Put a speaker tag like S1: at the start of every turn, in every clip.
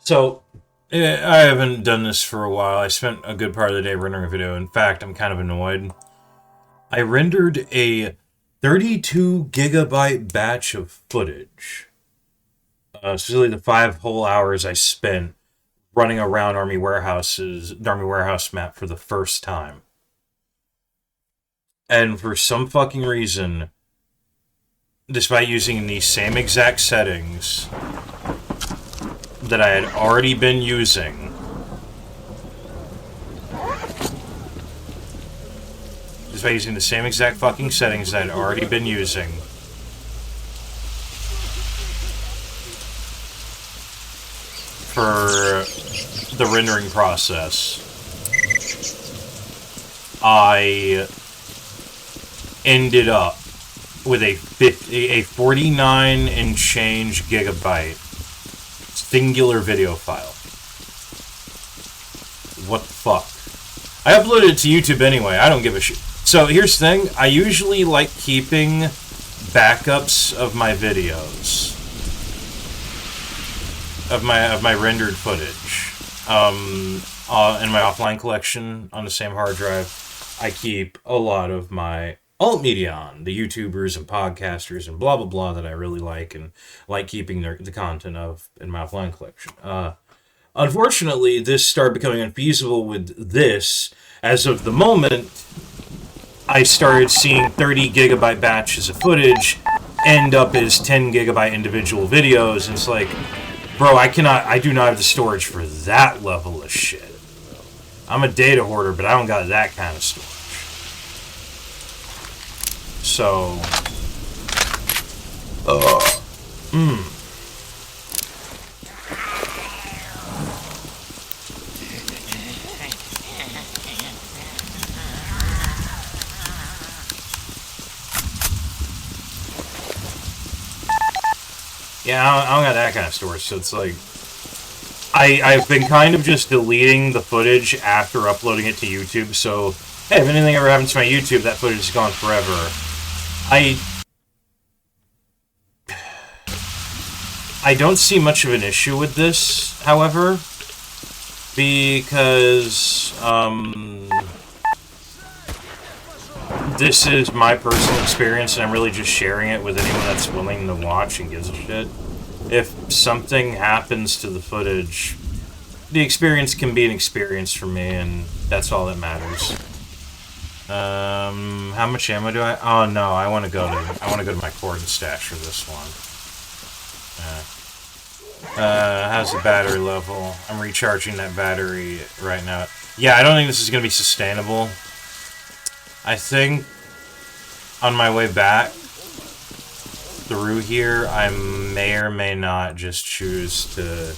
S1: So, I haven't done this for a while. I spent a good part of the day rendering a video. In fact, I'm kind of annoyed. I rendered a 32 gigabyte batch of footage. Specifically the 5 whole hours I spent running around Army Warehouse map for the first time. And for some fucking reason, despite using these same exact settings that I had already been using, despite using the same exact fucking settings that I had already been using, for the rendering process, I ended up with a 49 and change gigabyte singular video file. What the fuck? I uploaded it to YouTube anyway. I don't give a shit. So here's the thing. I usually like keeping backups of my videos, of my rendered footage, in my offline collection on the same hard drive. I keep a lot of my alt media on, the YouTubers and podcasters and blah blah blah that I really like and like keeping the content of in my offline collection. Unfortunately, this started becoming unfeasible with this. As of the moment, I started seeing 30 gigabyte batches of footage end up as 10 gigabyte individual videos, and it's like, bro, I do not have the storage for that level of shit. I'm a data hoarder, but I don't got that kind of storage. So, yeah, I don't got that kind of storage, so it's like, I've been kind of just deleting the footage after uploading it to YouTube, so, hey, if anything ever happens to my YouTube, that footage is gone forever. I don't see much of an issue with this, however, because, this is my personal experience, and I'm really just sharing it with anyone that's willing to watch and gives a shit. If something happens to the footage, the experience can be an experience for me, and that's all that matters. How much ammo do I? Oh no, I want to go to my cord and stash for this one. How's the battery level? I'm recharging that battery right now. Yeah, I don't think this is gonna be sustainable. I think on my way back through here, I may or may not just choose to...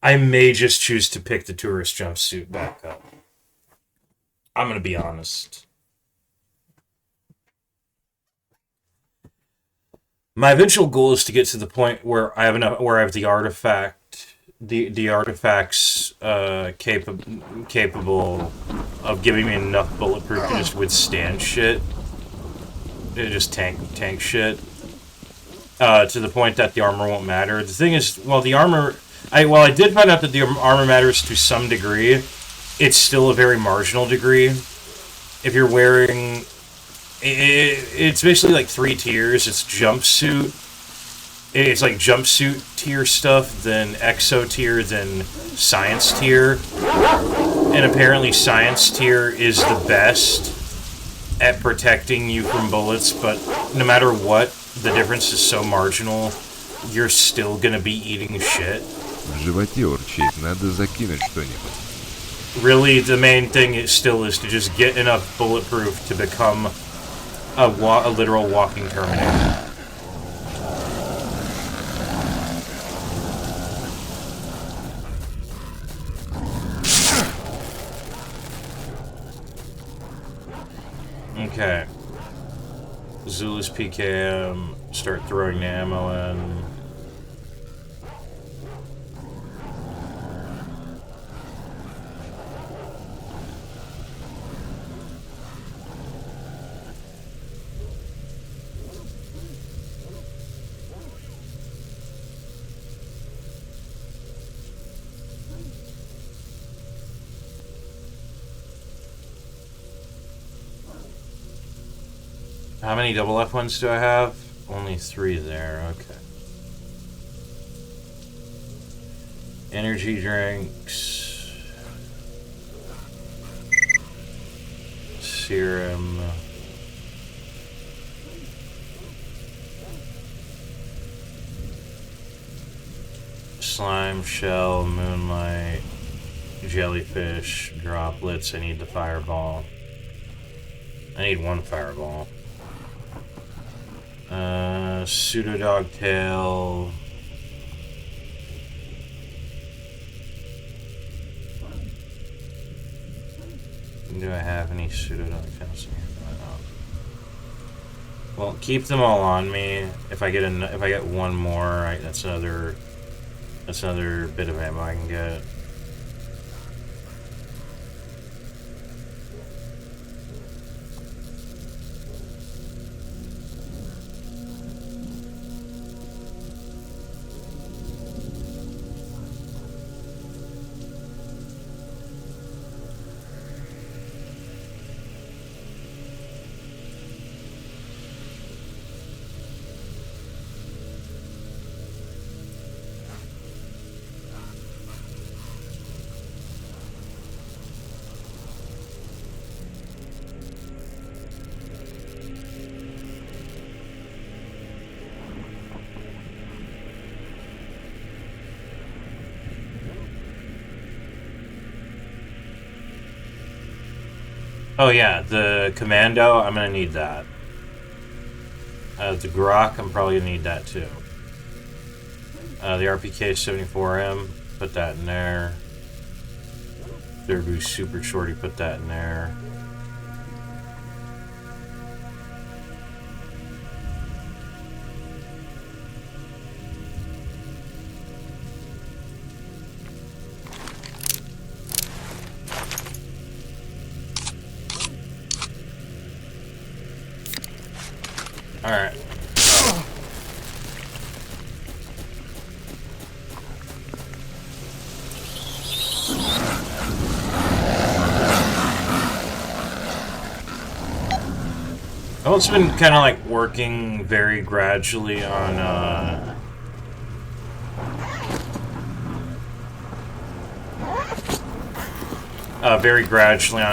S1: I may just choose to pick the tourist jumpsuit back up. I'm gonna be honest. My eventual goal is to get to the point where I have the artifacts capable of giving me enough bulletproof to just withstand shit, just tank shit, to the point that the armor won't matter. The thing is, while I did find out that the armor matters to some degree, it's still a very marginal degree. If you're wearing... It's basically like 3 tiers. It's jumpsuit. It's like jumpsuit tier stuff, then exo tier, then science tier. And apparently science tier is the best at protecting you from bullets, but no matter what, the difference is so marginal, you're still gonna be eating shit.
S2: В животе урчит, надо закинуть что-нибудь.
S1: Really, the main thing is to just get enough bulletproof to become a literal walking Terminator. Okay. Zulu's PKM, start throwing the ammo in. How many double F1s do I have? Only 3 there, okay. Energy drinks. Serum. Slime, shell, moonlight, jellyfish, droplets. I need the fireball. I need 1 fireball. Pseudo dog tail. Do I have any pseudo dog tails here? Well, keep them all on me. If I get 1 more, that's another bit of ammo I can get. Oh yeah, the commando, I'm gonna need that. The Grok, I'm probably gonna need that too. The RPK-74M, put that in there. Third Boost Super Shorty, put that in there. Alright. I've also been kind of like working very gradually on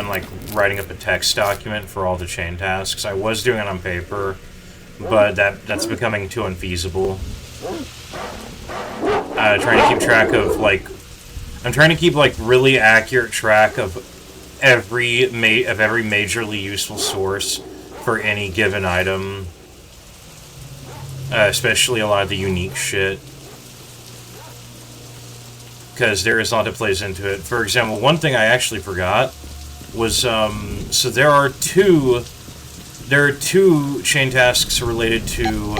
S1: like writing up a text document for all the chain tasks. I was doing it on paper, but that's becoming too unfeasible. Trying to keep track of I'm trying to keep like really accurate track of every majorly useful source for any given item, especially a lot of the unique shit, because there is a lot that plays into it. For example, one thing I actually forgot was so there are two chain tasks related to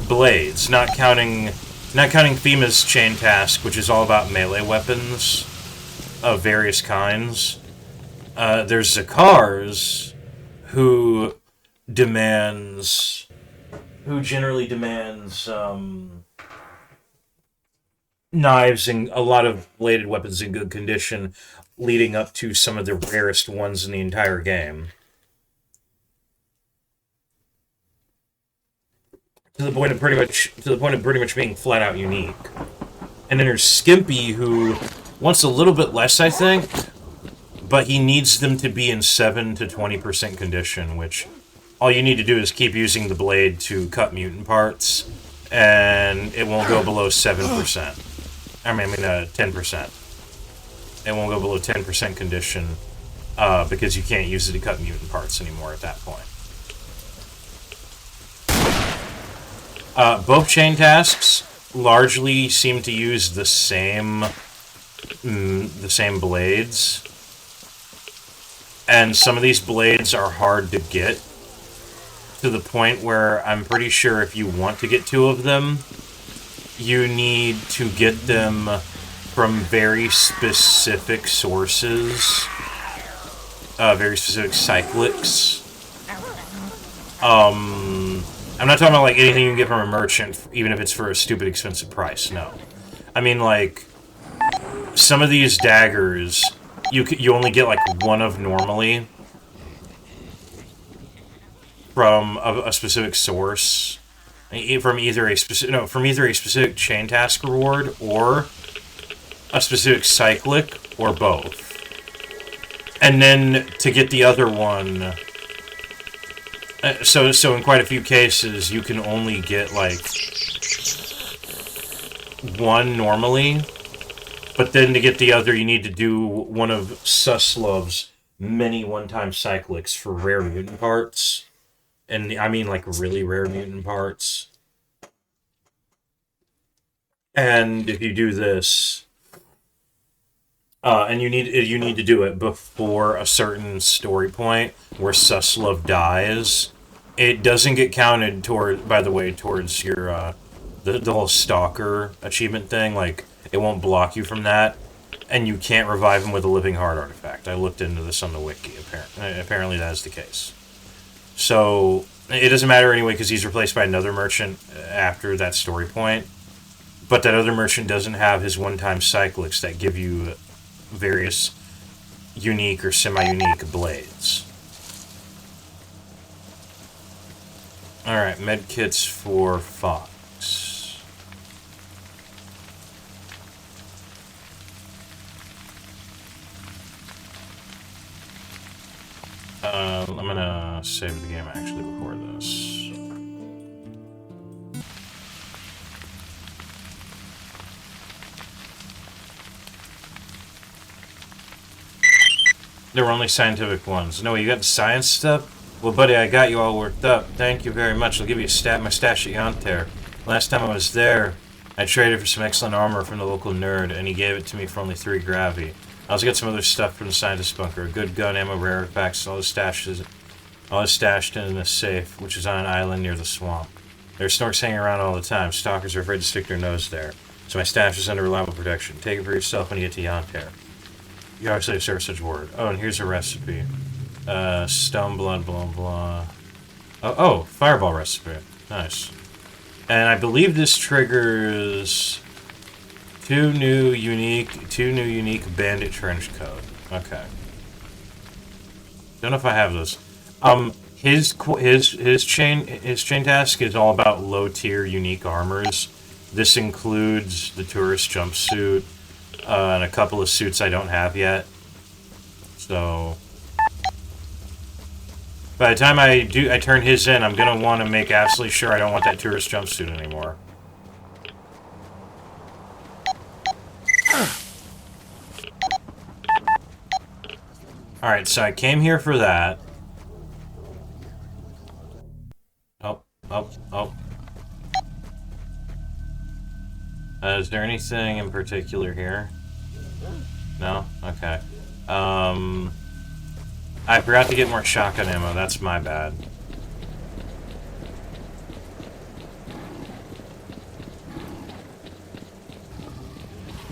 S1: blades, not counting FEMA's chain task, which is all about melee weapons of various kinds. There's Zakar's, who generally demands knives and a lot of bladed weapons in good condition, leading up to some of the rarest ones in the entire game. To the point of pretty much being flat out unique. And then there's Skimpy, who wants a little bit less, I think, but he needs them to be in 7 to 20% condition, which all you need to do is keep using the blade to cut mutant parts, and it won't go below 7%. 10%. It won't go below 10% condition, because you can't use it to cut mutant parts anymore at that point. Both chain tasks largely seem to use the same blades, and some of these blades are hard to get, to the point where I'm pretty sure if you want to get 2 of them, you need to get them from very specific sources, very specific cyclics. I'm not talking about like anything you can get from a merchant, even if it's for a stupid expensive price. No, I mean like some of these daggers you only get like 1 of normally from a specific source, from either a specific chain task reward or a specific cyclic or both. And then to get the other one, so in quite a few cases you can only get like one normally, but then to get the other you need to do one of Suslov's many one-time cyclics for rare mutant parts. And I mean like really rare mutant parts. And if you do this, and you need to do it before a certain story point where Suslov dies, it doesn't get counted towards your the whole Stalker achievement thing. Like, it won't block you from that, and you can't revive him with a living heart artifact. I looked into this on the wiki. Apparently that is the case. So it doesn't matter anyway because he's replaced by another merchant after that story point. But that other merchant doesn't have his one-time cyclics that give you various unique or semi-unique blades. Alright, medkits for Fox. I'm gonna save the game actually before this. There were only scientific ones. No, you got the science stuff? Well, buddy, I got you all worked up. Thank you very much. I'll give you my stash at Yanter. Last time I was there, I traded for some excellent armor from the local nerd, and he gave it to me for only 3 gravy. I also got some other stuff from the scientist bunker. A good gun, ammo, rare artifacts, all is stashed in a safe, which is on an island near the swamp. There are snorks hanging around all the time. Stalkers are afraid to stick their nose there. So my stash is under reliable protection. Take it for yourself when you get to Yanter. You actually serve such word. Oh, and here's a recipe. Stone blood, blah, blah. Oh, fireball recipe. Nice. And I believe this triggers two new unique bandit trench coat. Okay. Don't know if I have those. His chain task is all about low tier unique armors. This includes the tourist jumpsuit, and a couple of suits I don't have yet. So by the time I turn his in, I'm gonna want to make absolutely sure I don't want that tourist jumpsuit anymore. Alright, so I came here for that. Oh. Is there anything in particular here? No? Okay. I forgot to get more shotgun ammo. That's my bad.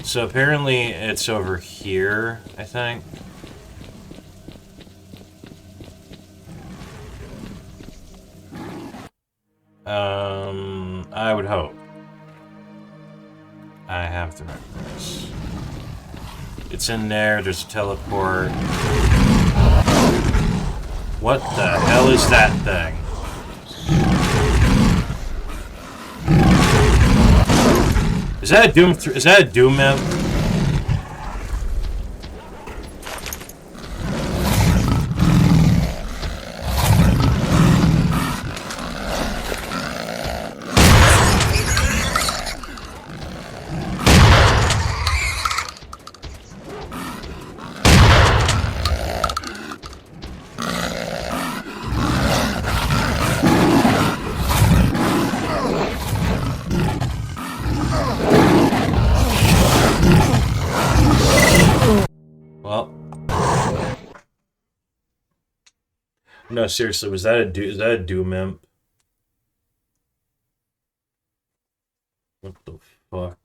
S1: So apparently it's over here, I think. I would hope. I have to remember this. It's in there, there's a teleport. What the hell is that thing? Is that a Doom imp? No, seriously, is that a Doom imp? What the fuck?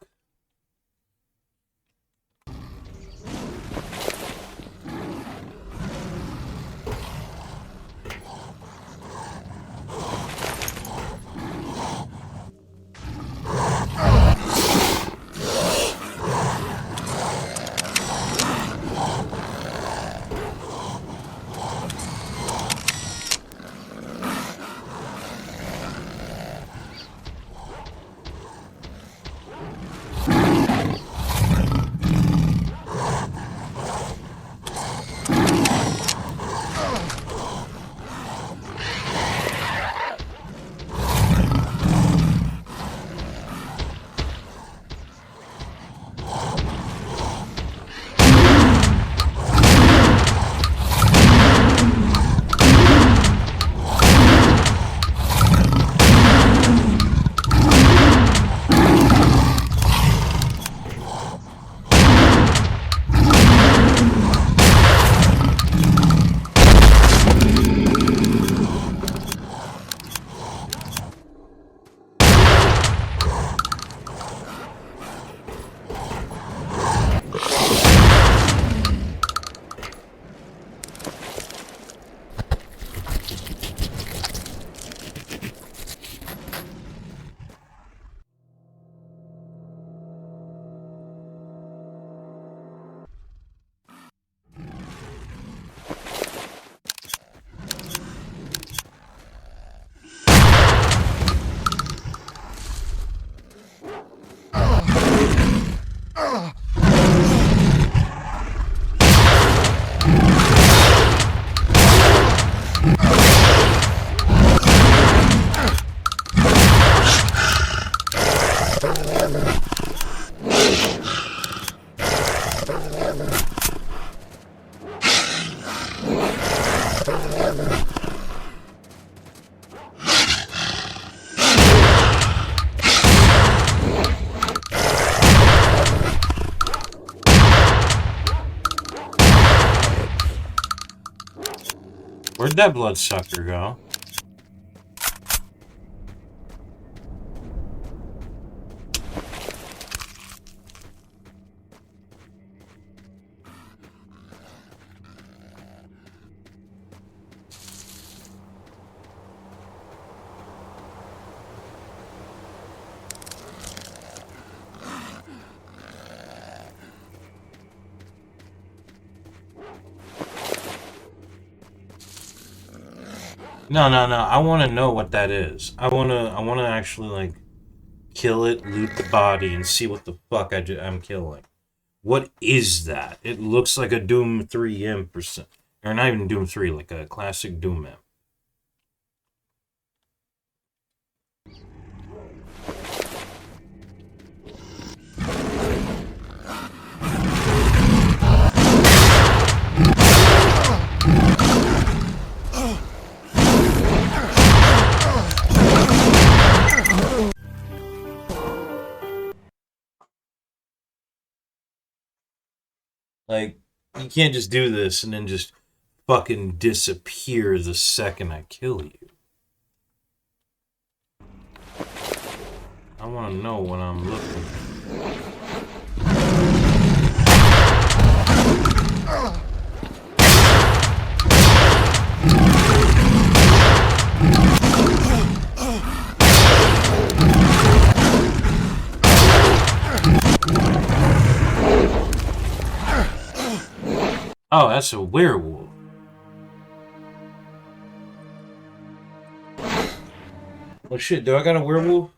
S1: Where'd that bloodsucker go? No, no, no. I want to know what that is. I want to actually, like, kill it, loot the body, and see what the fuck I'm killing. What is that? It looks like a Doom 3 imp or not even Doom 3, like a classic Doom imp. Like, you can't just do this and then just fucking disappear the second I kill you. I want to know what I'm looking at. Oh, that's a werewolf. Well, shit, do I got a werewolf?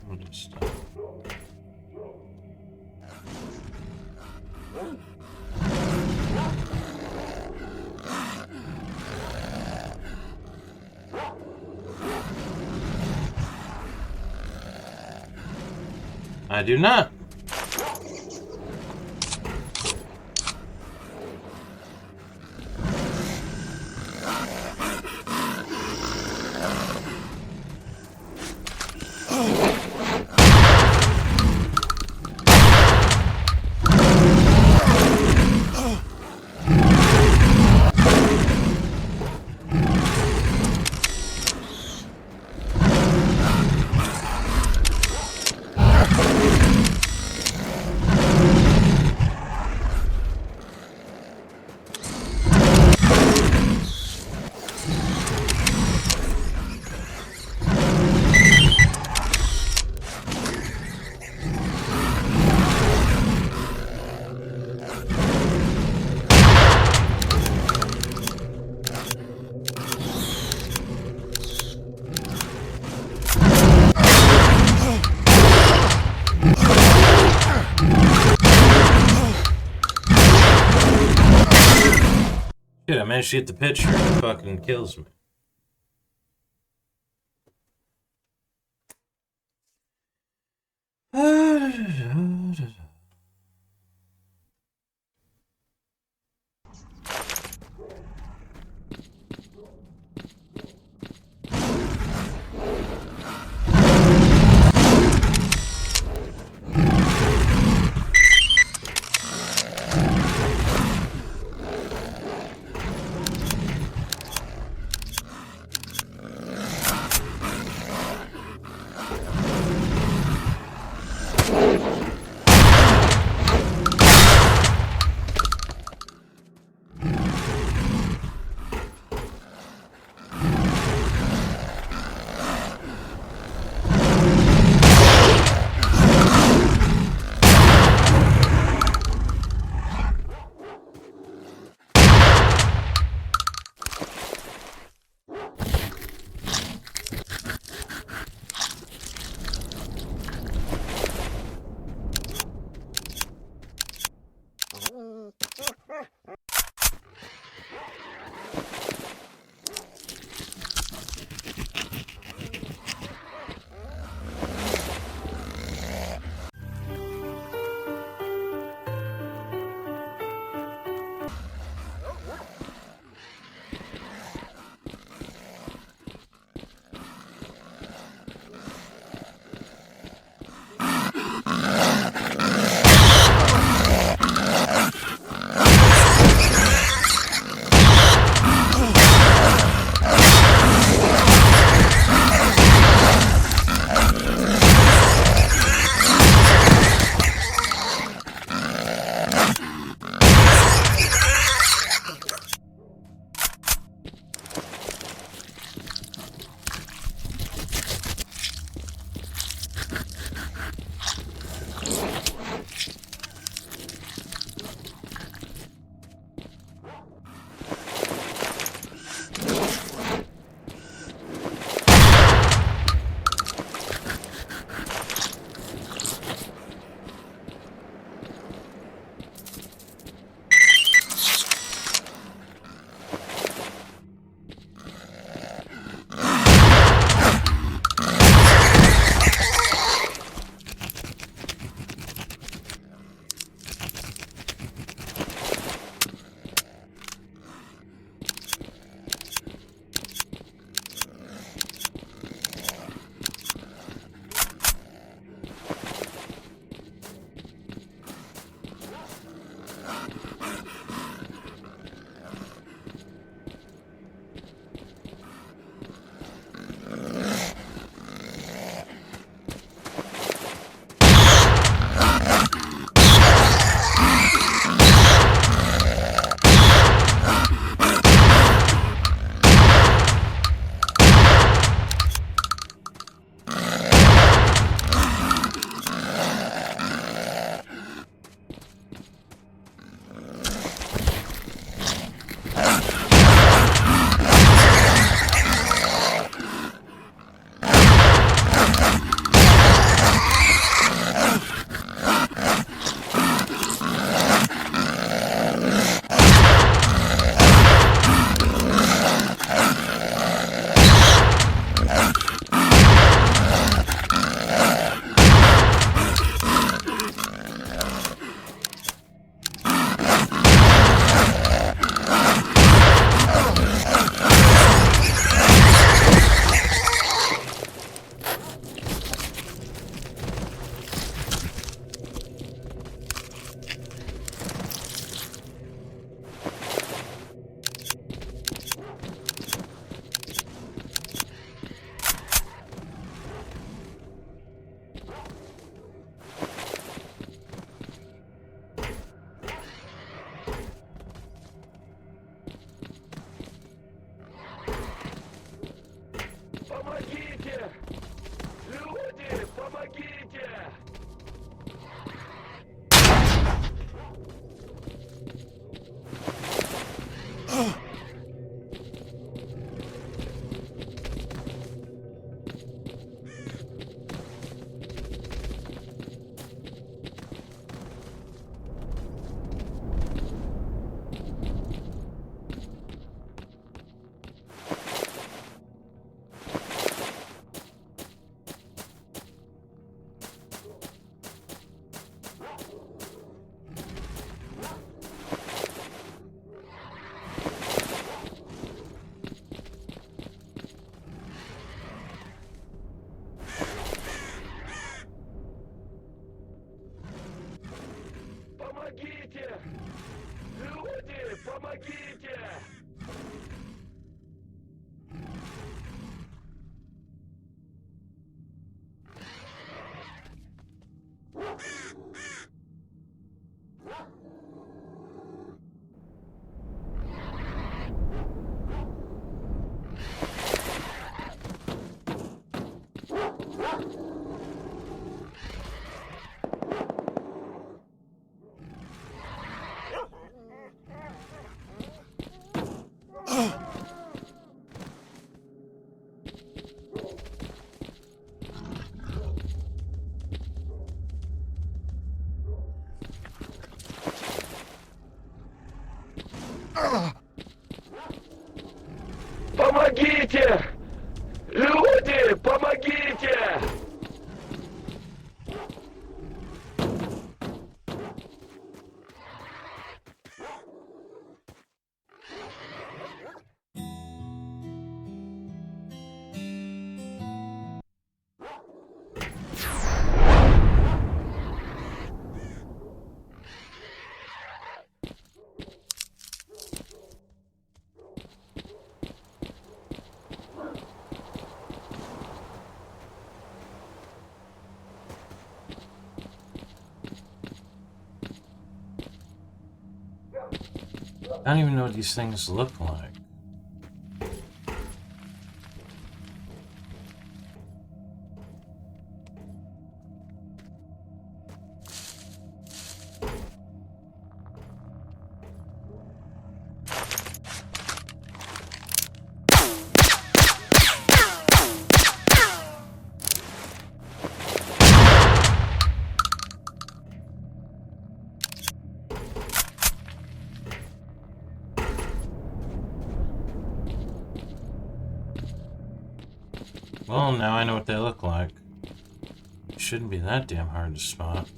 S1: What is that? I do not. Shit, I managed to get the picture and it fucking kills me.
S3: Помогите! Люди, помогите!
S1: I don't even know what these things look like. Well, now I know what they look like. Shouldn't be that damn hard to spot.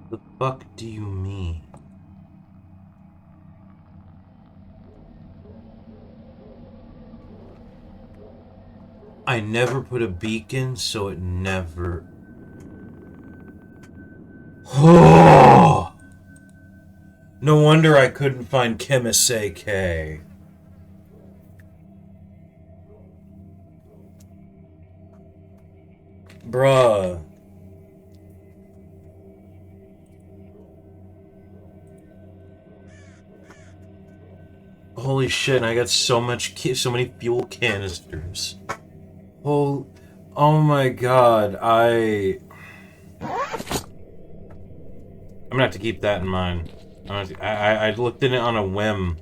S1: The fuck do you mean? I never put a beacon, so it never... Oh! No wonder I couldn't find Chemist AK. Bruh. Holy shit, I got so many fuel canisters. Oh my god, I'm gonna have to keep that in mind. I looked at it on a whim.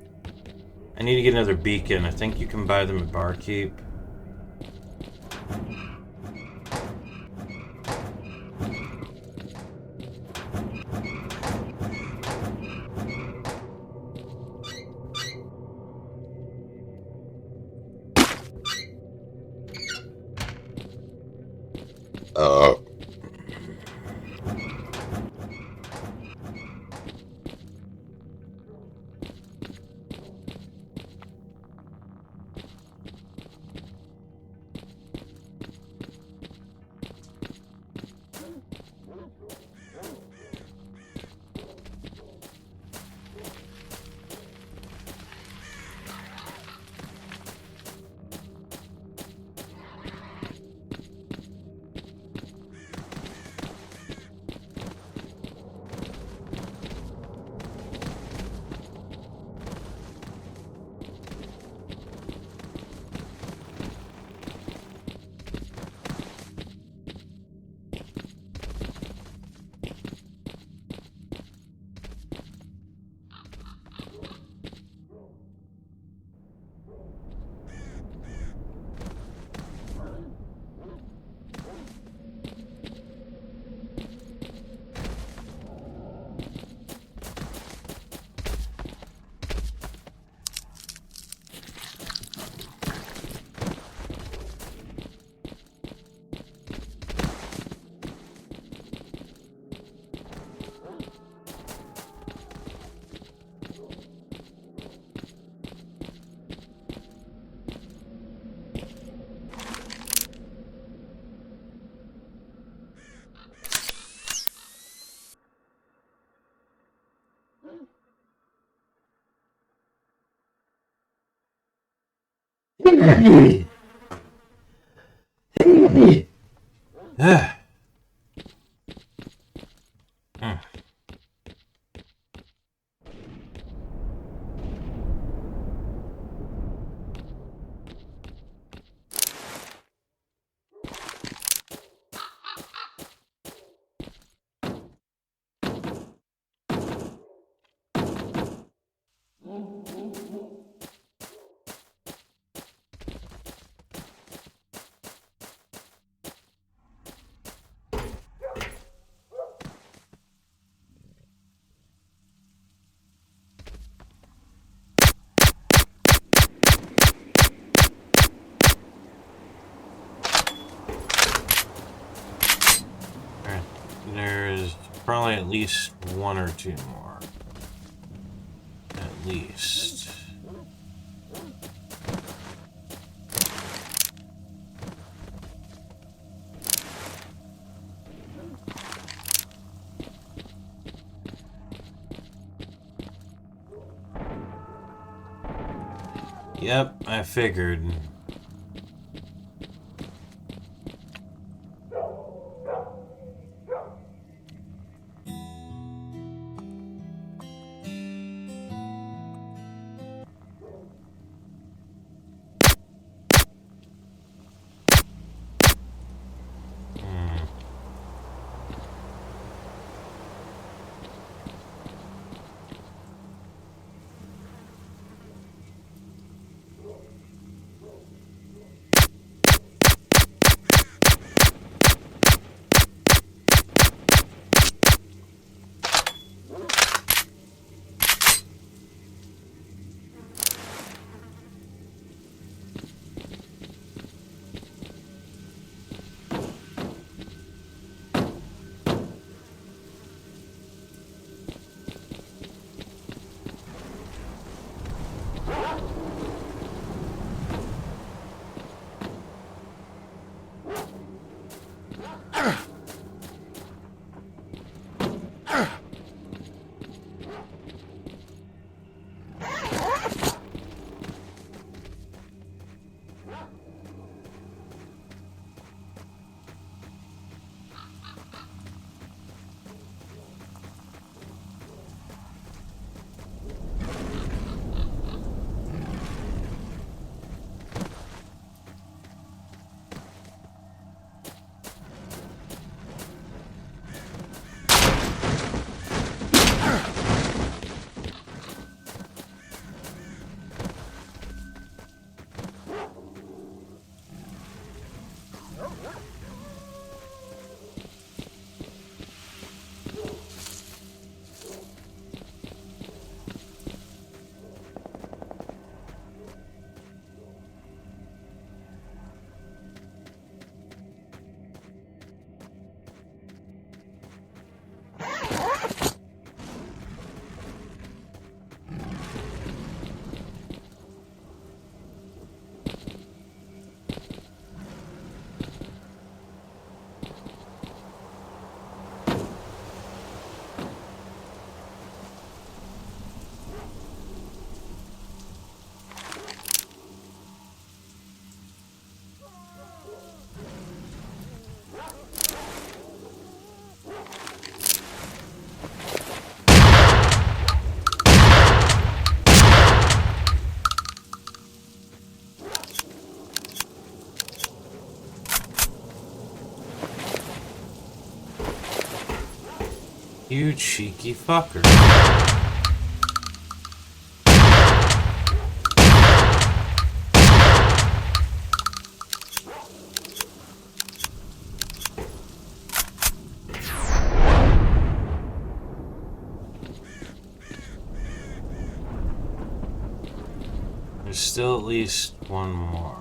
S1: I need to get another beacon. I think you can buy them at Barkeep. Ah. Alright, there's probably at least one or two more. At least. Yep, I figured. You cheeky fucker. There's still at least one more.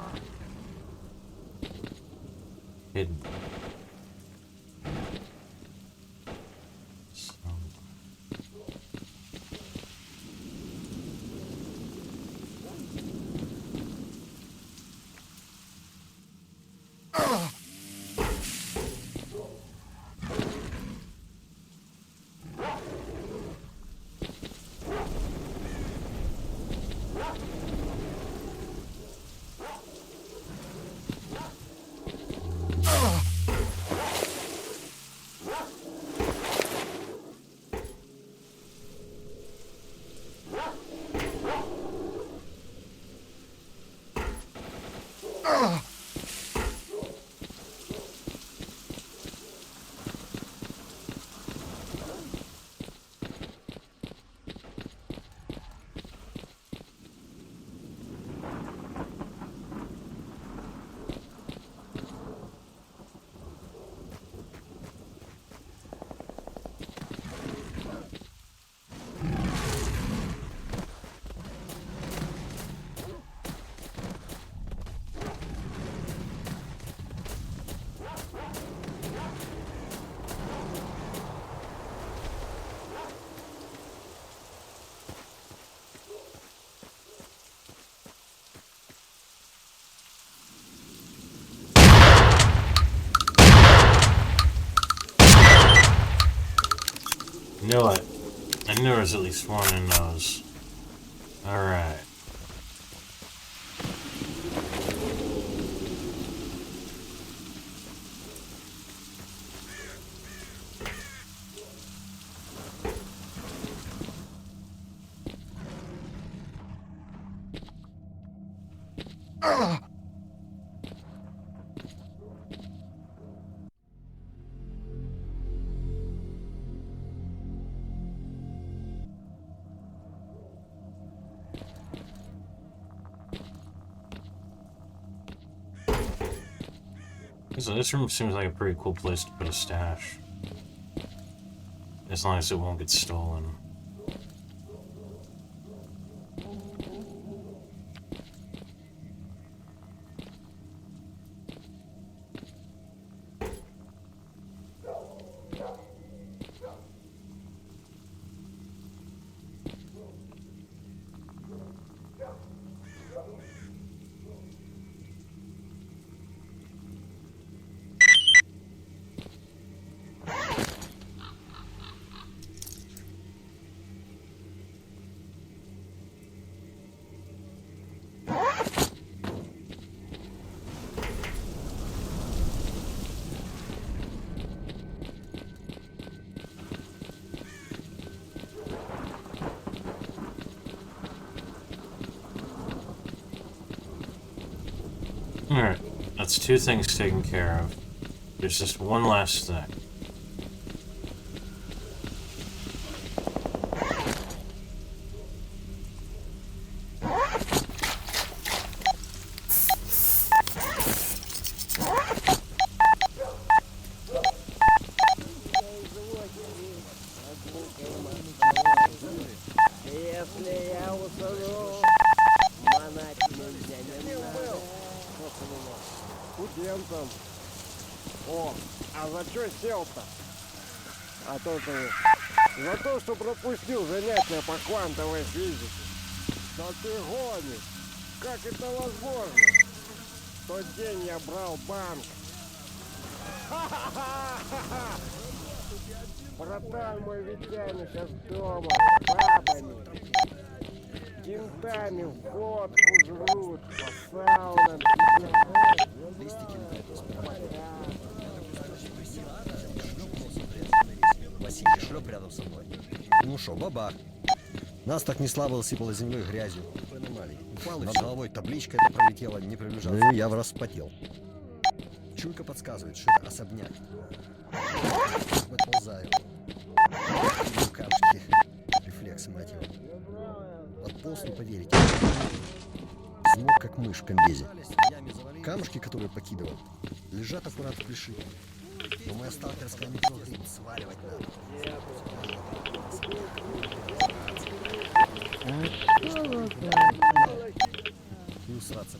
S1: Hidden. Knew it. I knew there was at least one in those. Alright. So this room seems like a pretty cool place to put a stash. As long as it won't get stolen. Alright, that's two things taken care of. There's just one last thing.
S4: О, а за что сел-то? А то ты... За то, что пропустил занятия по квантовой физике. Да ты гонишь. Как это возможно? В тот день я брал банк. Братан мой Витяня сейчас дома с бабами. Кентами в водку жрут, по саунам.
S5: Василий шлеп рядом со мной. Ну шо, бабах. Нас так не слабо сыпало землей грязью. Упал, и над головой табличка эта пролетела, не приближаться. Ну, я враз вспотел. Чуйка подсказывает, что это особняк. Подползаю. Камушки. Рефлексы, мать его. Подполз, не поверите. Смог, как мышь в комбезе. Камушки, которые покидывал, лежат аккуратно в плеши. Но моя сталкерская метро говорит, сваливать надо. Не усраться.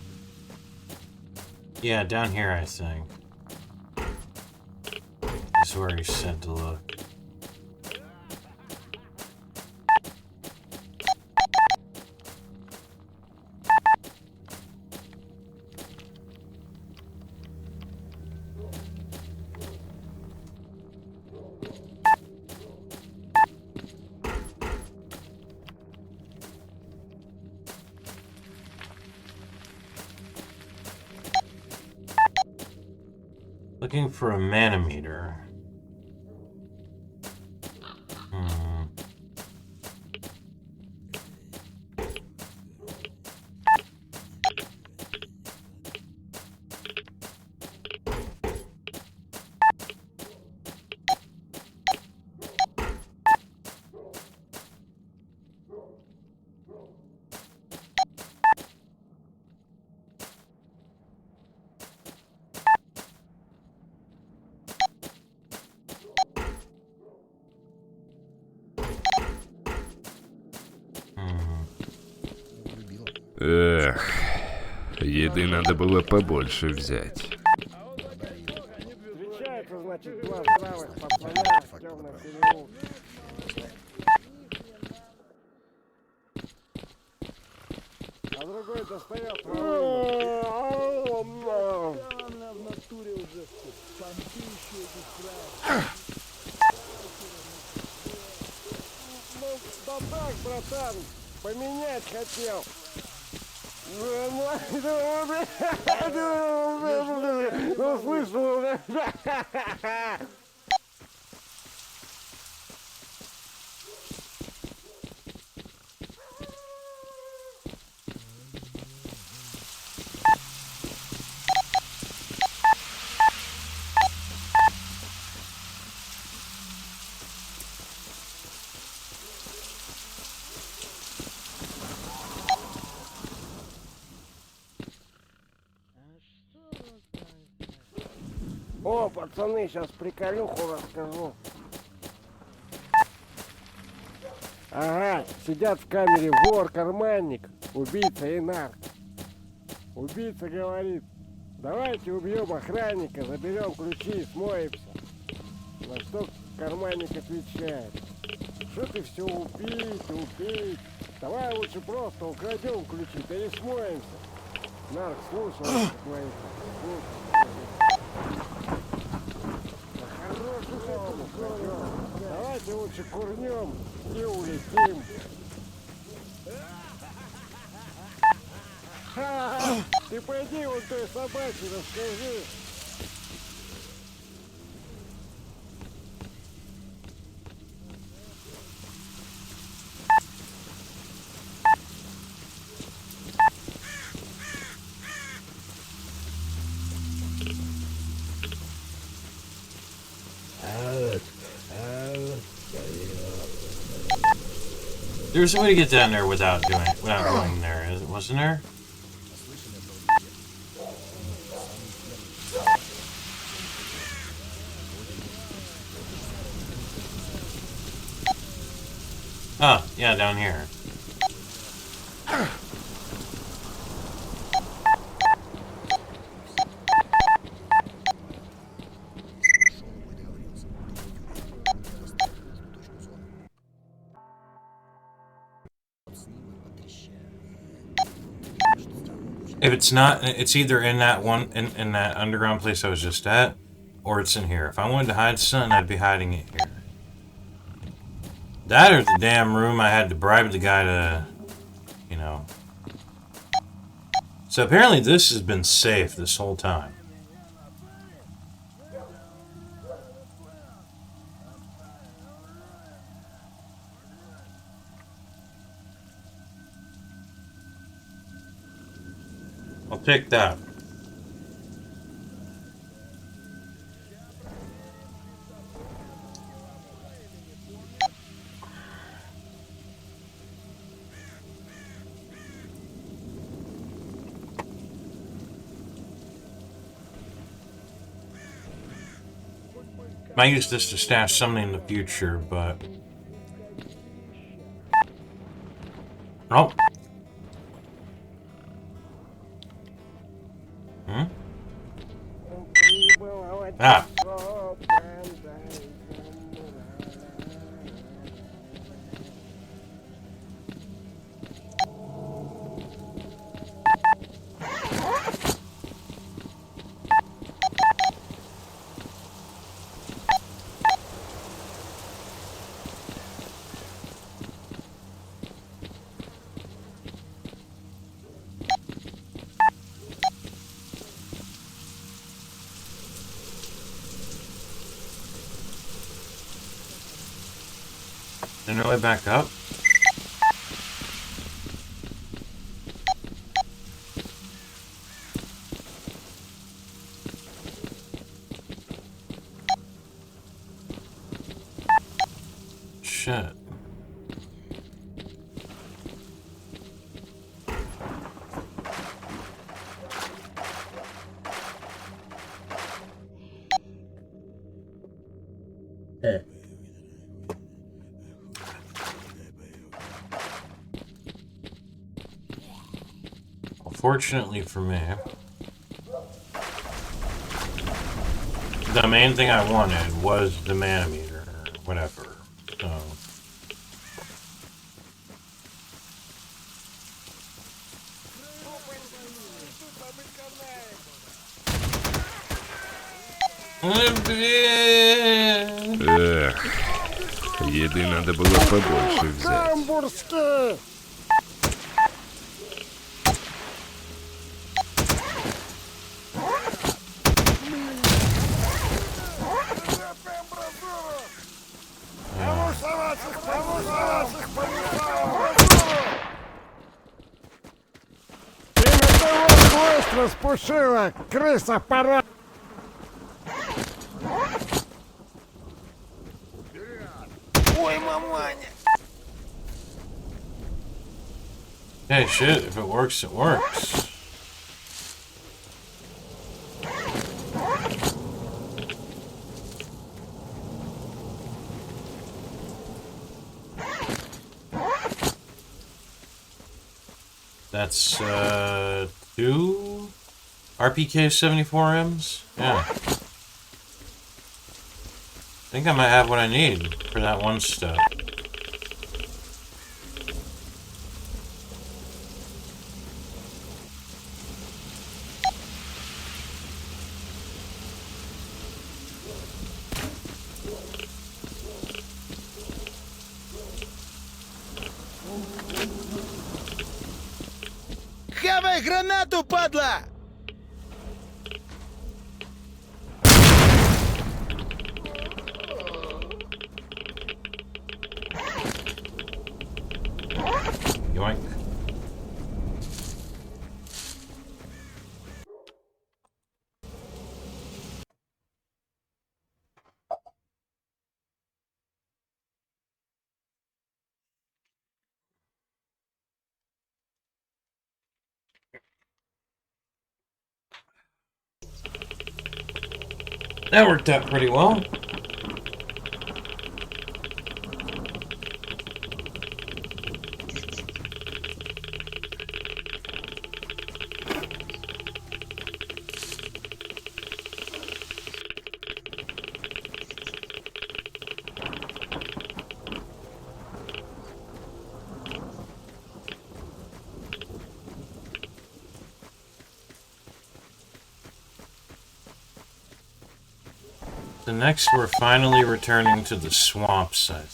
S1: Yeah, down here, I think. This is where he said to look. Looking for a manometer.
S2: Эх, еды надо было побольше взять.
S4: Встречается, значит, два здравых пацана в темном переулке. А другой достает Да так, братан, поменять хотел. Ну, слышал. О, пацаны, сейчас приколюху расскажу. Ага, сидят в камере вор, карманник, убийца и нарк. Убийца говорит, давайте убьем охранника, заберем ключи и смоемся. На что карманник отвечает, что ты все убить. Давай лучше просто украдем ключи, да и смоемся. Нарк слушал, говорит, хороший ты. Давайте лучше курнем и улетим. Ты пойди вон той собаке расскажи.
S1: There's a way to get down there without going there, wasn't there? Oh, yeah, down here. If it's not, it's either in that one, in that underground place I was just at, or it's in here. If I wanted to hide something, I'd be hiding it here. That or the damn room I had to bribe the guy to, you know. So apparently this has been safe this whole time. I'll take that. Might use this to stash something in the future, but... Nope. Hmm? Ah. And really back up. Shit. Fortunately for me, the main thing I wanted was the manometer, or whatever, so...
S2: Эх, Еды надо было побольше взять.
S4: Гамбургский! Распушила, крыса пора! Ой, маманя!
S1: Hey, shit, if it works, it works. That's, 2 RPK 74Ms? Yeah. I think I might have what I need for that one step.
S6: Хавай гранату, падла!
S1: Yoink. That worked out pretty well. So next we're finally returning to the swamp side.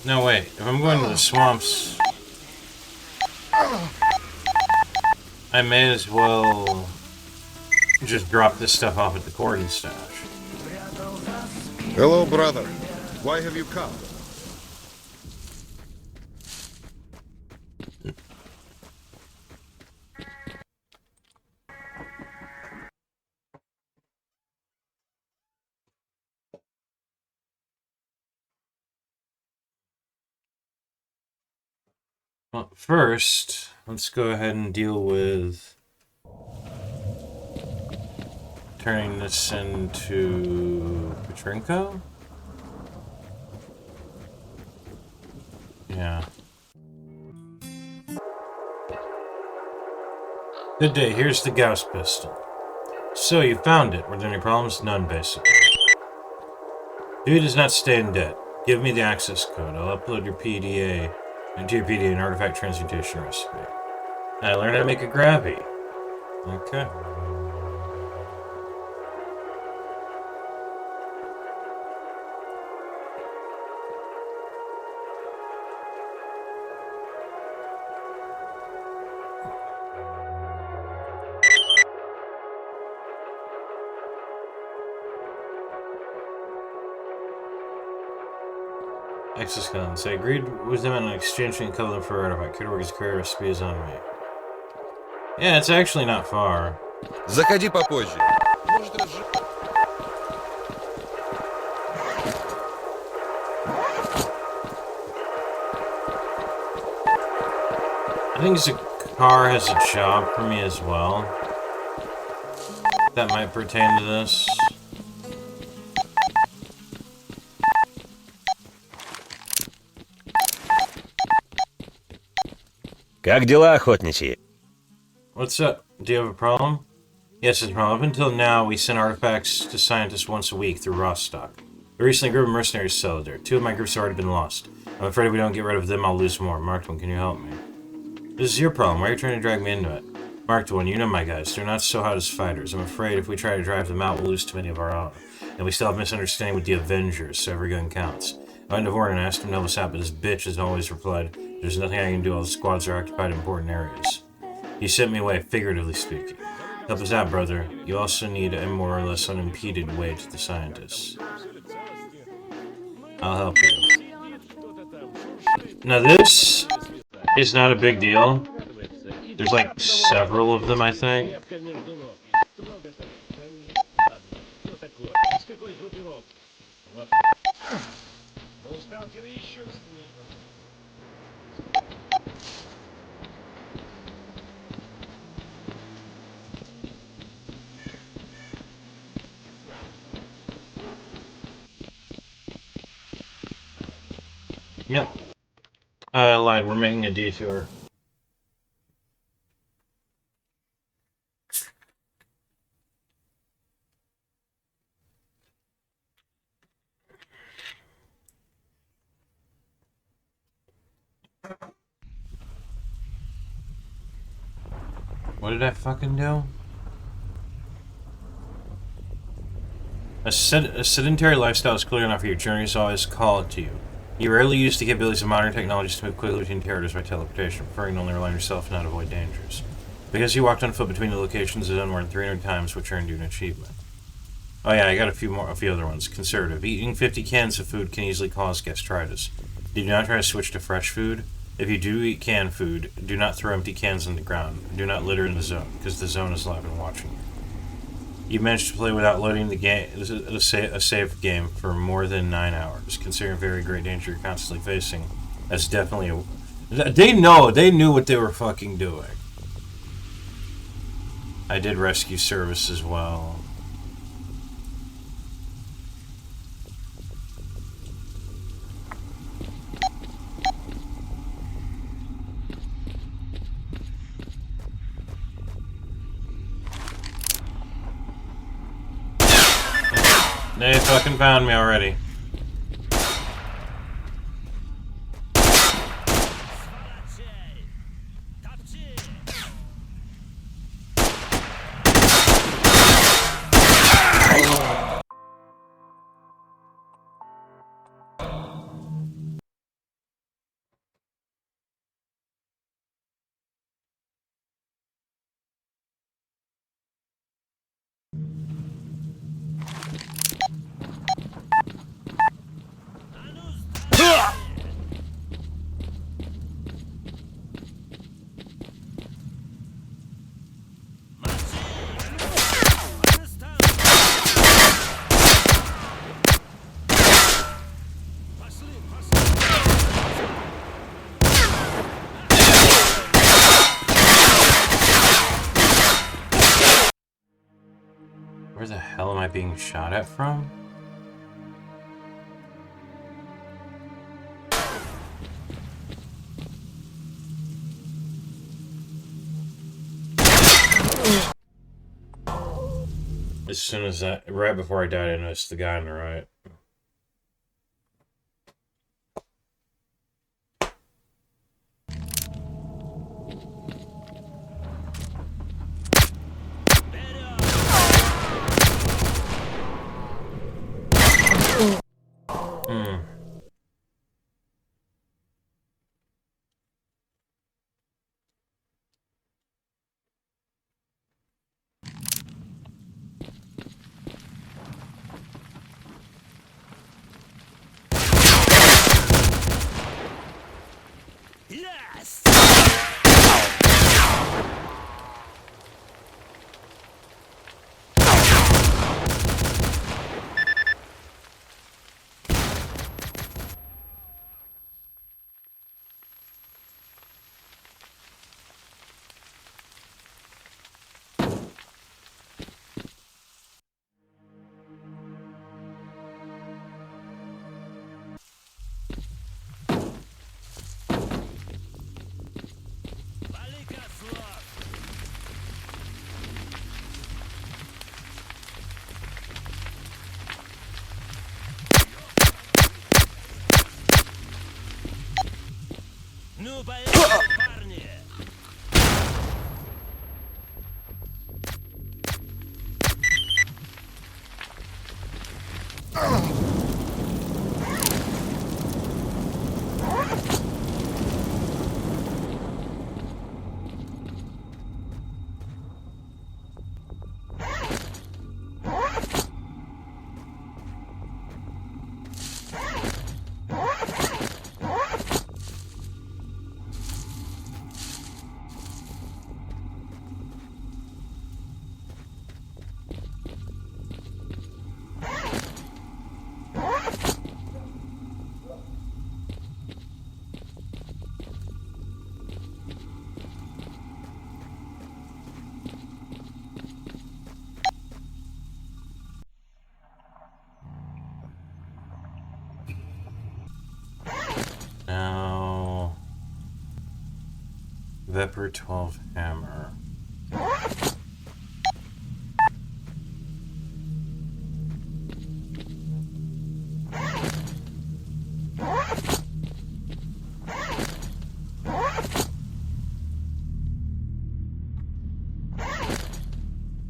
S1: No, wait. If I'm going to the swamps, I may as well just drop this stuff off at the Corgan stash.
S7: Hello, brother. Why have you come?
S1: Well, first, let's go ahead and deal with turning this into Petrinko. Yeah. Good day, here's the Gauss pistol. So, you found it. Were there any problems? None, basically. Dude does not stay in debt. Give me the access code. I'll upload your PDA into your PDA an artifact transmutation recipe. I learned how to make a grabby. Okay. Access guns. I agreed with them on exchanging color for artifact. Could work his career recipe is on me. Yeah, it's actually not far.
S7: Заходи попозже. Может,
S1: I think the car has a job for me as well. That might pertain to this.
S8: Как дела, охотничьи?
S1: What's up? Do you have a problem? Yes, it's a problem. Up until now, we sent artifacts to scientists once a week through Rostock. We recently a group of mercenaries settled there. 2 of my groups have already been lost. I'm afraid if we don't get rid of them, I'll lose more. Marked one, can you help me? This is your problem. Why are you trying to drag me into it? Marked one, you know my guys. They're not so hot as fighters. I'm afraid if we try to drive them out, we'll lose too many of our own. And we still have misunderstanding with the Avengers, so every gun counts. I went to Horn and asked him to help us out, but this bitch has always replied, there's nothing I can do, all the squads are occupied in important areas. He sent me away, figuratively speaking. Help us out, brother. You also need a more or less unimpeded way to the scientists. I'll help you. Now this is not a big deal. There's like several of them, I think. Yep. I lied, we're making a detour. What did I fucking do? A sedentary lifestyle is clearly not for you. Journeys always call to you. You rarely use the capabilities of modern technologies to move quickly between territories by teleportation, preferring to only rely on yourself and not avoid dangers. Because you walked on foot between the locations has done more than 300 times, which earned you an achievement. Oh yeah, I got a few other ones. Conservative. Eating 50 cans of food can easily cause gastritis. Do not try to switch to fresh food. If you do eat canned food, do not throw empty cans on the ground. Do not litter in the zone, because the zone is live and watching you. You managed to play without loading the game, a save game for more than 9 hours. Considering very great danger you're constantly facing, that's definitely a... They knew what they were fucking doing. I did rescue service as well. They fucking found me already. Where the hell am I being shot at from? As soon as right before I died, I noticed the guy on the right. Now, Vepr 12 hammer.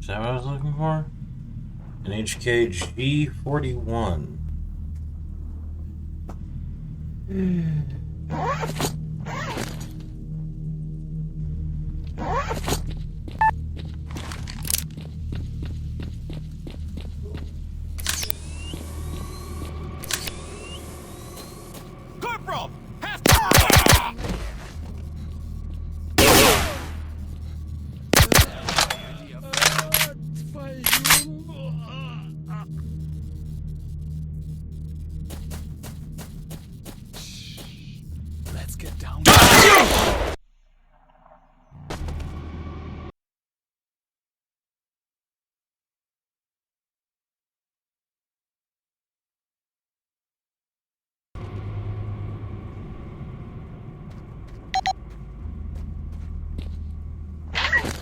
S1: Is that what I was looking for? An HK G41.
S6: Corporal! Let's get down.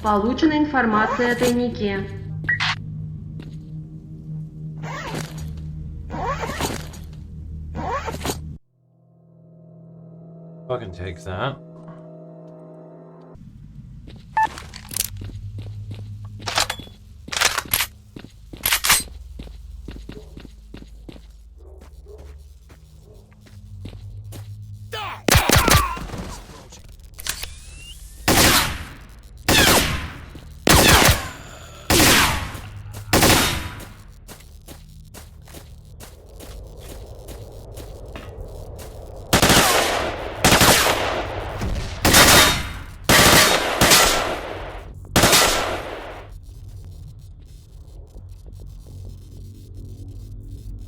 S8: Получена информация о тайнике.
S1: Fucking take that.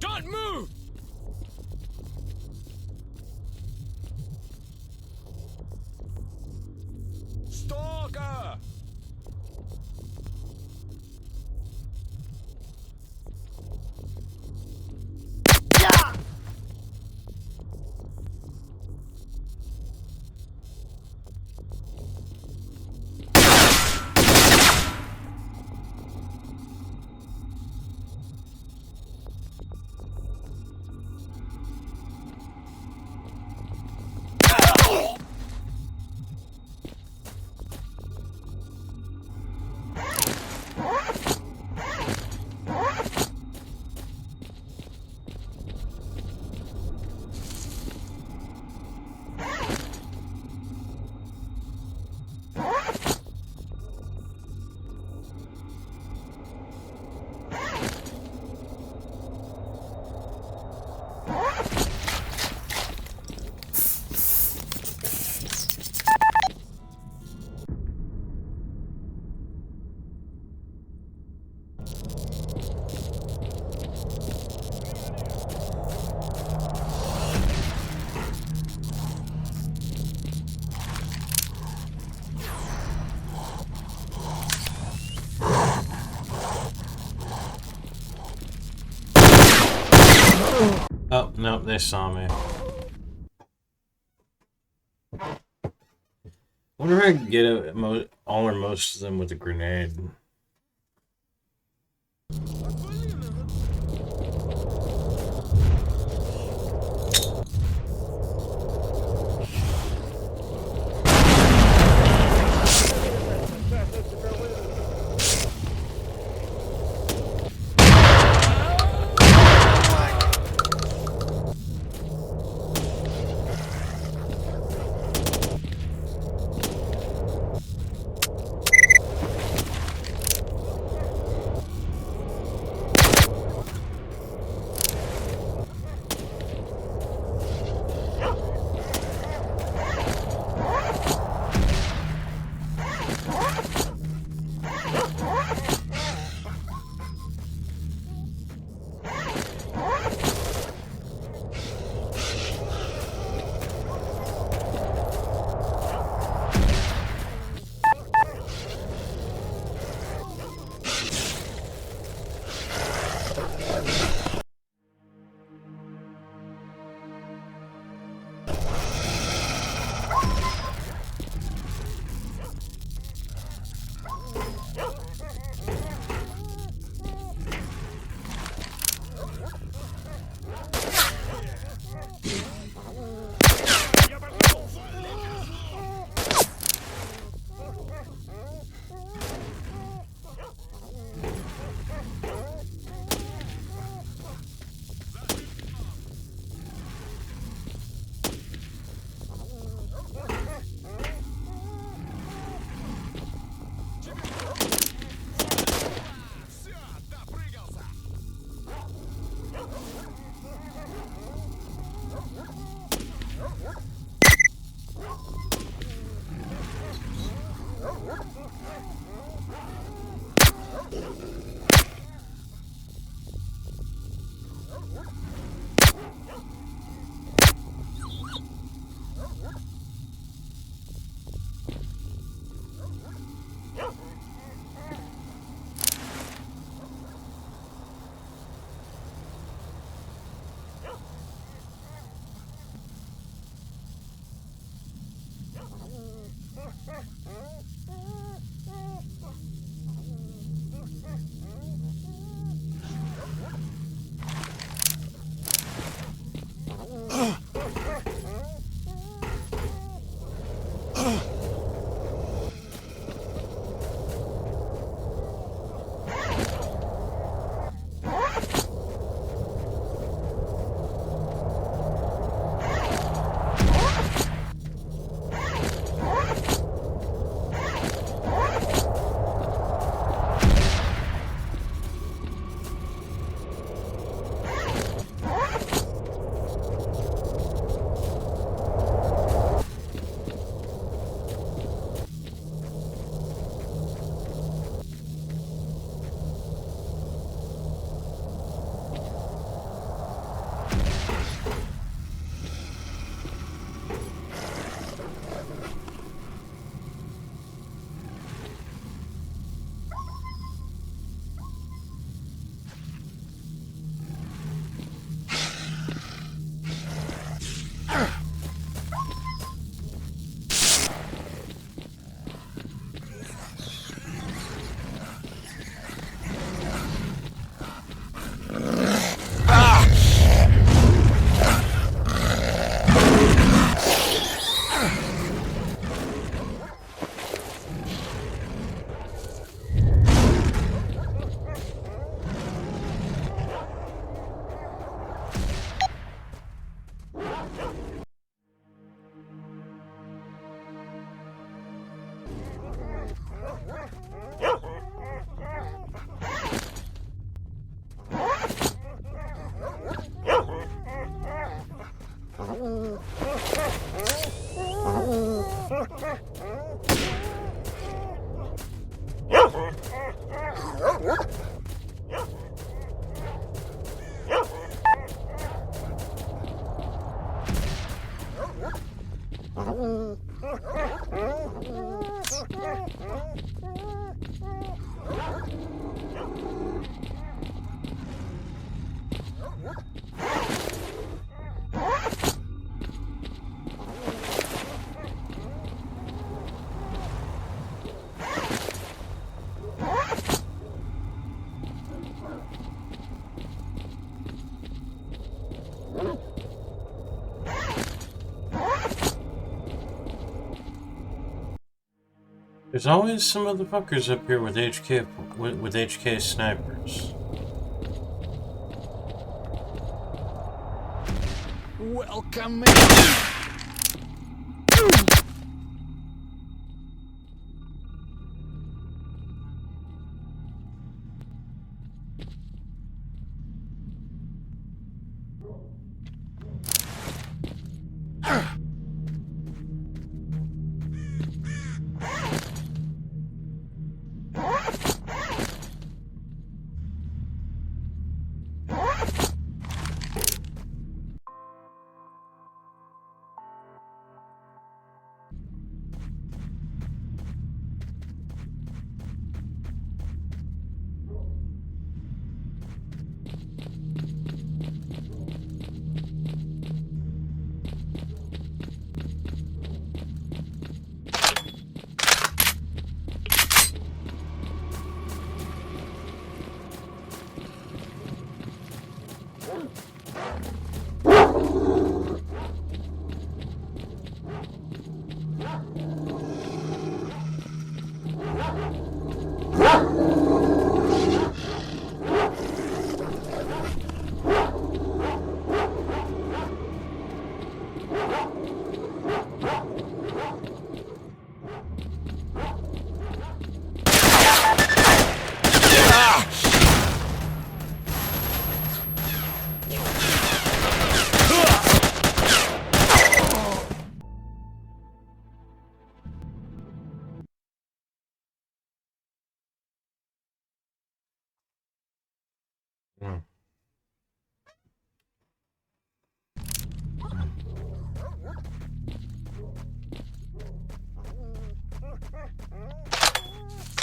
S6: Don't move! Stalker!
S1: Oh, no, they saw me. Wonder if I can get all or most of them with a grenade. There's always some motherfuckers up here with HK snipers.
S6: Welcome.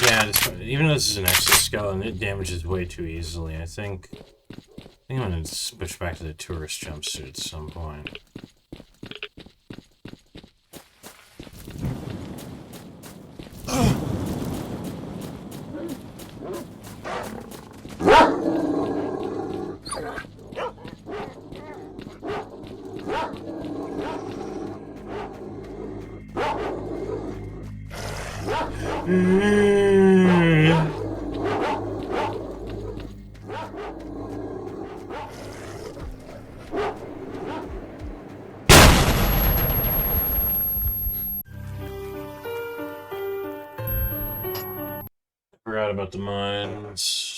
S1: Yeah, even though this is an exoskeleton, it damages way too easily. I think I'm gonna switch back to the tourist jumpsuit at some point. Forgot about the mines.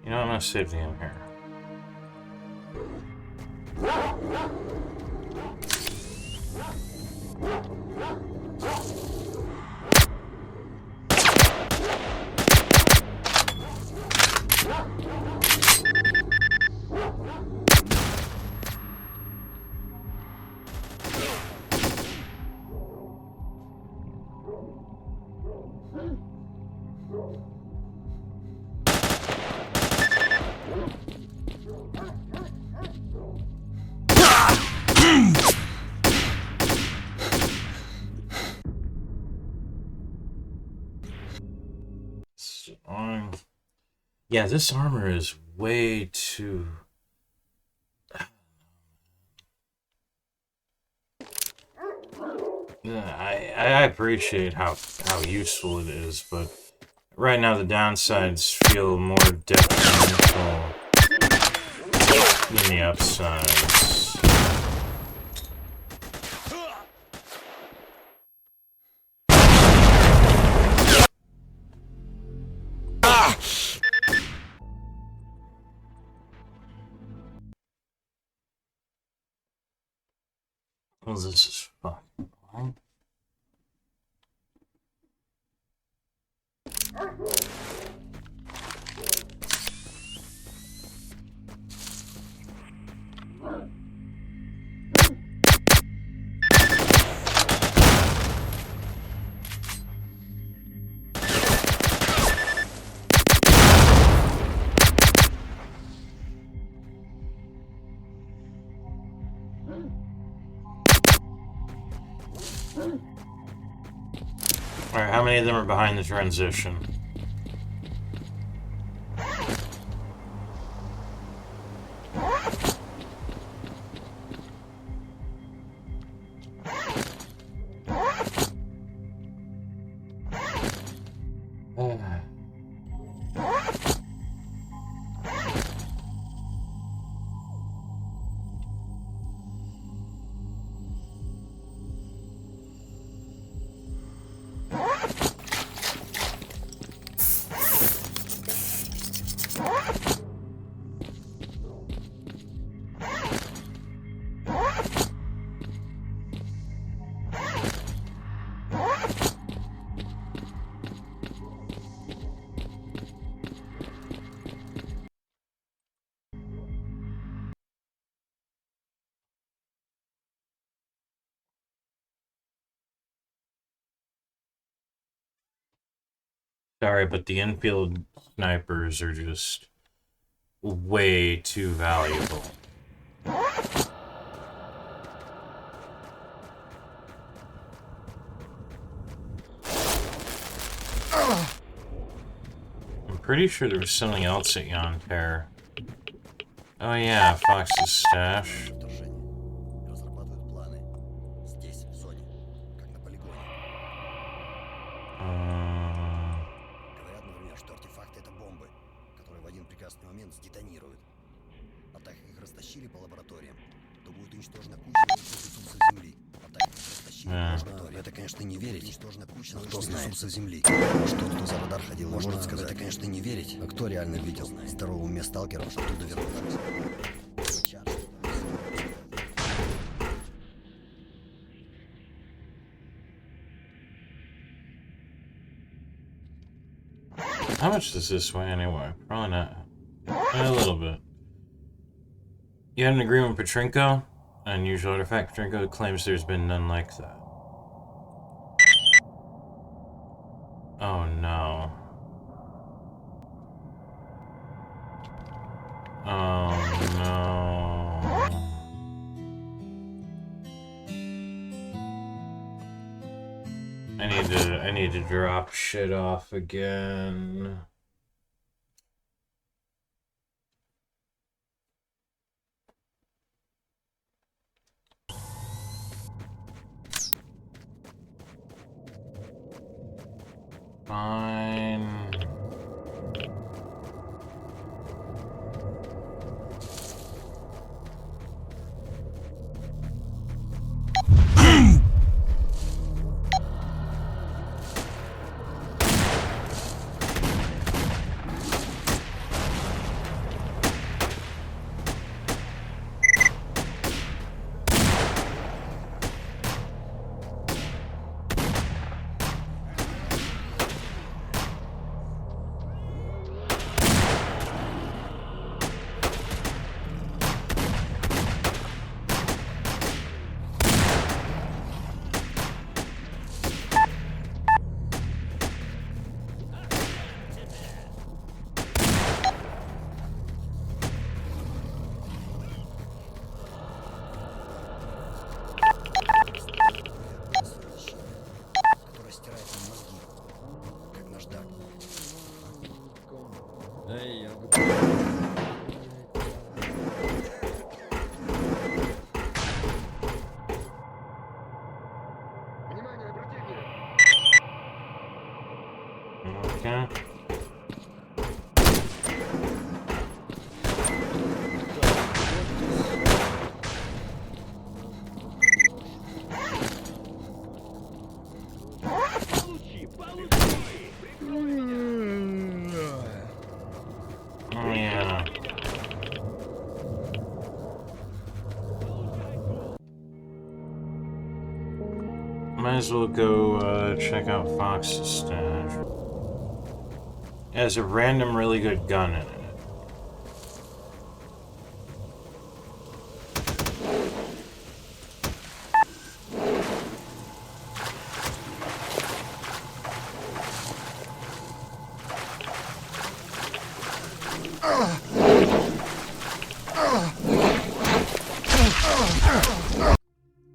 S1: You know, I'm gonna save the in here. Yeah, this armor is way too... I appreciate how useful it is, but right now the downsides feel more detrimental than the upsides. Well, this is fucking fine. Alright, how many of them are behind the transition? Sorry, but the infield snipers are just way too valuable. I'm pretty sure there was something else at Yonter. Oh yeah, Fox's stash.
S5: Разрабатывают планы. Здесь, в зоне, как на полигоне. Говорят, например, что артефакты — это бомбы, которые в один прекрасный момент сдетонируют. А так как их растащили по лабораториям, то будет уничтожена куча научных ресурсов Земли. А так как их растащили по лабораториям, это, конечно, не верить. Уничтожена куча научных ресурсов Земли. Может, тот, кто за радар ходил, может сказать, это, конечно, не верить. А кто реально видел здорового уме сталкеров, что оттуда вернулись?
S1: How much does this weigh anyway? Probably not. A little bit. You had an agreement with Petrenko? Unusual artifact. Petrenko claims there's been none like that. Oh no. Oh no. I need to drop shit off again. Fine. Okay. Oh yeah. Might as well go check out Fox's stash. It has a random really good gun in it.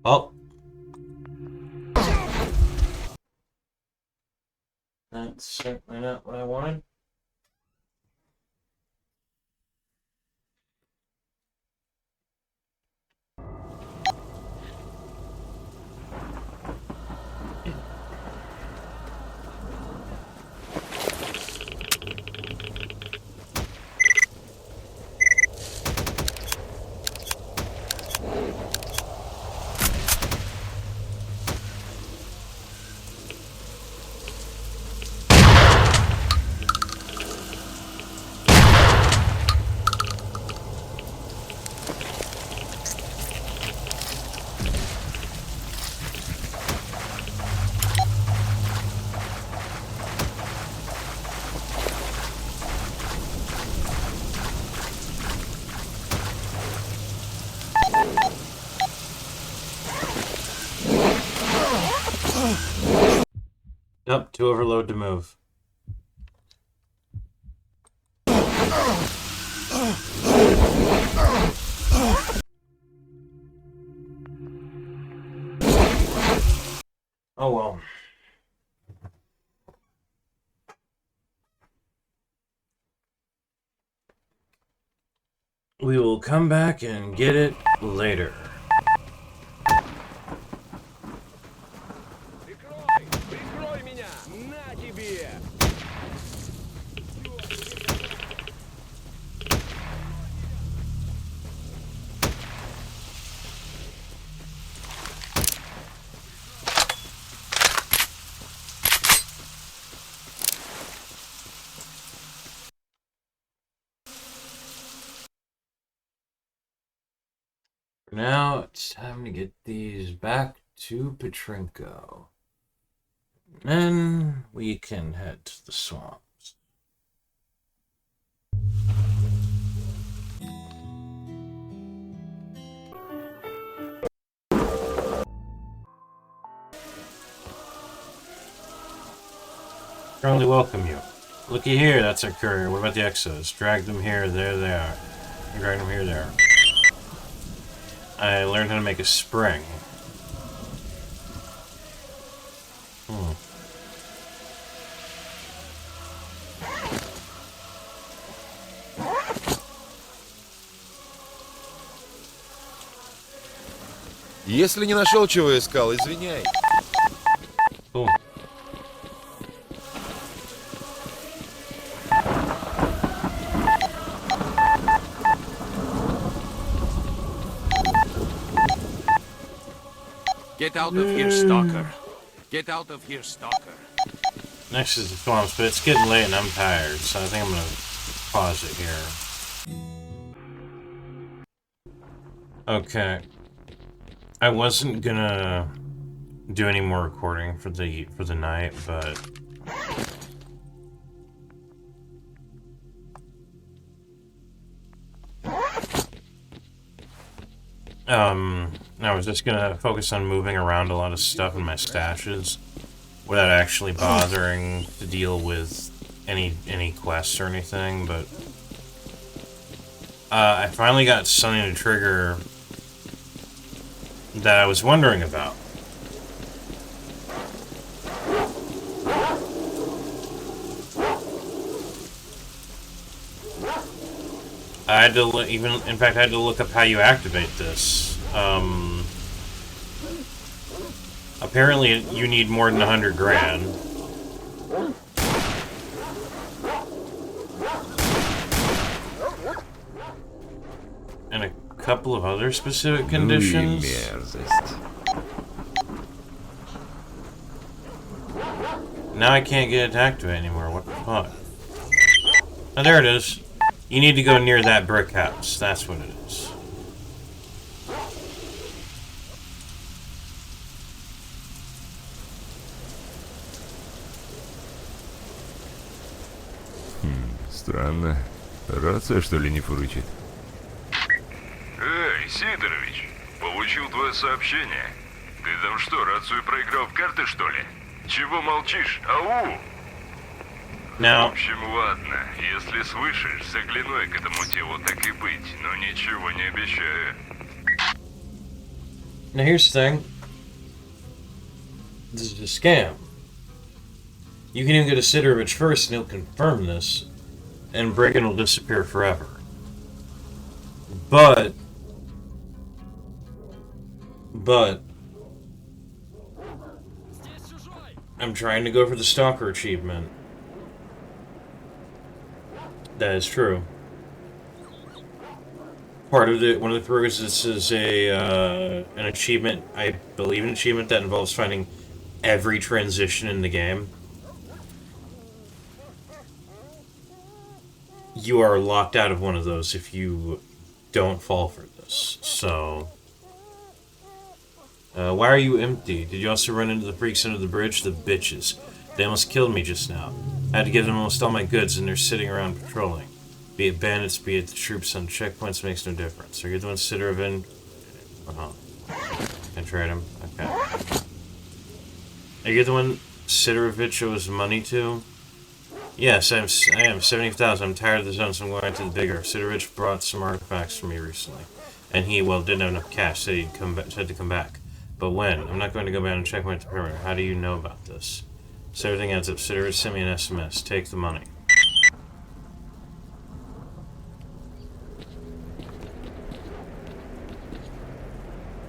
S1: Oh. That's certainly not what I wanted. Yep, to overload to move. Oh well. We will come back and get it later.
S3: Прикрой меня! На тебе!
S1: Now it's time to get these back to Petrenko. Then we can head to the swamps. Strongly welcome you. Looky here, that's our courier. What about the exos? Drag them here, there they are. Drag them here, there. I learned how to make a spring.
S7: Если не нашел, чего искал, извиняй.
S1: Cool.
S6: Get out of here, Stalker. Get out of here, Stalker.
S1: Next is the swamps, but it's getting late and I'm tired, so I think I'm gonna pause it here. Okay. I wasn't gonna do any more recording for the night, but I was just gonna focus on moving around a lot of stuff in my stashes without actually bothering to deal with any quests or anything, but I finally got something to trigger that I was wondering about. I had to in fact, I had to look up how you activate this. Apparently, you need more than 100 grand. couple of other specific
S2: Ну и
S1: conditions.
S2: мерзость.
S1: Now I can't get it to activate anymore. What the fuck? Oh, there it is. You need to go near that brick house. That's what it is.
S2: Странно. Рация, что ли, не фурычит?
S9: Эй, Сидорович, получил твое сообщение. Ты там что, рацию проиграл в карты, что ли? Чего молчишь? Ау! В
S1: Now,
S9: общем, ладно. Если слышишь, загляну я к этому телу, так и быть, но ничего не обещаю.
S1: now here's the thing. This is a scam. You can even go to Sidorovich first and he'll confirm this, and Brigham will disappear forever. But I'm trying to go for the Stalker achievement. That is true. One of the prerequisites is an achievement, I believe an achievement that involves finding every transition in the game. You are locked out of one of those if you don't fall for this. So, why are you empty? Did you also run into the freaks under the bridge? The bitches. They almost killed me just now. I had to give them almost all my goods, and they're sitting around patrolling. Be it bandits, be it the troops on checkpoints, makes no difference. Are you the one Sidorovin? Can trade him? Okay. Are you the one Sidorovich owes money to? Yes, I am 70,000. I'm tired of the zone, so I'm going to the bigger. Sidorovich brought some artifacts for me recently. And he, well, didn't have enough cash, said to come back. But when? I'm not going to go back and check my perimeter. How do you know about this? So everything adds up. Sidorovich sent me an SMS. Take the money.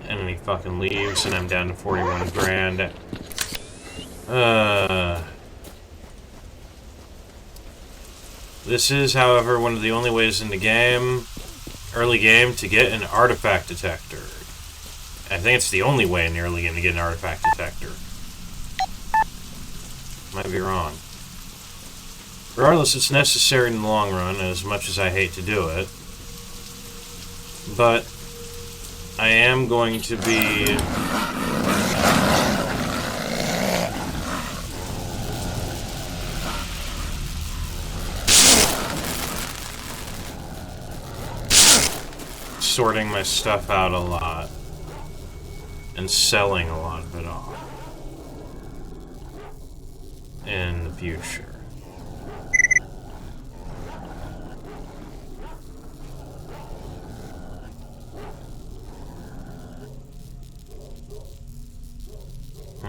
S1: And then he fucking leaves, and I'm down to 41 grand. This is, however, one of the only ways in the game, early game, to get an artifact detector. I think it's the only way in the early game to get an artifact detector. Might be wrong. Regardless, it's necessary in the long run, as much as I hate to do it. But I am going to be sorting my stuff out a lot and selling a lot of it off in the future.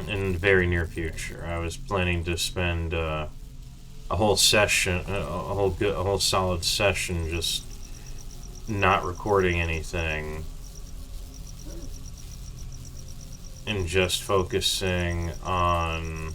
S1: In the very near future. I was planning to spend a whole session, a whole solid session just not recording anything and just focusing on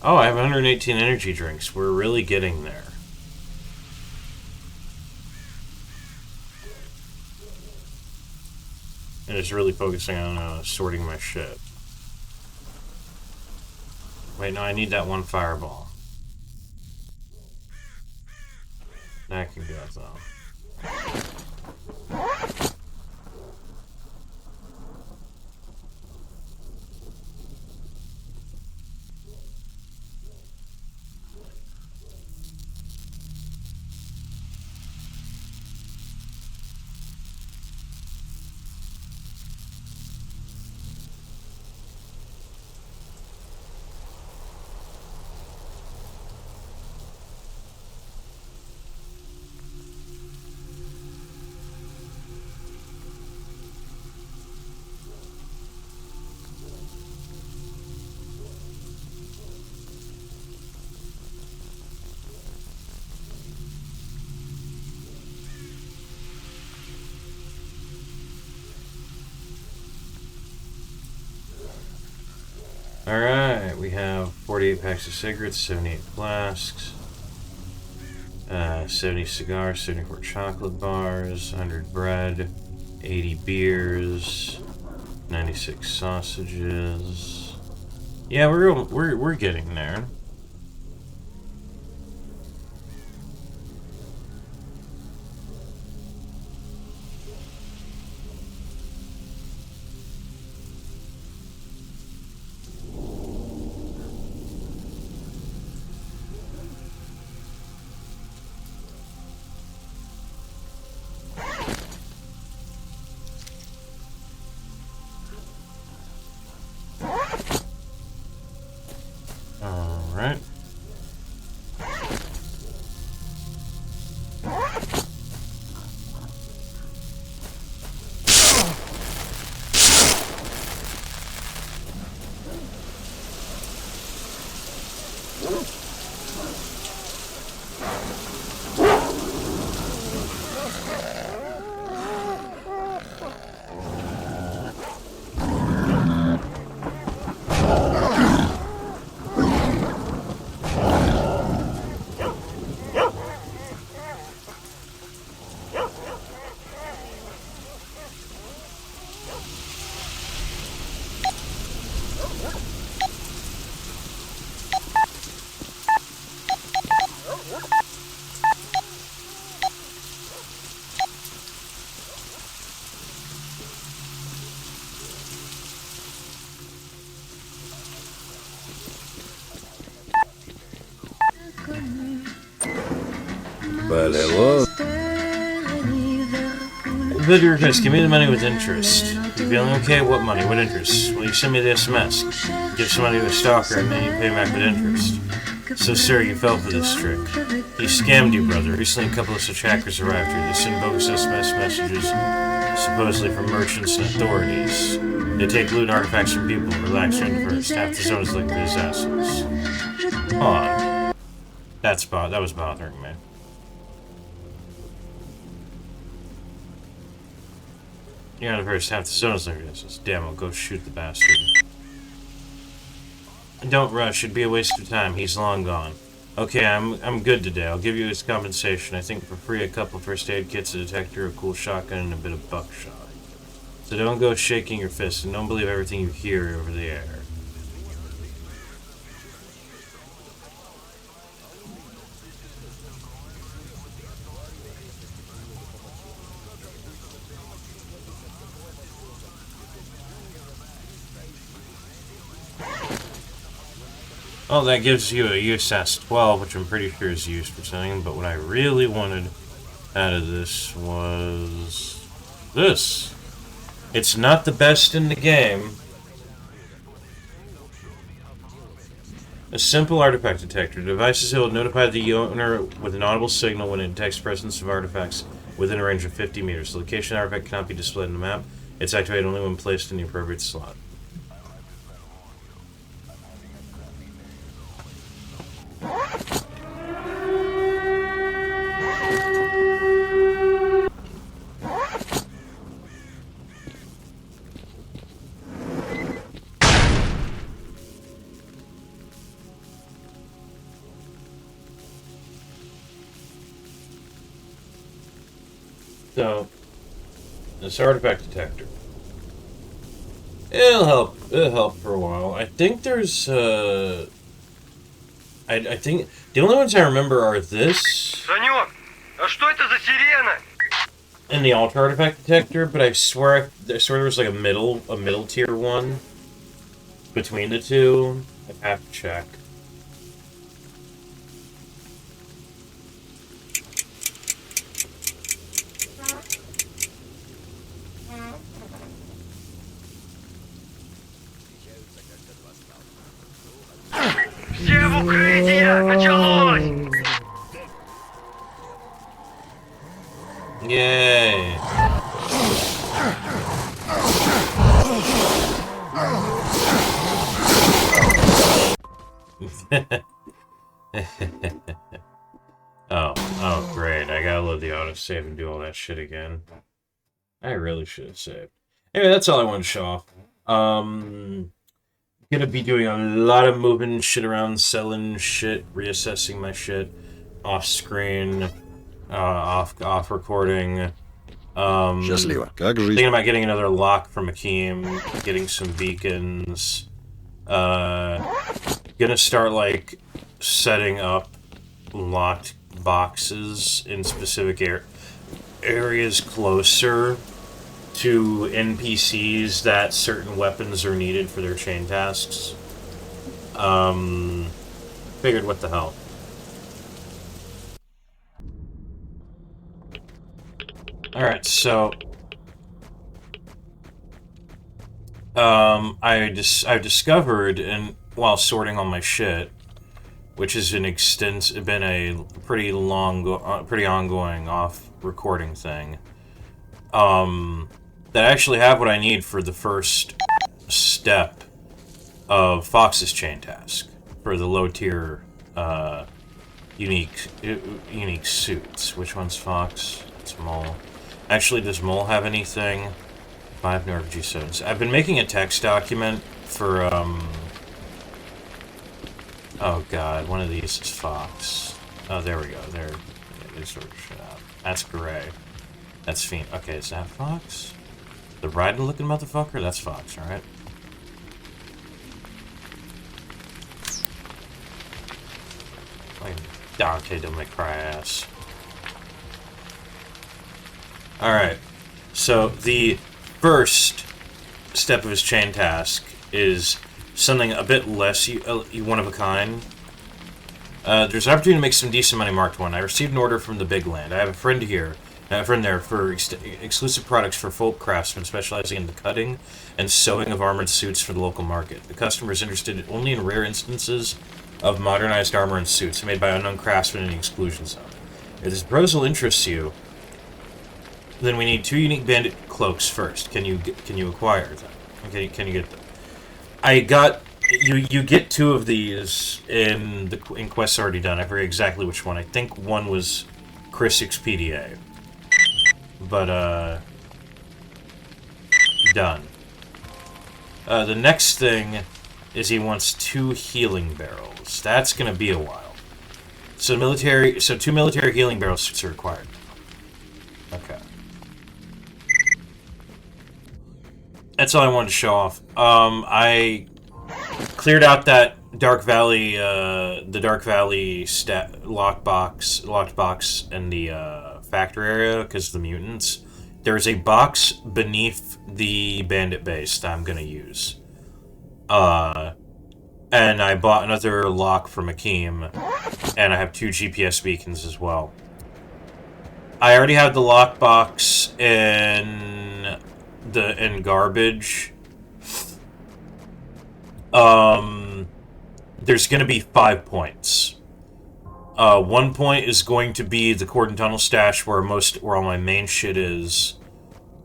S1: oh, I have 118 energy drinks. We're really getting there. And it's really focusing on sorting my shit. Wait, no, I need that one fireball. That can go, though. Alright, we have 48 packs of cigarettes, 78 flasks, 70 cigars, 74 chocolate bars, 100 bread, 80 beers, 96 sausages. Yeah, we're getting there. Alright.
S7: Полило.
S1: Video request, give me the money with interest. You feeling okay? What money? What interest? Well, you send me the SMS. Give some money to a stalker and then you pay back with interest. So, sir, you fell for this trick. He scammed you, brother. Recently, a couple of such hackers arrived here. They send bogus SMS messages, supposedly from merchants and authorities. They take loot artifacts from people and relax during first. Half the zone is linked to these assholes. Hold on. That was bothering me. Yeah, the first half the zone is linked to this. Damn, I'll go shoot the bastard. Don't rush, it'd be a waste of time. He's long gone. Okay, I'm good today. I'll give you his compensation. I think for free a couple first aid kits, a detector, a cool shotgun, and a bit of buckshot. So don't go shaking your fist and don't believe everything you hear over the air. Oh, that gives you a USS 12, which I'm pretty sure is used for something, but what I really wanted out of this was this. It's not the best in the game. A simple artifact detector. The device is able to notify the owner with an audible signal when it detects presence of artifacts within a range of 50 meters. The location of the artifact cannot be displayed on the map. It's activated only when placed in the appropriate slot. So, this artifact detector. It'll help for a while. I think there's, I think, the only ones I remember are this.
S4: Санек, а что это за сирена?
S1: And the altar artifact detector, but I swear there was like a middle tier one between the two. I have to check.
S4: Все в укрытие! Началось!
S1: Yay! Oh, great. I gotta load the autosave and do all that shit again. I really should have saved. Anyway, that's all I wanted to show off. Gonna be doing a lot of moving shit around, selling shit, reassessing my shit, off screen, off recording.
S7: Счастливо. Как жизнь?
S1: Thinking about getting another lock from Akeem, getting some beacons. Gonna start like setting up locked boxes in specific areas closer to NPCs that certain weapons are needed for their chain tasks. Figured what the hell. Alright, so I've discovered, and while sorting all my shit, which has been a pretty long, pretty ongoing off-recording thing, that I actually have what I need for the first step of Fox's chain task for the low-tier, unique suits. Which one's Fox? It's Mole. Actually, does Mole have anything? 5 new RPG zones. I've been making a text document for, oh god, one of these is Fox. Oh, there we go. There. Yeah, they sort of shut out. That's Gray. That's Fiend. Okay, is that Fox? The riding-looking motherfucker? That's Fox, alright? Okay, don't make cry ass. Alright. So, the first step of his chain task is something a bit less one of a kind. There's an opportunity to make some decent money, marked 1. I received an order from the Big Land. I have a friend there for exclusive products for folk craftsmen specializing in the cutting and sewing of armored suits for the local market. The customer is interested only in rare instances of modernized armor and suits made by unknown craftsmen in the exclusion zone. If this proposal interests you, then we need 2 unique bandit cloaks first. Can you acquire them? Okay, can you get them? I got you get 2 of these in quests already done. I forget exactly which one. I think one was Chris XPDA. But done. The next thing is he wants 2 healing barrels. That's gonna be a while. So 2 military healing barrel suits are required. Okay. That's all I wanted to show off. I cleared out that Dark Valley, the Dark Valley locked box in the factory area because of the mutants. There's a box beneath the bandit base that I'm gonna use. And I bought another lock from Akeem, and I have 2 GPS beacons as well. I already have the lockbox in garbage. There's gonna be 5 points. 1 point is going to be the Cordon Tunnel stash, where all my main shit is,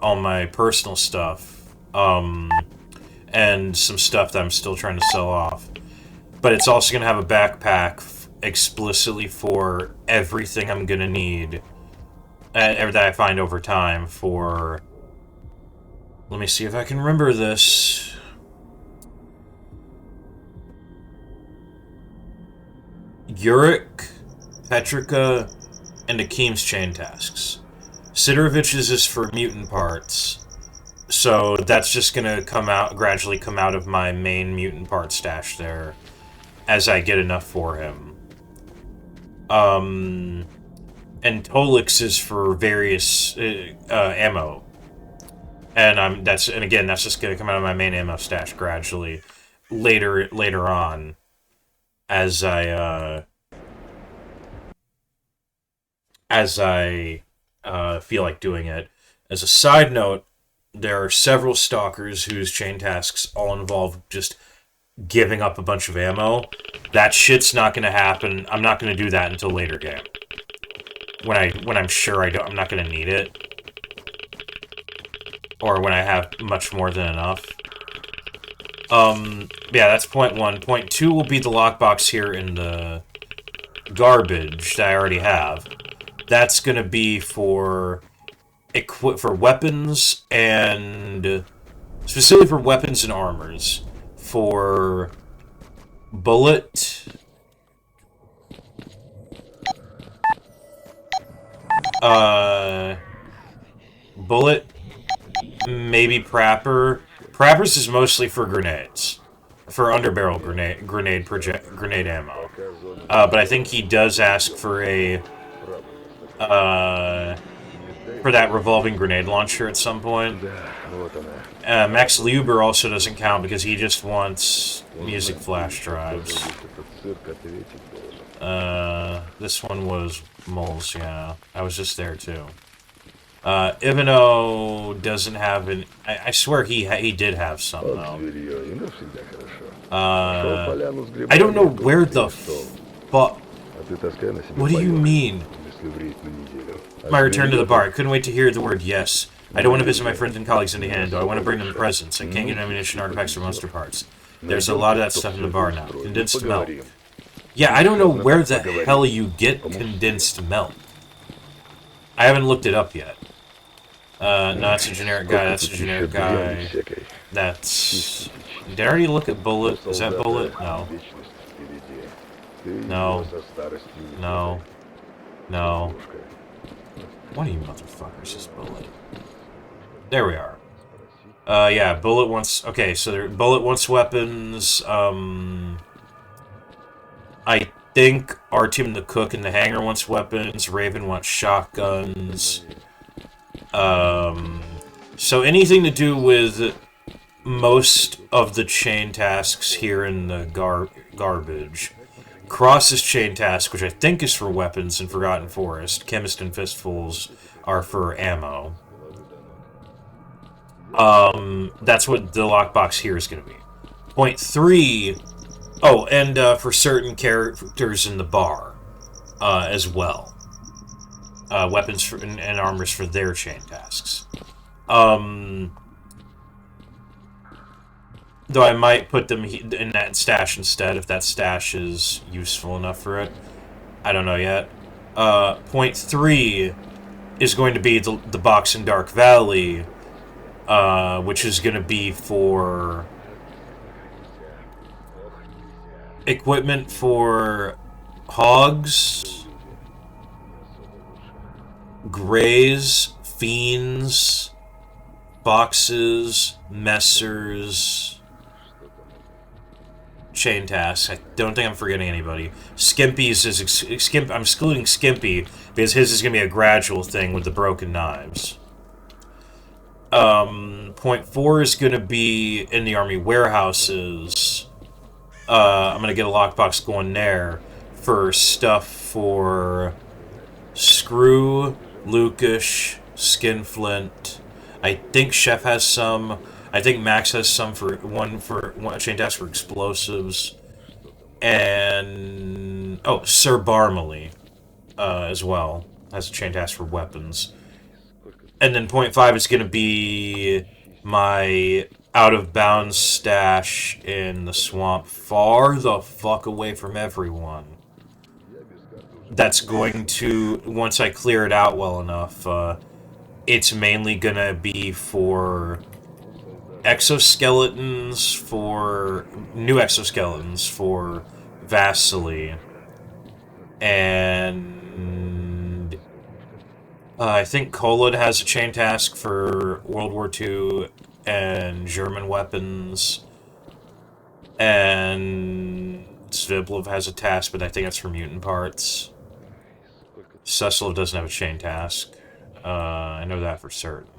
S1: all my personal stuff, and some stuff that I'm still trying to sell off. But it's also gonna have a backpack explicitly for everything I'm gonna need, that I find over time for. Let me see if I can remember this. Yurik, Petrica, and Akeem's chain tasks. Sidorovich's is for mutant parts, so that's just gonna gradually come out of my main mutant part stash there, as I get enough for him. And Tolix is for various ammo. And again, that's just gonna come out of my main ammo stash gradually later on, as I feel like doing it. As a side note, there are several stalkers whose chain tasks all involve just giving up a bunch of ammo. That shit's not gonna happen. I'm not gonna do that until later game, when I'm sure I'm not gonna need it. Or when I have much more than enough. Yeah, that's point 1. Point 2 will be the lockbox here in the garbage that I already have. That's gonna be for weapons, and specifically for weapons and armors. for bullet. Bullet, maybe Prapper. Prapper's is mostly for grenades. For underbarrel grenade ammo. But I think he does ask for a for that revolving grenade launcher at some point. Max Luber also doesn't count because he just wants music flash drives. This one was Moles, yeah. I was just there too. Ivano doesn't have an... I swear he did have some, though. I don't know where the fuck... What do you mean? My return to the bar. I couldn't wait to hear the word yes. I don't want to visit my friends and colleagues in the hand, though. I want to bring them presents. I can't get ammunition, artifacts, or monster parts. There's a lot of that stuff in the bar now. Condensed milk. Yeah, I don't know where the hell you get condensed milk. I haven't looked it up yet. No, that's a generic guy. That's a generic guy. That's... Did I already look at Bullet? Is that Bullet? No. No. No. No. One of you motherfuckers is Bullet. There we are. Yeah, Bullet wants... Okay, so Bullet wants weapons. I think Artyom the Cook and the Hanger wants weapons. Raven wants shotguns. So anything to do with most of the chain tasks here in the garbage. Cross's chain task, which I think is for weapons in Forgotten Forest. Chemist and Fistfuls are for ammo. That's what the lockbox here is going to be. Point 3... Oh, and for certain characters in the bar, as well. Weapons for, and armors for their chain tasks. Though I might put them in that stash instead, if that stash is useful enough for it. I don't know yet. Point 3 is going to be the box in Dark Valley, which is going to be for... equipment for hogs, greys, fiends, boxes, messers, chain tasks. I don't think I'm forgetting anybody. Skimpy's is... I'm excluding Skimpy because his is going to be a gradual thing with the broken knives. Point 4 is going to be in the army warehouses. I'm going to get a lockbox going there for stuff for Screw, Lukish, Skinflint. I think Chef has some. I think Max has some for one chain task for explosives. And... Oh, Sir Barmely as well has a chain task for weapons. And then point 5 is going to be my... out-of-bounds stash in the swamp, far the fuck away from everyone. That's going to, once I clear it out well enough, it's mainly gonna be for exoskeletons, for new exoskeletons, for Vasily, and I think Kolod has a chain task for World War II and German weapons, and Zviblov has a task, but I think that's for mutant parts. Suslov doesn't have a chain task. I know that for certain.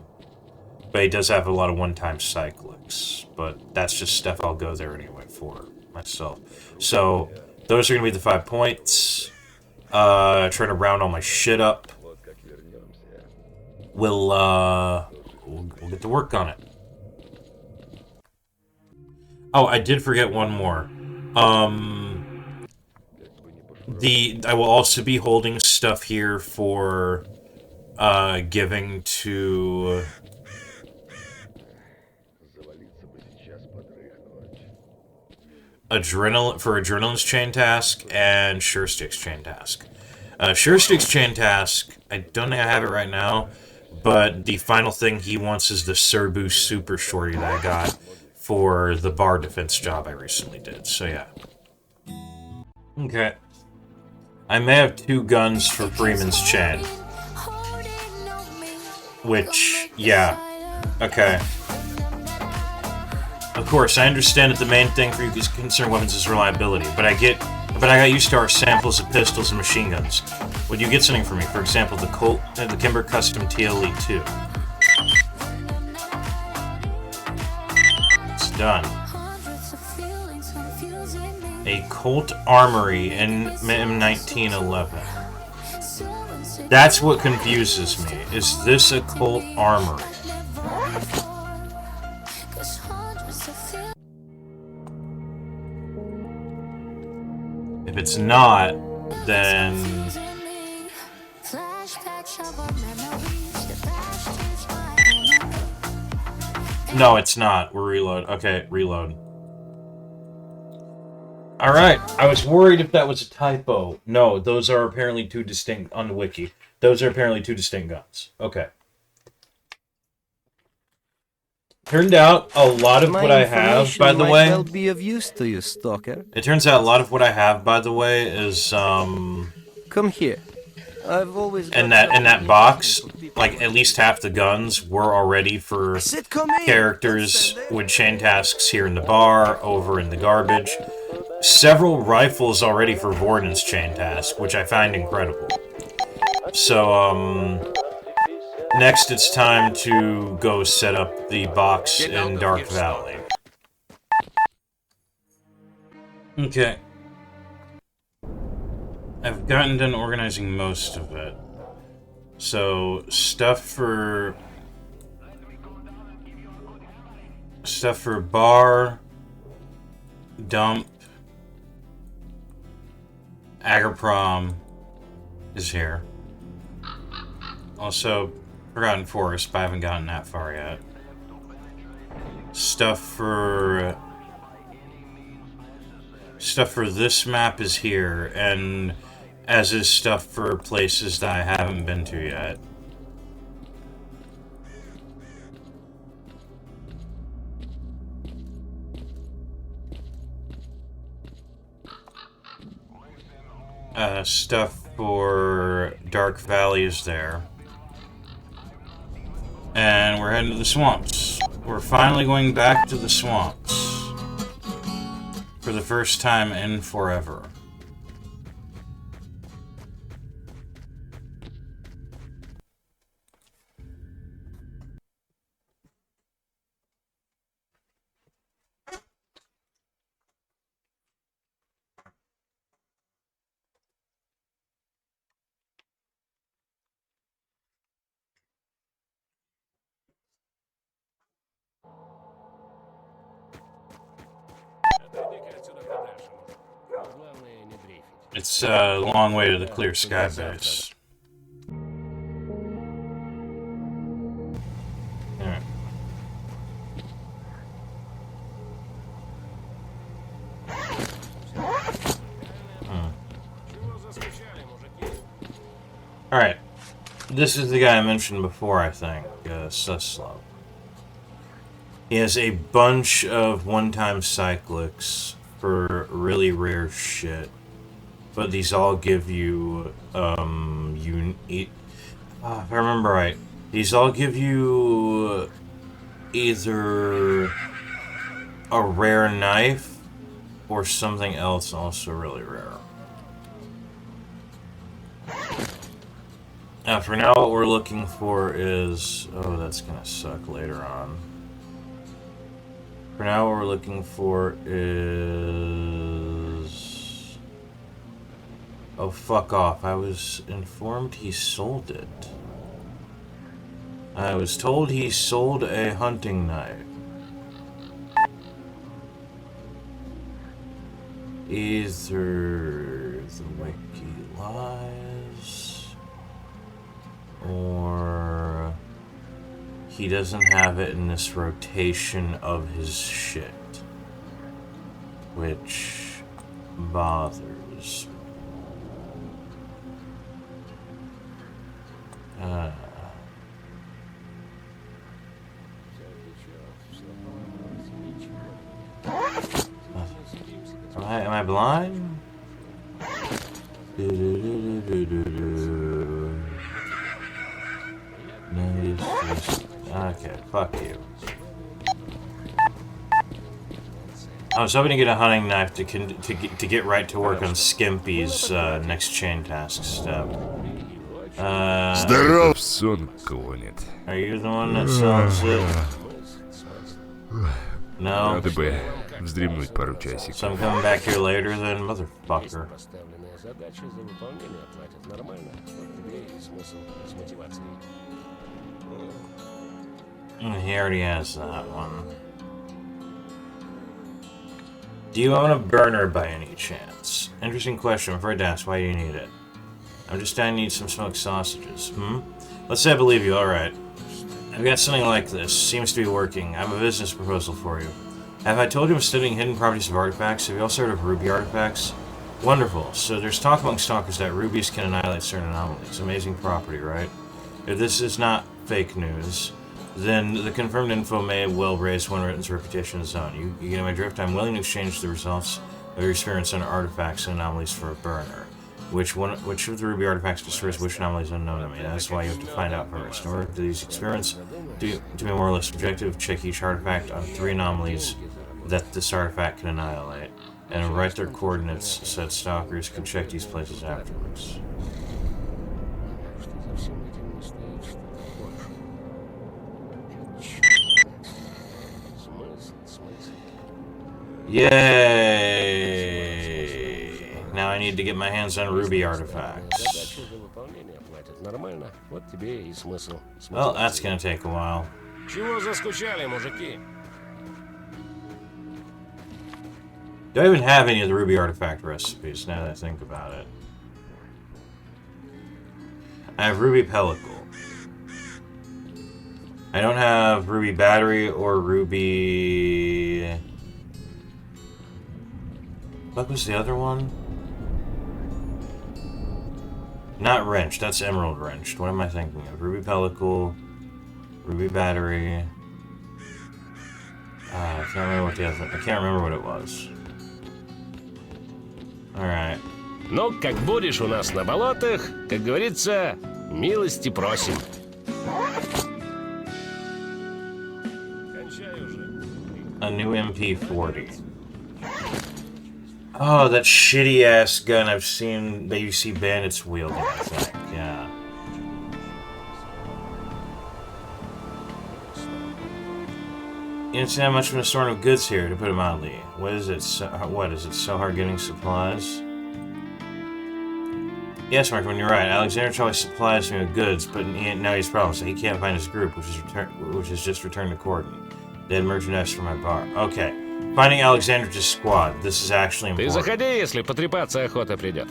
S1: But he does have a lot of one-time cyclics, but that's just stuff I'll go there anyway for myself. So, those are going to be the 5 points. Trying to round all my shit up. We'll get to work on it. Oh, I did forget one more. I will also be holding stuff here for giving to Adrenaline's chain task and Sure Stick's chain task. Sure Stick's chain task, I don't think I have it right now, but the final thing he wants is the Serbu Super Shorty that I got for the bar defense job I recently did. So yeah. Okay. I may have 2 guns for Freeman's Chain. Which, yeah. Okay. Of course, I understand that the main thing for you is concerned weapons is reliability, but I got used to our samples of pistols and machine guns. Would you get something for me? For example, the Colt, the Kimber Custom TLE-2. It's done. A Colt Armory in M1911. That's what confuses me. Is this a Colt Armory? If it's not, then... No, it's not. We're reload. Okay, reload. Alright, I was worried if that was a typo. No, those are apparently 2 distinct, on the wiki. Those are apparently 2 distinct guns. Okay. Turned out a lot of what I have, by the way...
S10: well be of use to you, Stalker.
S1: It turns out a lot of what I have, by the way, is,
S10: Come here. I've always
S1: in that box, like, at least half the guns were already for characters with chain tasks here in the bar, over in the garbage. Several rifles already for Vorden's chain task, which I find incredible. So, next it's time to go set up the box in Dark Valley. Okay. I've gotten done organizing most of it. So, stuff for bar, dump, Agroprom is here. Also, Forgotten Forest, but I haven't gotten that far yet. Stuff for this map is here, and as is stuff for places that I haven't been to yet. Stuff for Dark Valley is there. And we're heading to the swamps. We're finally going back to the swamps. For the first time in forever. It's a long way to the Clear Sky base. Alright. Alright. This is the guy I mentioned before, I think. Suslov. He has a bunch of one-time cyclics for really rare shit. But these all give you, if I remember right, these all give you either a rare knife or something else also really rare. For now, what we're looking for is... Oh, that's gonna suck later on. For now, what we're looking for is... Oh, fuck off. I was informed he sold it. I was told he sold a hunting knife. Either the wiki lies, or he doesn't have it in this rotation of his shit, which bothers me. Am I blind? Okay, fuck you. I was hoping to get a hunting knife to get right to work on Skimpy's next chain task step.
S2: Здоров! Сон клонит.
S1: Are you the one that sells it? No.
S2: Надо бы вздремнуть пару часиков.
S1: So I'm coming back here later then, motherfucker. He already has that one. Do you own a burner by any chance? Interesting question. I'm afraid to ask. Why do you need it? I'm just I need some smoked sausages. Let's say I believe you. Alright. I've got something like this. Seems to be working. I have a business proposal for you. Have I told you I'm studying hidden properties of artifacts? Have you also heard of ruby artifacts? Wonderful. So there's talk among stalkers that rubies can annihilate certain anomalies. Amazing property, right? If this is not fake news, then the confirmed info may well raise one written's reputation in its own. You get my drift? I'm willing to exchange the results of your experience on artifacts and anomalies for a burner. Which of the ruby artifacts destroys which anomalies unknown to me? That's why you have to find out first. In order to these experiments to be more or less objective, check each artifact on 3 anomalies that this artifact can annihilate, and write their coordinates so that stalkers can check these places afterwards. Yay! Now I need to get my hands on ruby artifacts. Well, that's gonna take a while. Do I even have any of the ruby artifact recipes now that I think about it? I have ruby pellicle. I don't have ruby battery or ruby... What was the other one? Not wrenched, that's emerald wrenched. What am I thinking of? Ruby pellicle, ruby battery. I can't remember what the other. I can't remember what it was. All right.
S3: Ну, как будешь у нас на болотах, как говорится, милости просим.
S1: A new MP40. Oh, that shitty ass gun I've seen that you see bandits wielding, I think. Yeah. You don't see how much of an assortment of goods here, to put it mildly. What is it? So hard getting supplies? Yes, Mark, when you're right. Alexander always supplies me with goods, but now he's problems, so he can't find his group, which is just returned to Corden. They had merchandise from my bar. Okay. Finding Alexander's squad. This is actually important.
S3: Ты заходи, если потрепаться охота придет.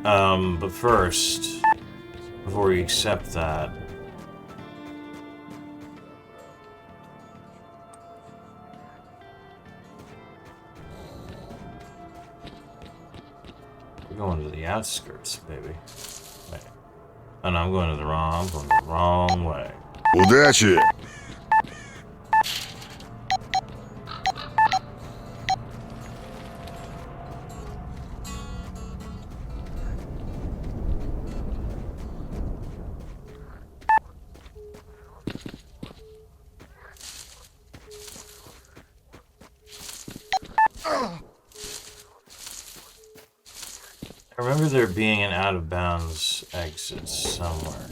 S1: But first, before we accept that... We're going to the outskirts, baby. Wait. Oh no, I'm going the wrong way.
S7: Удачи!
S1: I remember there being an out-of-bounds exit somewhere.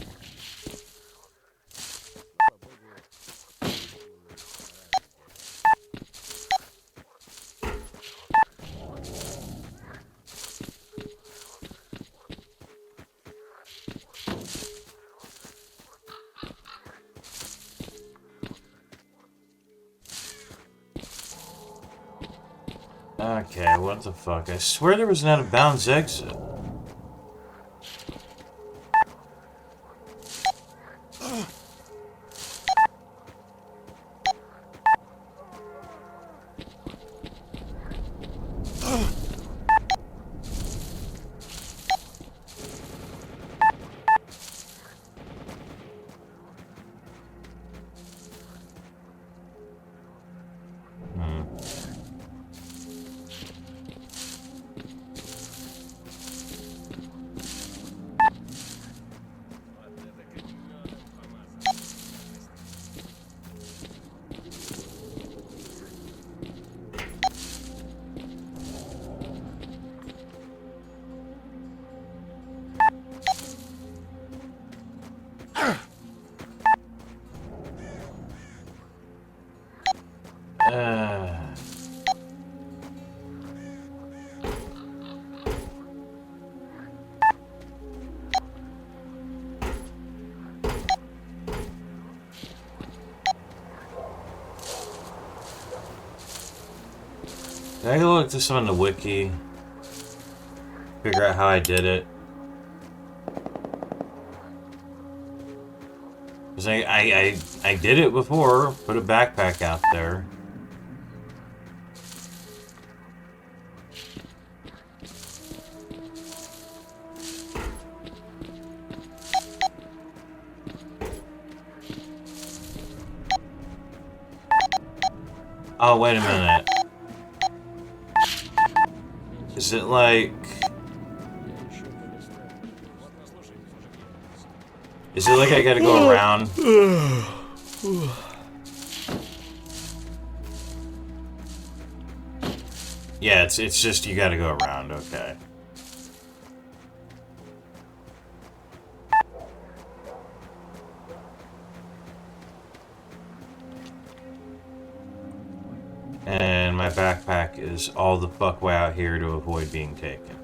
S1: Okay, what the fuck? I swear there was an out-of-bounds exit. I gotta look this up on the wiki. Figure out how I did it. Cause I did it before. Put a backpack out there. Oh, wait a minute. Is it like... Is it like I gotta go around? Yeah, it's just you gotta go around, okay. And my backpack is all the fuck way out here to avoid being taken.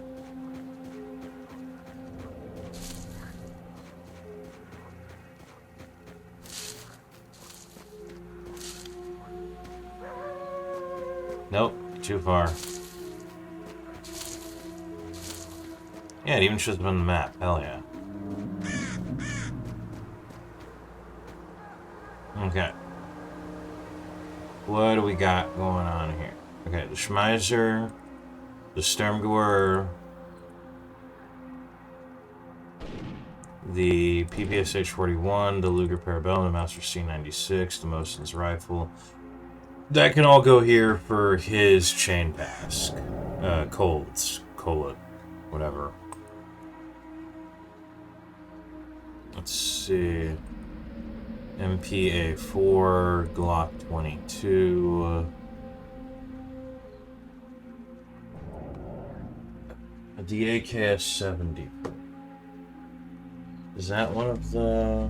S1: Nope, too far. Yeah, it even shows up on the map. Hell yeah. Okay. What do we got going on here? Okay, the Schmeiser, the Sturmgewehr, the PPSH-41, the Luger Parabellum, the Master C-96, the Mosin's rifle. That can all go here for his chain pass. Colts, Cola, whatever. Let's see. MPA-4, Glock 22. The AKS-70. Is that one of the...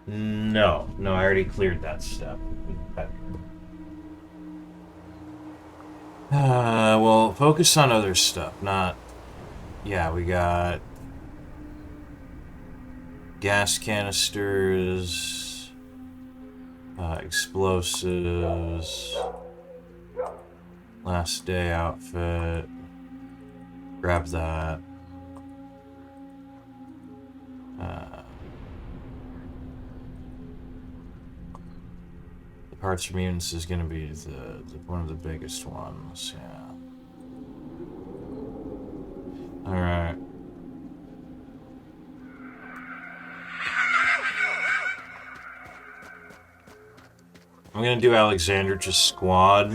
S1: No, I already cleared that step. Well, focus on other stuff, not... Yeah, we got... gas canisters... explosives... Last day outfit... Grab that... Parts for mutants is going to be one of the biggest ones, yeah. Alright. I'm going to do Alexandrich's squad.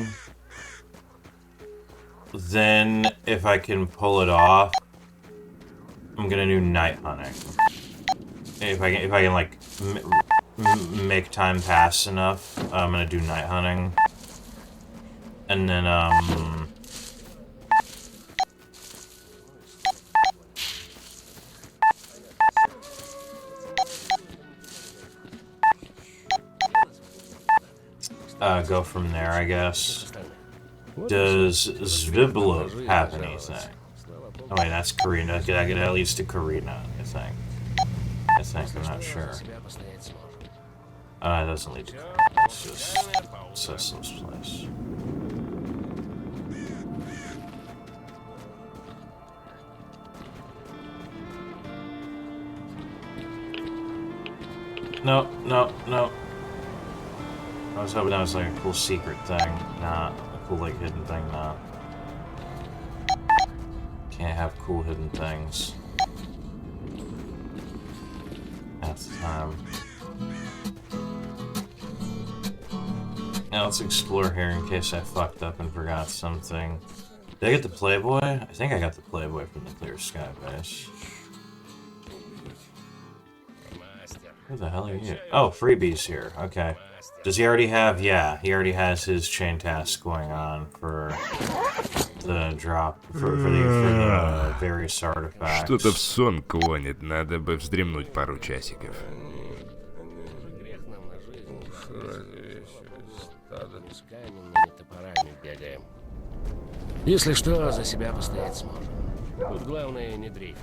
S1: Then, if I can pull it off, I'm going to do night hunting. If I can like... make time pass enough, I'm gonna do night hunting. And then, go from there, I guess. Does Zviblov have anything? Oh wait, that's Karina. I get at least to Karina, I think. I'm not sure. It doesn't lead to Karina. It's just Cecil's place. No. I was hoping that was like a cool secret thing. Nah, a cool like hidden thing, nah. Can't have cool hidden things. That's the time. Now let's explore here in case I fucked up and forgot something. Did I get the Playboy? I think I got the Playboy from the Clear Sky base. Who the hell are you? Oh, Freebie's here. Okay. Does he already have... Yeah, he already has his chain task going on for the drop... For the various artifacts.
S2: Что-то в сон клонит. Надо бы вздремнуть пару часиков.
S3: С каменными топорами бегаем. Если что, за себя постоять сможем. Тут главное не дрейфить.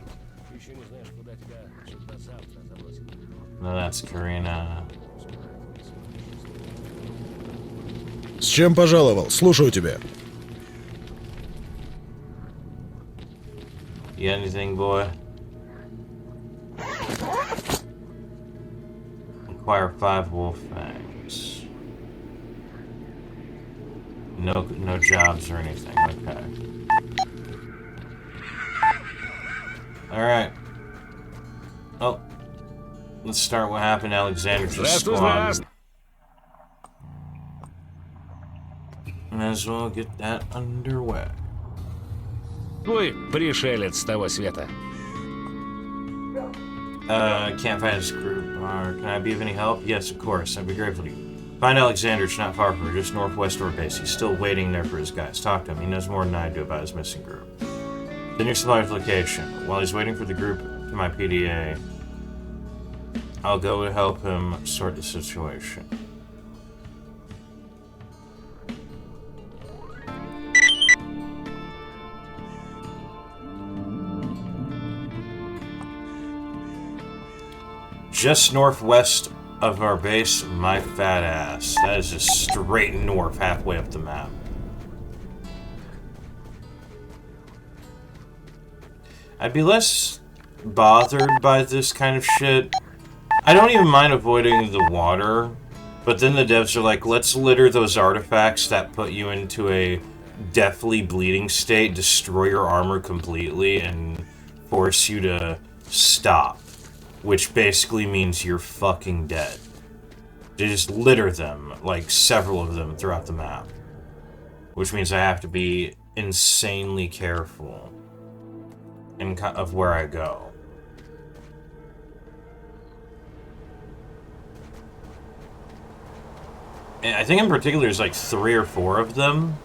S3: Еще не знаешь, куда тебя сюда завтра забросит.
S1: No, that's Karina.
S7: С чем пожаловал? Слушаю тебя.
S1: You got anything, boy? Acquire 5 wolf fangs. No jobs or anything. Okay. All right. Oh, let's start what happened to Alexander's squad. Might as well get that underway.
S3: Твой пришелец с того света.
S1: Can't find his group. Can I be of any help? Yes, of course. I'd be grateful to you. Find Alexander. It's not far from here, just northwest of our base. He's still waiting there for his guys. Talk to him. He knows more than I do about his missing group. Then your supplier's location. While he's waiting for the group to my PDA, I'll go to help him sort the situation. Just northwest of our base, my fat ass. That is just straight north, halfway up the map. I'd be less bothered by this kind of shit. I don't even mind avoiding the water, but then the devs are like, let's litter those artifacts that put you into a deathly bleeding state, destroy your armor completely, and force you to stop. Which basically means you're fucking dead. They just litter them, like several of them throughout the map. Which means I have to be insanely careful of where I go. And I think in particular there's like 3 or 4 of them.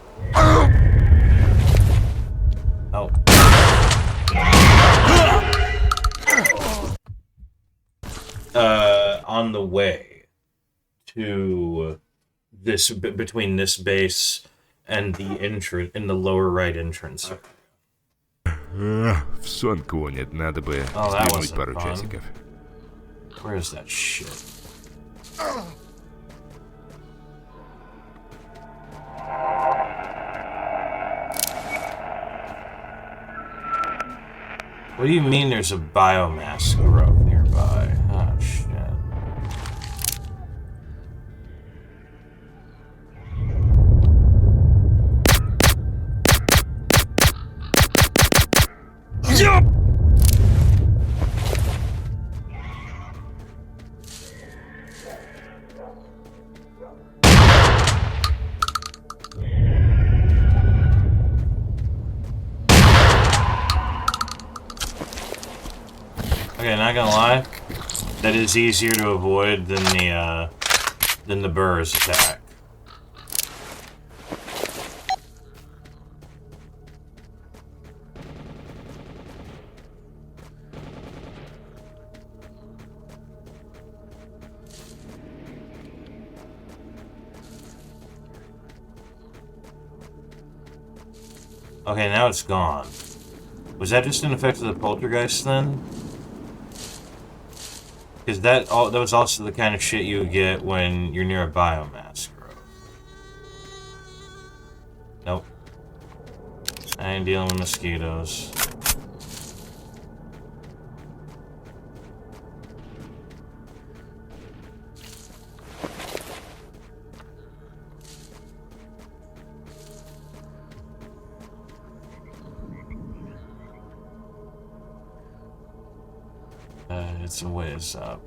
S1: Oh. On the way to this, between this base and the entrance, in the lower right entrance.
S2: В сон клонит, надо бы стрельнуть пару часиков.
S1: Where's that shit? What do you mean there's a biomass grove nearby? Oh, shit. Okay, not gonna lie, that is easier to avoid than the burr's attack. Okay, now it's gone. Was that just an effect of the poltergeist then? Because that was also the kind of shit you would get when you're near a biomass grove. Nope. I ain't dealing with mosquitoes. It's a ways up.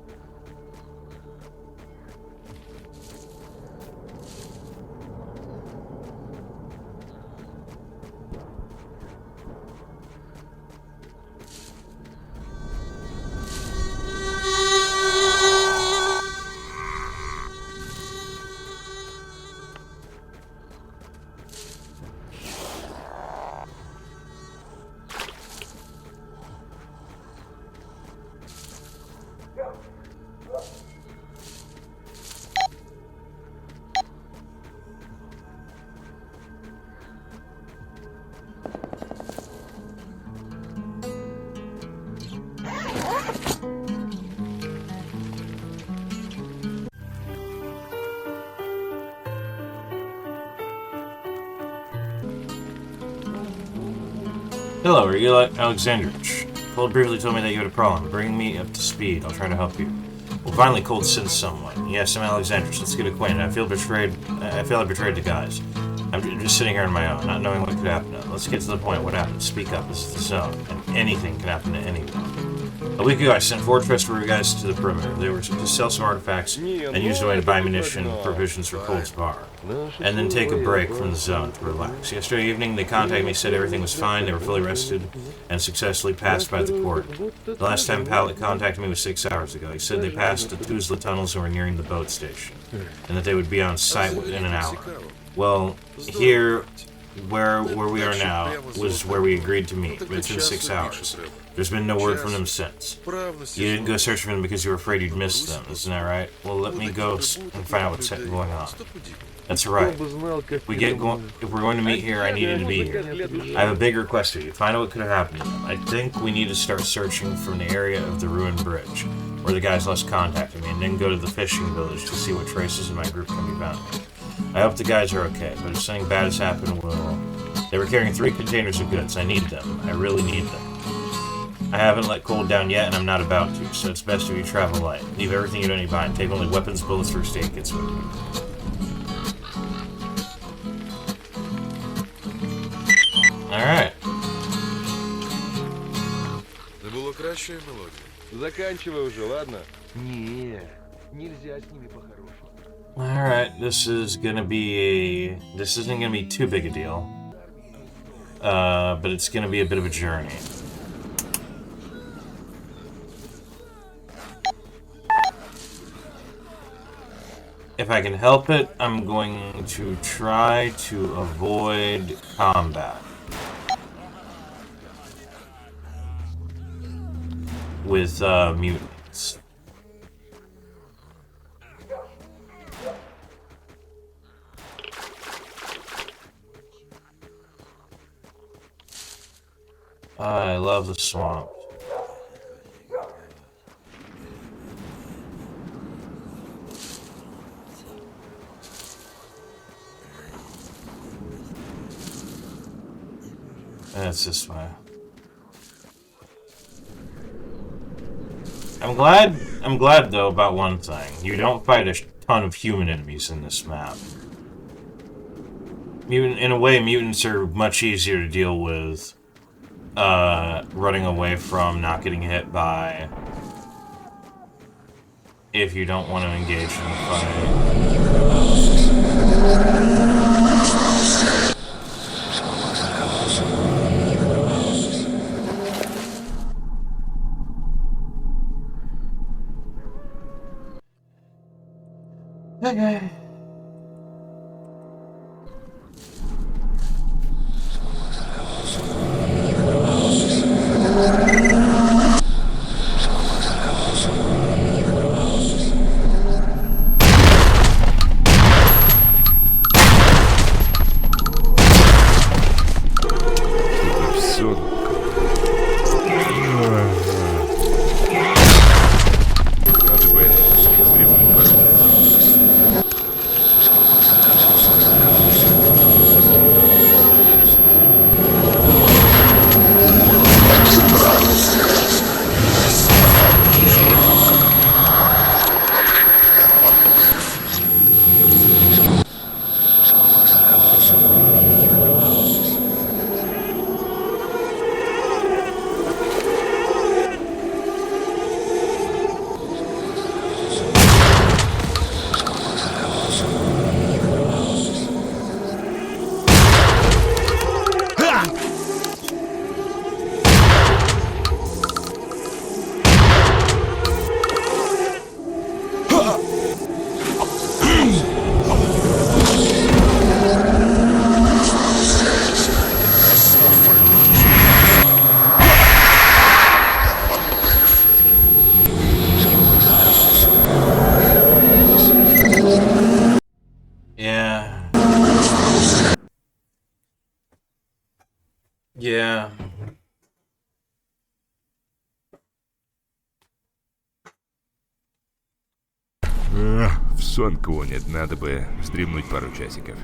S1: Hello, are you Alexandrovich? Cold briefly told me that you had a problem. Bring me up to speed. I'll try to help you. Well, finally, Cold sensed someone. Yes, I'm Alexandrovich. Let's get acquainted. I feel betrayed. I feel I betrayed the guys. I'm just sitting here on my own, not knowing what could happen. Let's get to the point. What happened? Speak up. This is the zone, and anything can happen to anyone. A week ago, I sent 4 trustworthy guys to the perimeter. They were to sell some artifacts and use the way to buy ammunition and provisions for Cold's bar, and then take a break from the zone to relax. Yesterday evening, they contacted me, said everything was fine, they were fully rested, and successfully passed by the cordon. The last time Pallet contacted me was 6 hours ago. He said they passed the Tuzla tunnels and were nearing the boat station, and that they would be on site within an hour. Well, here, where we are now, was where we agreed to meet, but it's been 6 hours. There's been no word from them since. You didn't go search for them because you were afraid you'd miss them, isn't that right? Well, let me go and find out what's going on. That's right. If we're going to meet here, I need you to be here. I have a big request for you. Find out what could have happened to them. I think we need to start searching from the area of the ruined bridge, where the guys last contacted me, and then go to the fishing village to see what traces of my group can be found. I hope the guys are okay, but if something bad has happened, They were carrying 3 containers of goods. I need them. I really need them. I haven't let Cold down yet, and I'm not about to, so it's best if you travel light. Leave everything you don't need behind. Take only weapons, bullets, first aid kits with you. Alright.
S2: Это была кращая мелодия.
S4: Заканчивай уже, ладно? Не, нельзя с ними по-хорошему.
S1: Alright, this isn't gonna be too big a deal. But it's gonna be a bit of a journey. If I can help it, I'm going to try to avoid combat with mutants. I love the swamp. That's this way. I'm glad though about one thing. You don't fight a ton of human enemies in this map. In a way, mutants are much easier to deal with. Running away from, not getting hit by, if you don't want to engage in the fight. Okay. Yeah.
S2: В сон клонит, надо бы вздремнуть пару часиков.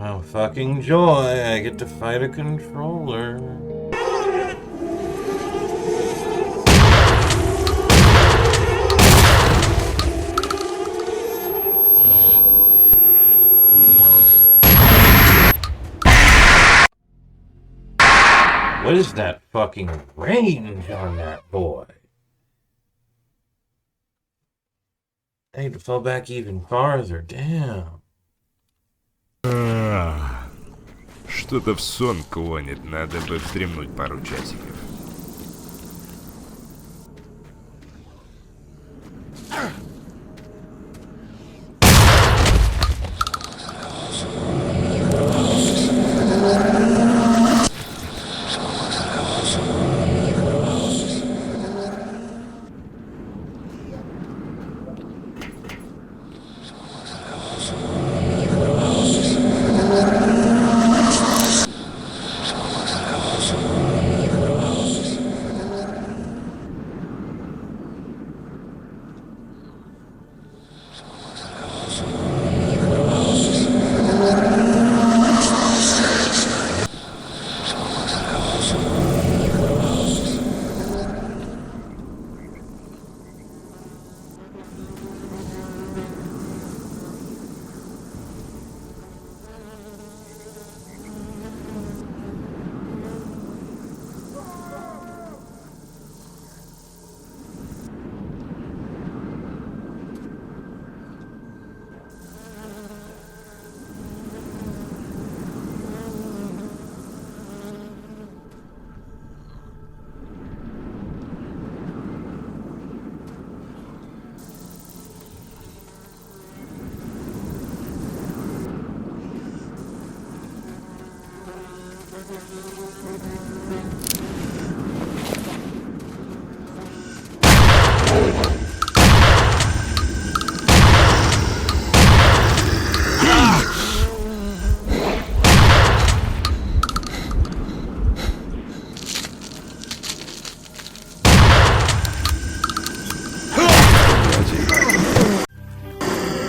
S1: Oh, fucking joy, I get to fight a controller. What is that fucking range on that boy? I need to fall back even farther, damn.
S2: Что-то в сон клонит, надо бы вздремнуть пару часиков.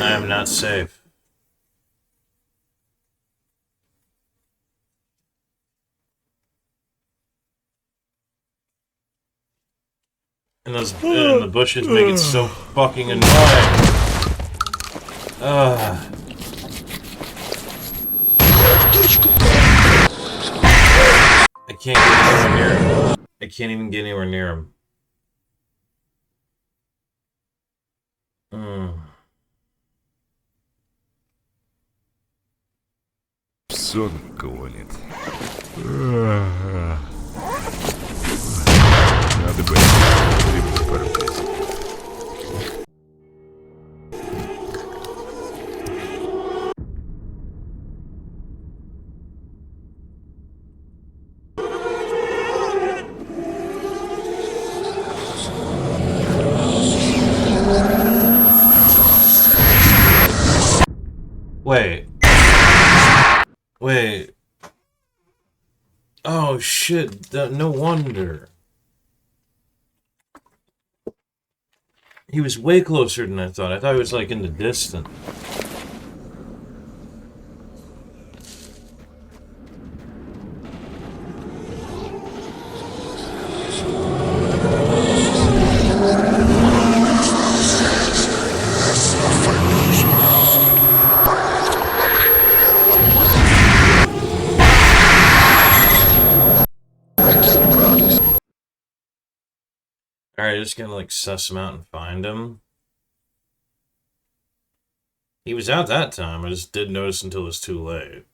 S1: I am not safe. And the bushes make it so fucking annoying. I can't get anywhere near him. I can't even get anywhere near him.
S2: Сон клонит. Надо бы вздремнуть пару часиков.
S1: Wait. Oh shit, no wonder. He was way closer than I thought. I thought he was like in the distance. Alright, just gonna like suss him out and find him. He was out that time, I just didn't notice until it was too late.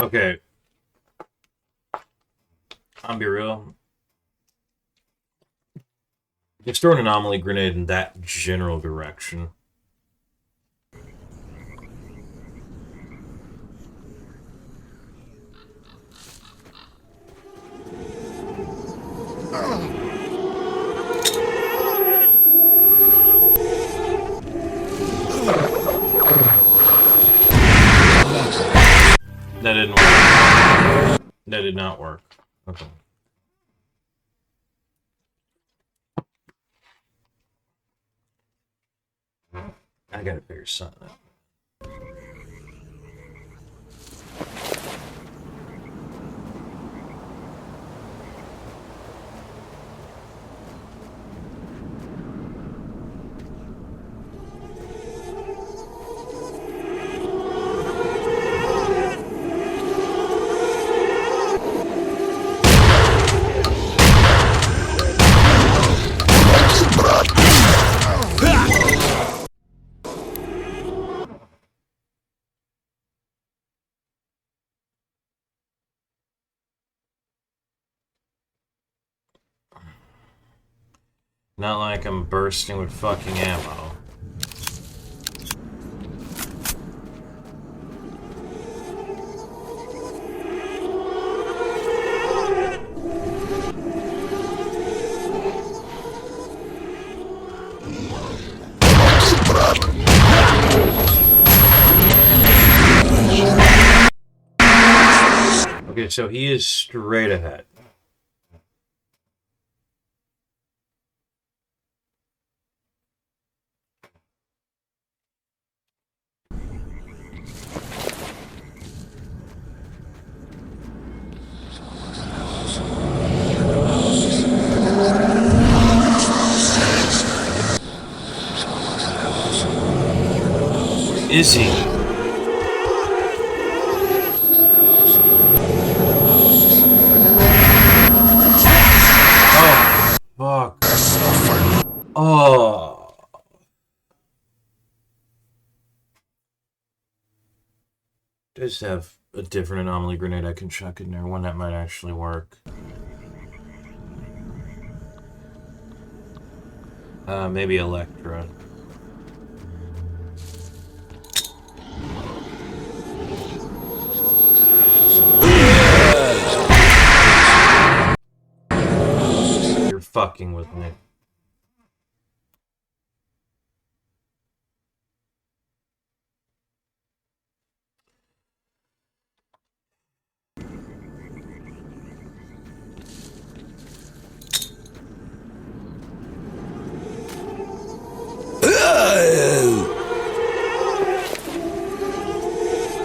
S1: Okay. I'll be real. Just throw an anomaly grenade in that general direction. That didn't work. That did not work. Okay. I gotta figure something out. Not like I'm bursting with fucking ammo. Okay, so he is straight ahead. Is he? Oh, fuck. Oh. Does have a different anomaly grenade I can chuck in there, one that might actually work. Maybe Electra. You're fucking with me.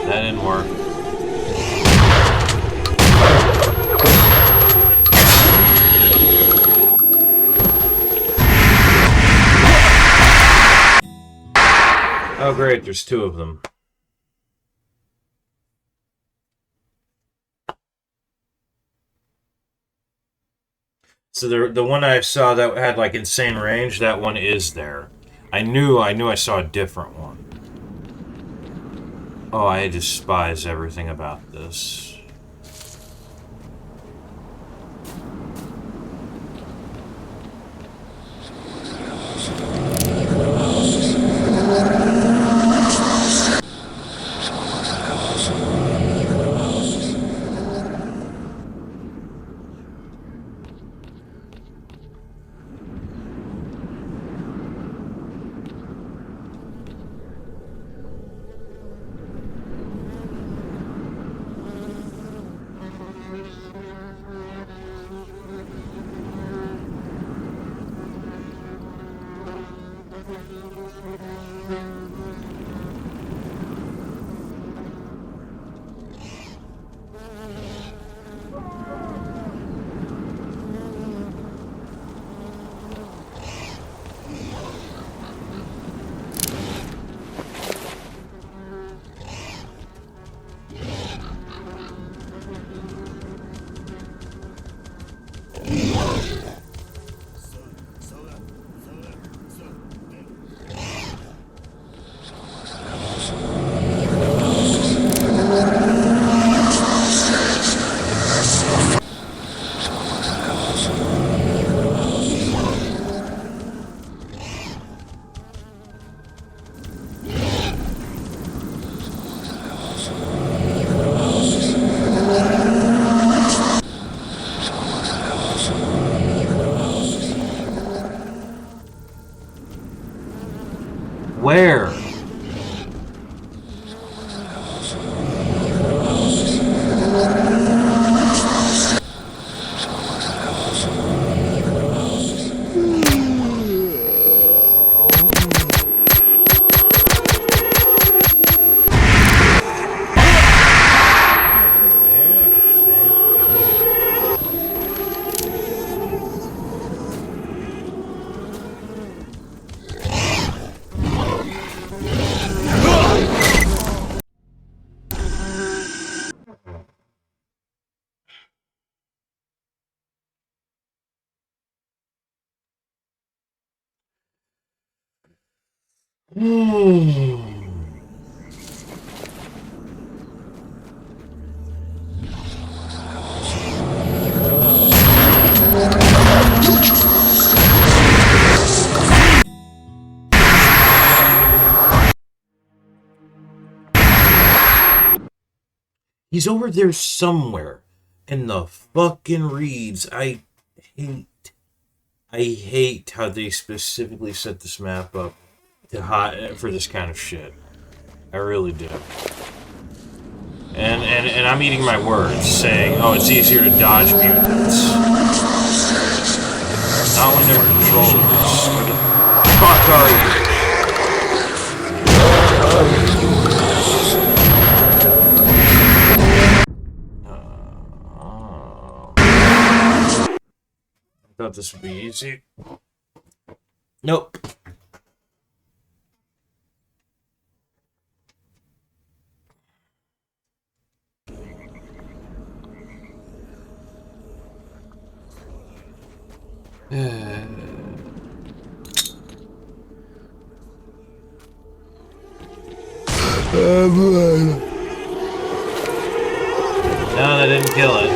S1: That didn't work. Oh great, there's two of them. So the one I saw that had like insane range, that one is there. I knew I saw a different one. Oh, I despise everything about this. He's over there somewhere. In the fucking reeds. I hate how they specifically set this map up for this kind of shit. I really do. And I'm eating my words, saying, oh, it's easier to dodge mutants. Not when they're controllers. Where the fuck are you? I thought this would be easy. Nope. No, that didn't kill it.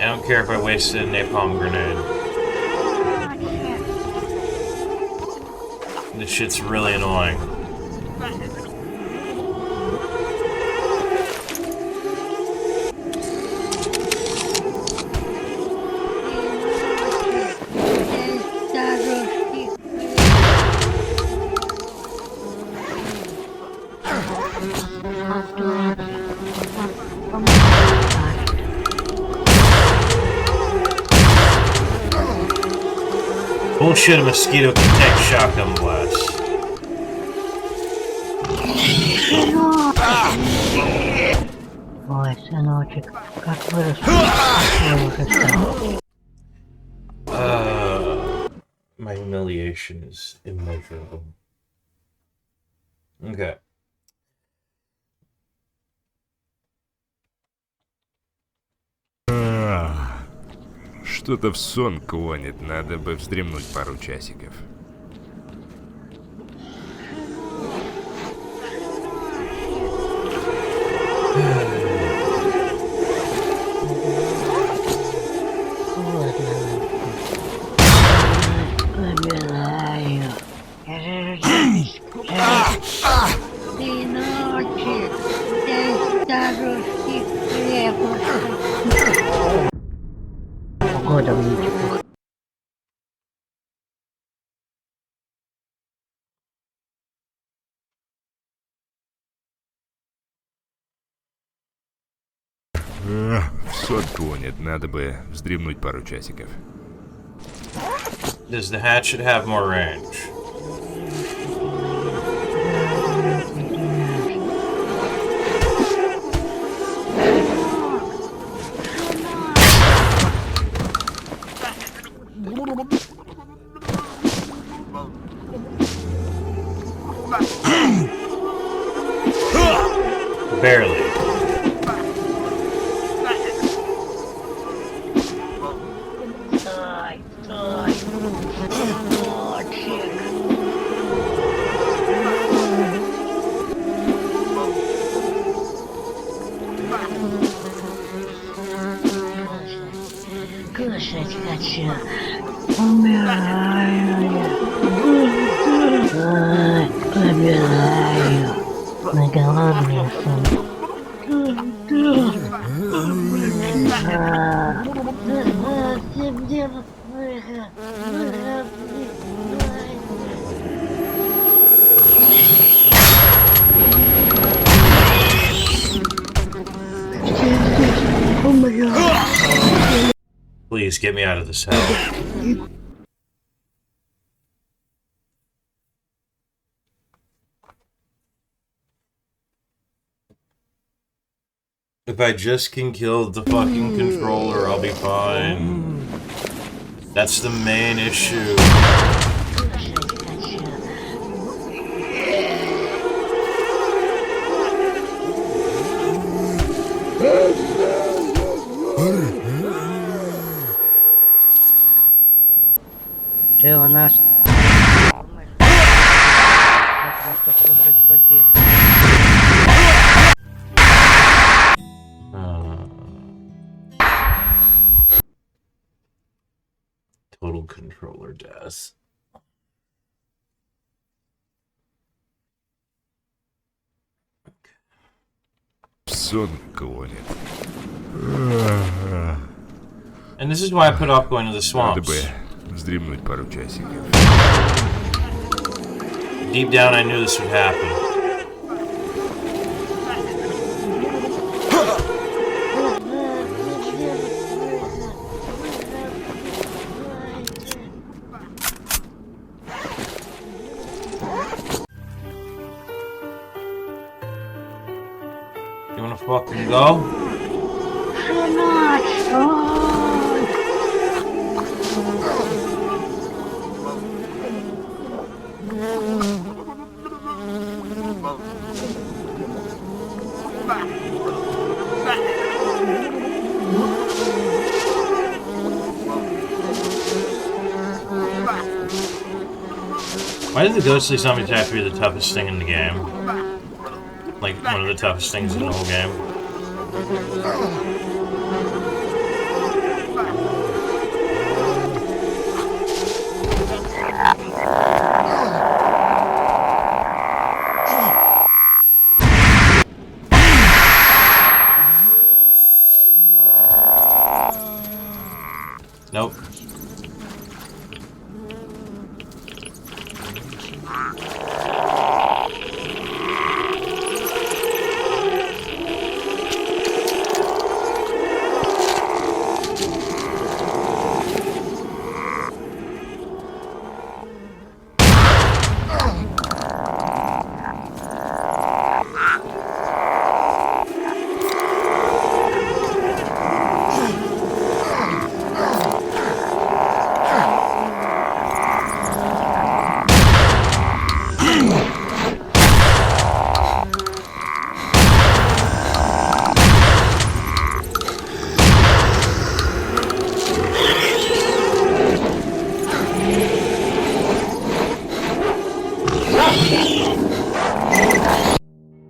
S1: I don't care if I wasted a napalm grenade. This shit's really annoying. Bullshit, a mosquito can take shotgun blasts.
S11: Ой, сыночек, как вырос, уже стал.
S1: My humiliation is immeasurable. Okay.
S2: Что-то в сон клонит, надо бы вздремнуть пару часиков.
S11: Побираю. Сыночек, дай старушке хлебушек. Погода в Ничего.
S2: В сон клонит, надо бы вздремнуть пару часиков.
S1: Does the hatchet have more range? Barely.
S11: Кушать хочу. Умираю я. Ой, побираю. На голодный сон.
S1: Please get me out of this hell. If I just can kill the fucking controller, I'll be fine. That's the main issue.
S11: Че у нас? Просто слушать потих.
S1: Total controller death.
S2: Сон клонит.
S1: And this is why I put off going to the
S2: Надо
S1: swamps.
S2: бы вздремнуть пару часиков.
S1: Deep down, I knew this would happen. You wanna fucking go? Why did the ghostly zombie attack be the toughest thing in the game? Like, one of the toughest things in the whole game? Nope.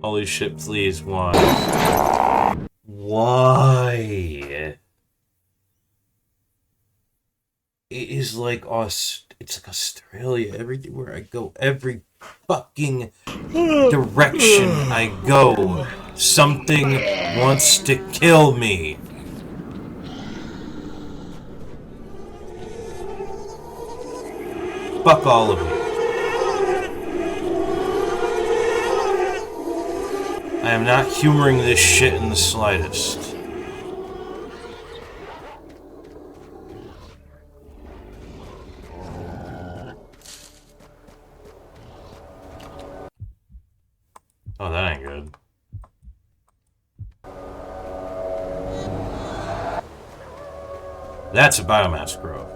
S1: Holy shit, please, why? Why? It is like it's like Australia. Everywhere I go, every fucking direction I go, something wants to kill me. Fuck all of you. I am not humoring this shit in the slightest. Oh, that ain't good. That's a biomass grove.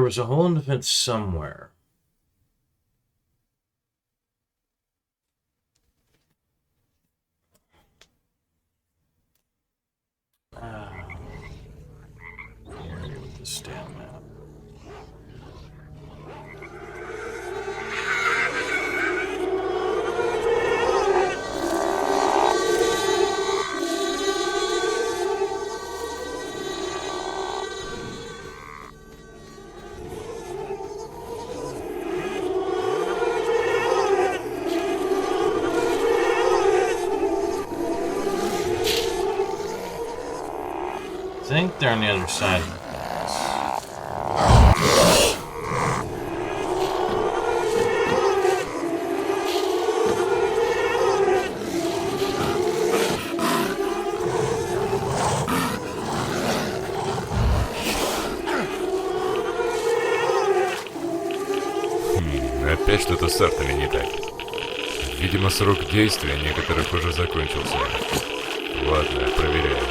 S1: was a hole in the fence somewhere. Here with this damn map. I think they're on the other side of the fence.
S2: Опять что-то с артами не так. Видимо, срок действия некоторых уже закончился. Ладно, проверяем.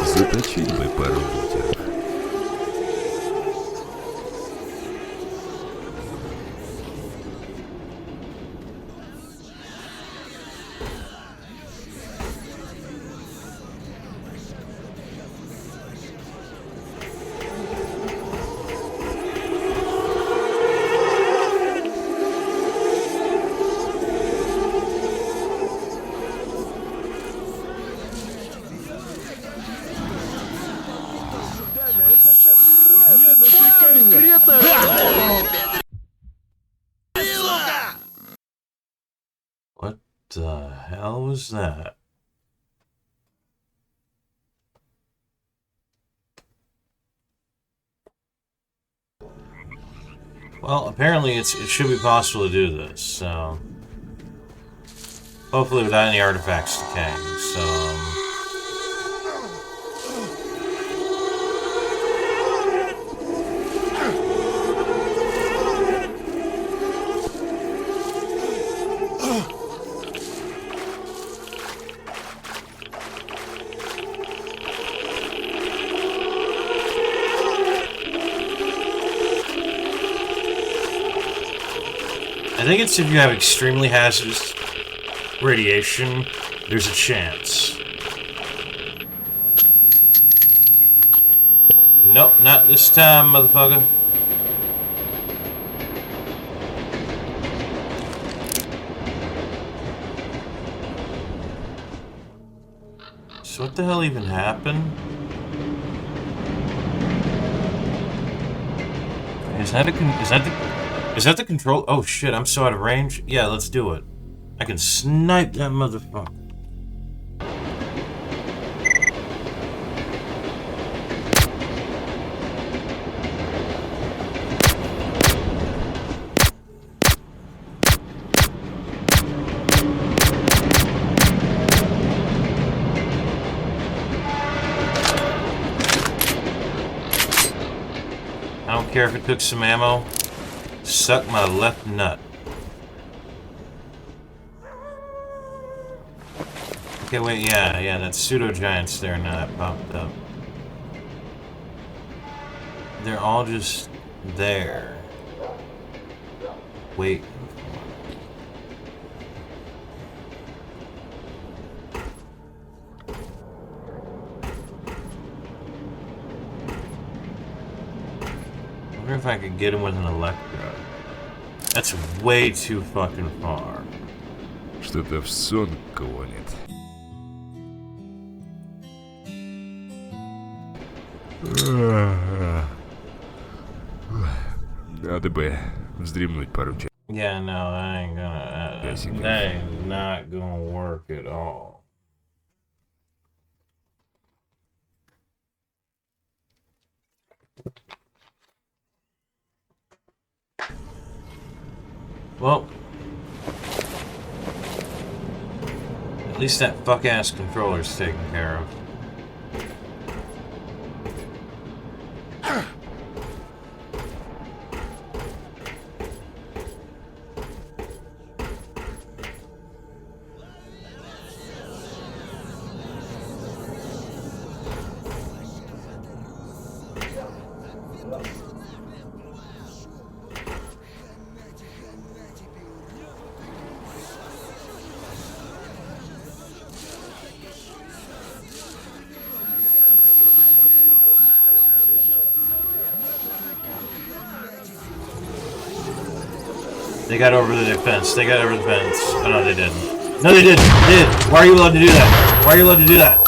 S2: Заточить бы пару бутеров.
S1: What the hell was that? Well, apparently it should be possible to do this, so... Hopefully without any artifacts decaying, so... I think it's if you have extremely hazardous radiation, there's a chance. Nope, not this time, motherfucker. So what the hell even happened? Is that the control? Oh shit, I'm so out of range. Yeah, let's do it. I can snipe that motherfucker. I don't care if it took some ammo. Suck my left nut. Okay, wait, yeah, that pseudo-giant's there now that popped up. They're all just there. Wait. I wonder if I could get him with an electrode. That's way too fucking far.
S2: Что-то в сон клонит. Надо бы вздремнуть пару часов.
S1: Yeah, no, that ain't gonna... that ain't not gonna work at all. Well, at least that fuck-ass controller's taken care of. They got over the fence. They got over the fence. Oh, no, they didn't. No, they did. They did. Why are you allowed to do that? Why are you allowed to do that?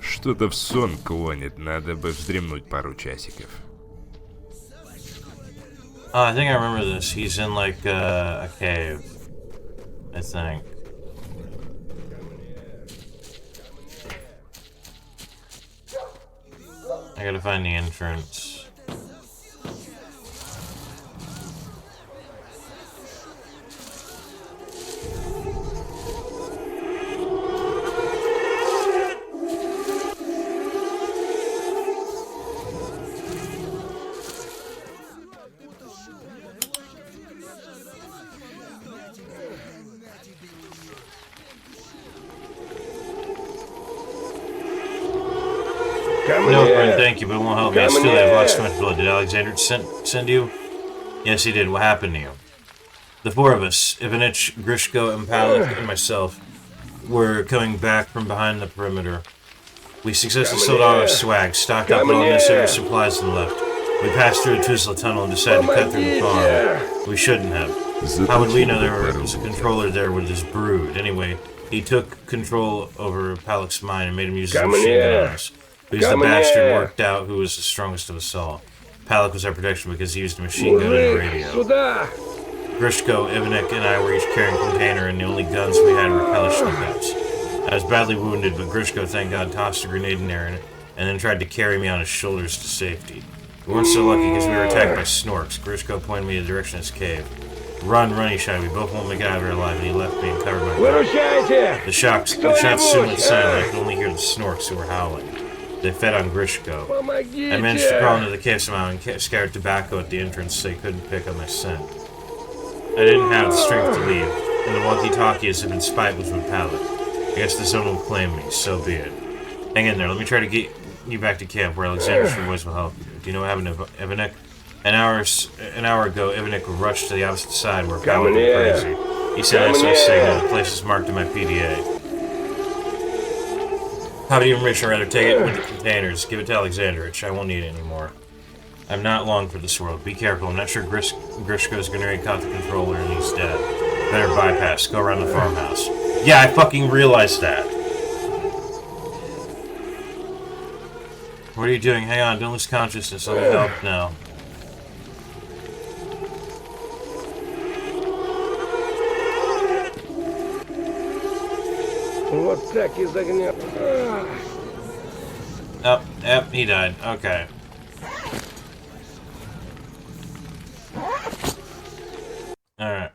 S2: Что-то в сон клонит, надо бы вздремнуть пару часиков.
S1: I think I remember this. He's in like a cave, I think. I gotta find the entrance. No, friend, thank you, but it won't help me. I still have lost too much blood. Did Alexander send you? Yes, he did. What happened to you? The four of us, Ivanich, Grishko, and Palik, and myself, were coming back from behind the perimeter. We successfully sold all our swag, stocked up on all necessary supplies, and left. We passed through a Tuzla tunnel and decided to cut through the farm. We shouldn't have. How would we know there was a controller there with this brood? Anyway, he took control over Palik's mind and made him use his machine gun on us. Who's the bastard worked out who was the strongest of us all. Palik was our protection because he used a machine gun and a radio. Grishko, Ivanek, and I were each carrying a container, and the only guns we had were Kalashnikovs. I was badly wounded, but Grishko, thank God, tossed a grenade in there and then tried to carry me on his shoulders to safety. We weren't so lucky because we were attacked by snorks. Grishko pointed me in the direction of his cave. Run, run, he shouted. We both won't make it out of here alive, and he left me and covered my back. The shots soon went silent. I could only hear the snorks who were howling. They fed on Grishko. I managed to crawl into the cave somehow and scattered tobacco at the entrance so they couldn't pick up my scent. I didn't have the strength to leave, and the walkie-talkie as if in spite was with Palik. I guess the zone will claim me, so be it. Hang in there, let me try to get you back to camp where Alexander's voice will help you. Do you know what happened to Ivanek? An hour ago, Ivanek rushed to the opposite side where Palik went crazy. He said SOS signal, the place is marked in my PDA. How even rich, I'd rather take it with the containers. Give it to Alexandrich. I won't need it anymore. I'm not long for this world. Be careful. I'm not sure Grishko's gonna get caught the controller and he's dead. Better bypass. Go around the farmhouse. Yeah, I fucking realized that. What are you doing? Hang on. Don't lose consciousness. I'll help now. Oh, yep, he died. Okay. Alright.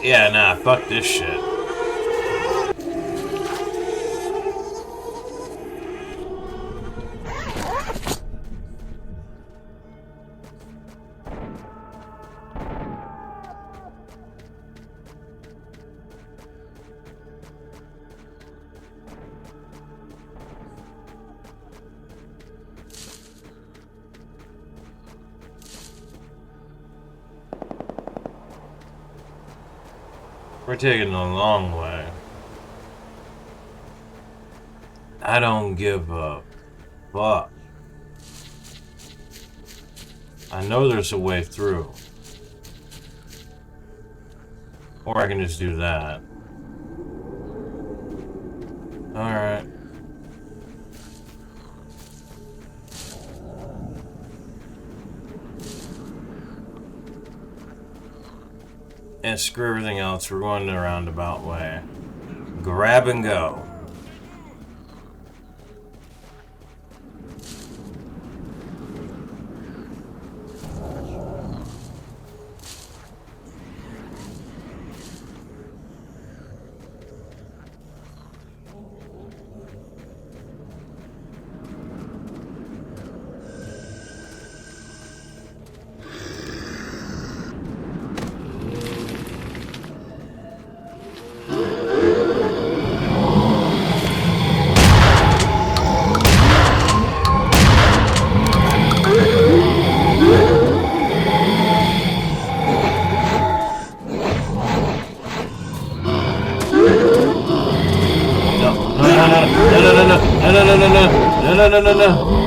S1: Yeah, nah, fuck this shit. We're taking a long way. I don't give a fuck. I know there's a way through. Or I can just do that. Alright. And screw everything else, we're going the roundabout way. Grab and go. No.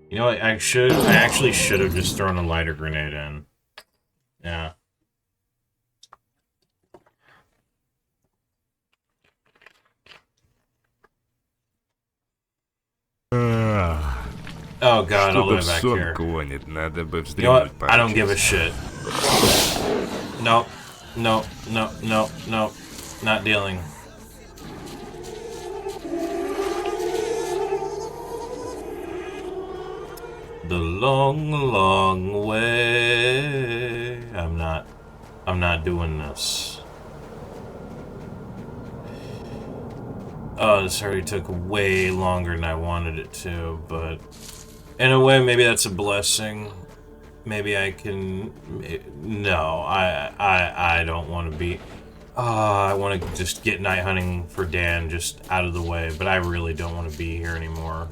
S1: You know what, I actually should have just thrown a lighter grenade in. Yeah. Oh god, all the way back here.
S2: Клонит. Надо бы
S1: You know what? I don't give a shit. No. Not dealing. The long way. I'm not doing this. Oh, this already took way longer than I wanted it to, but in a way, maybe that's a blessing. Maybe I can... No, I don't want to be... I want to just get night hunting for Dan just out of the way, but I really don't want to be here anymore.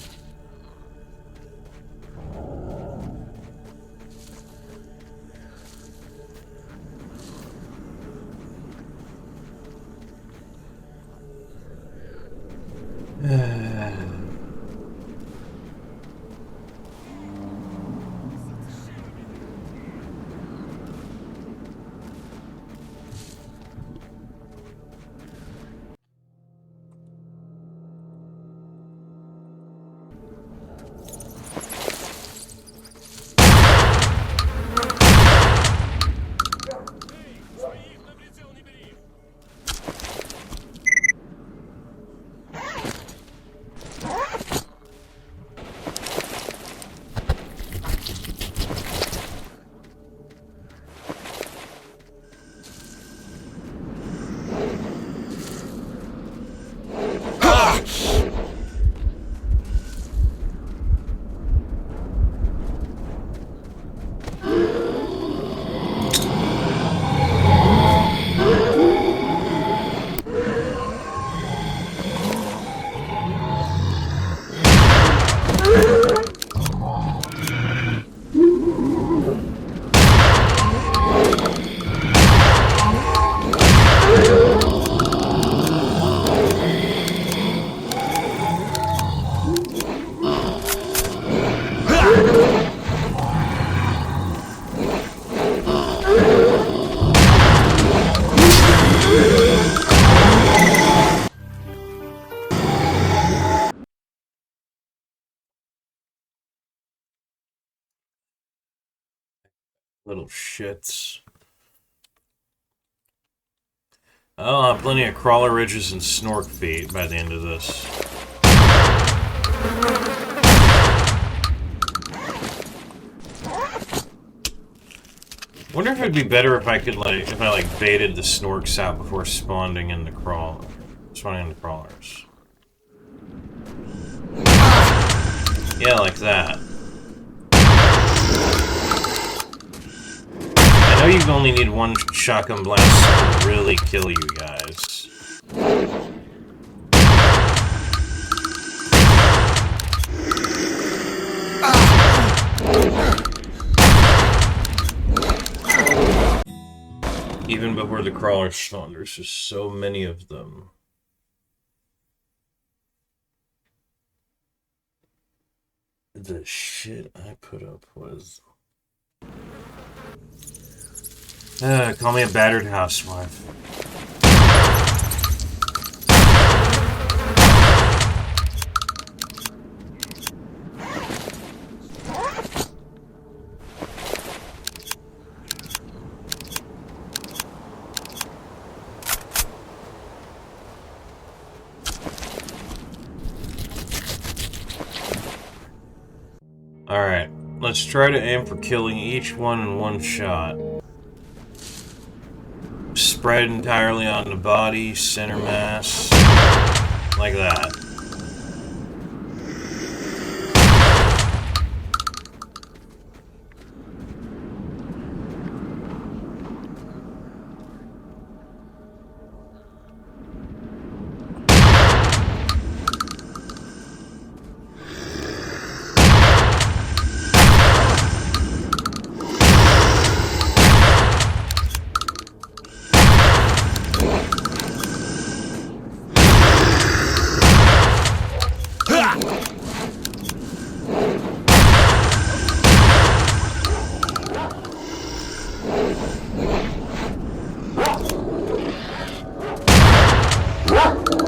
S1: Little shits. I'll have plenty of crawler ridges and snork feet by the end of this. Wonder if it'd be better if I could if I baited the snorks out before spawning in the crawlers. Yeah, like that. I know you only need one shotgun blast to really kill you guys. Even before the crawlers spawn, there's just so many of them. The shit I put up was... call me a battered housewife. Alright, let's try to aim for killing each one in one shot. Spread entirely on the body, center mass, like that.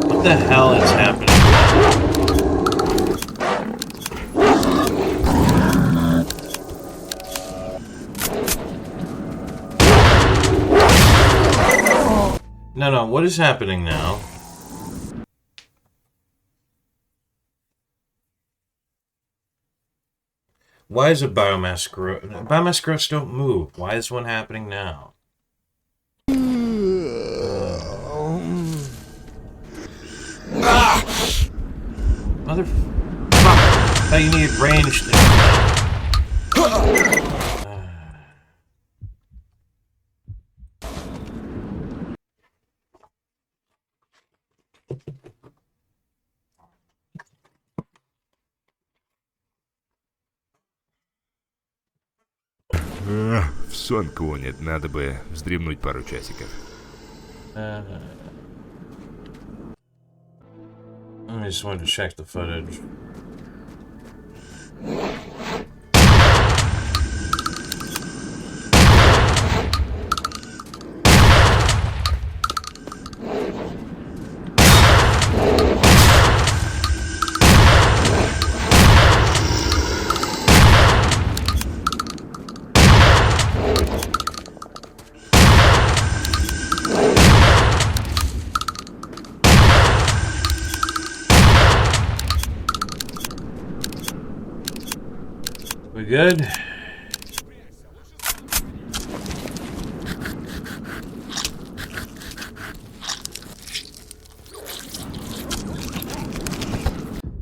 S1: What the hell is happening? No, what is happening now? Why is a biomass growth? Biomass growths don't move. Why is one happening now? Motherfucker! How you need ranged?
S2: В сон клонит, надо бы вздремнуть пару часиков.
S1: I just wanted to check the footage. We good?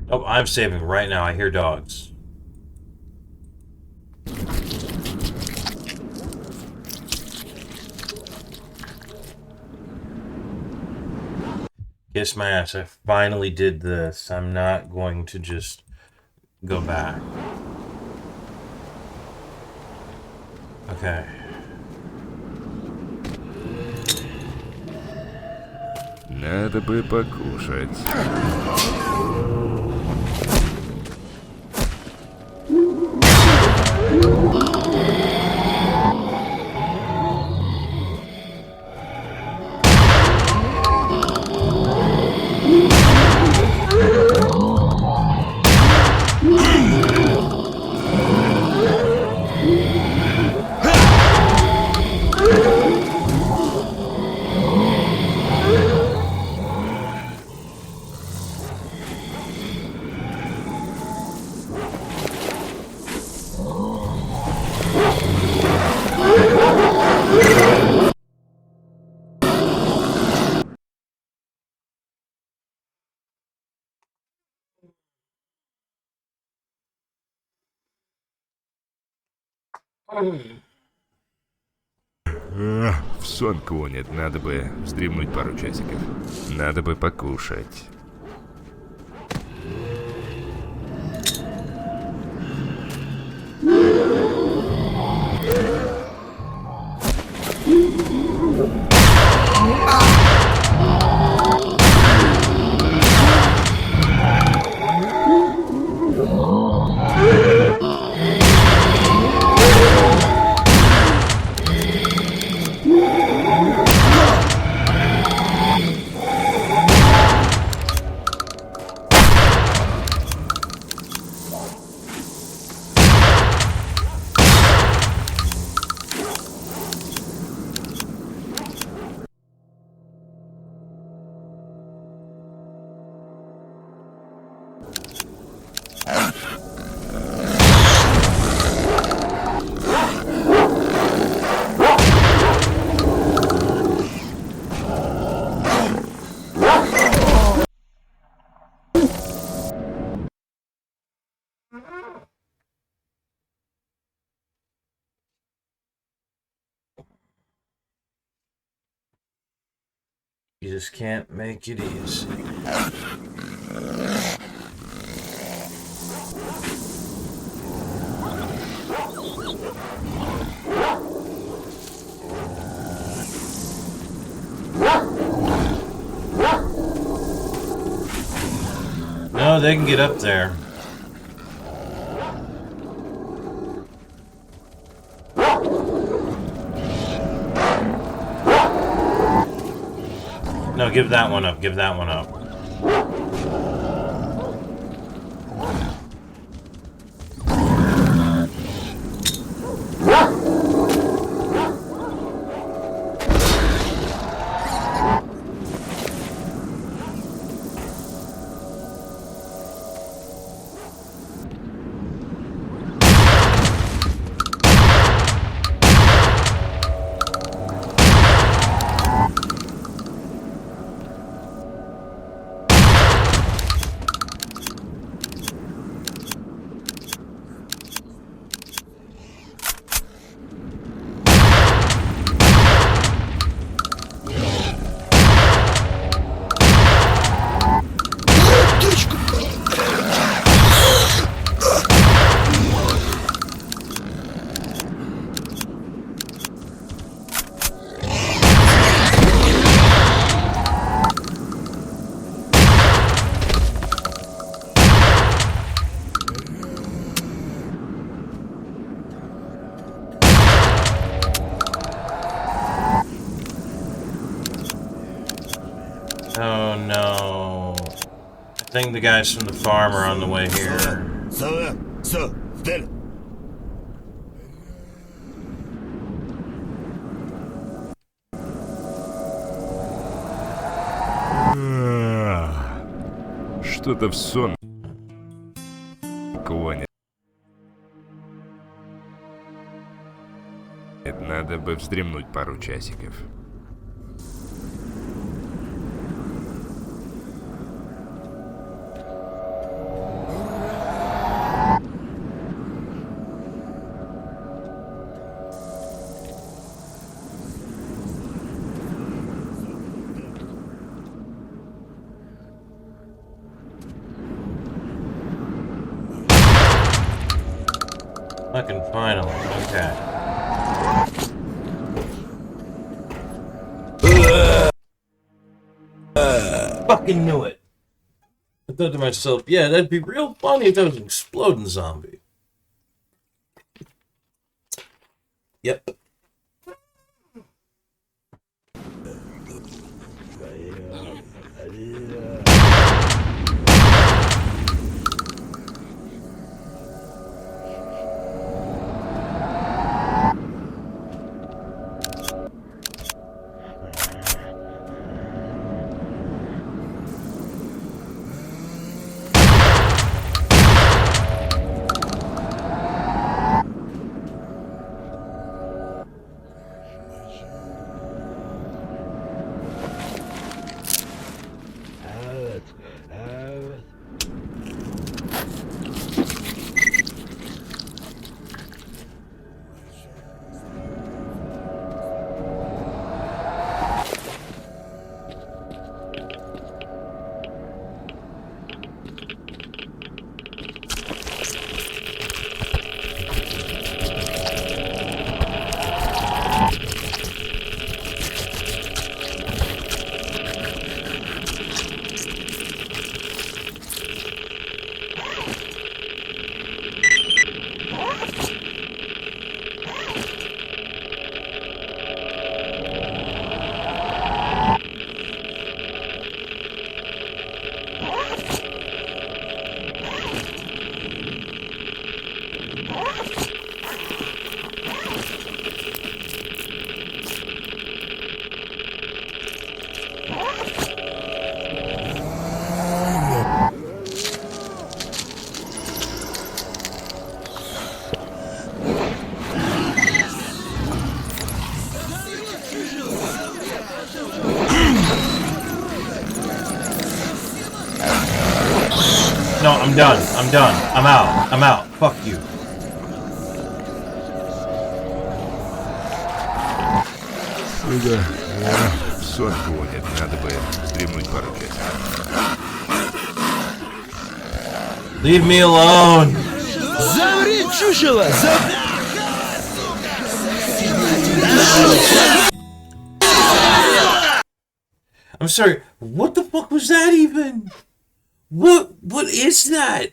S1: Oh, I'm saving right now. I hear dogs. Kiss my ass. I finally did this. I'm not going to just go back. Okay.
S2: Надо бы покушать. В сон клонит, надо бы вздремнуть пару часиков. Надо бы покушать.
S1: You just can't make it easy. No, they can get up there. No, give that one up. Give that one up. Oh no. I think the guys from the farm are on the way here.
S2: Что-то в сон клонит. Надо бы вздремнуть пару часиков.
S1: Fucking finally. Okay. Fucking knew it. I thought to myself, yeah, that'd be real funny if that was an exploding zombie. Yep. No, I'm done. I'm done. I'm out. I'm out. Fuck you.
S2: Да, сон клонит, надо бы вздремнуть пару часов.
S1: Leave me alone.
S7: Замри, чучело!
S1: I'm sorry. What the fuck was that even? What is that?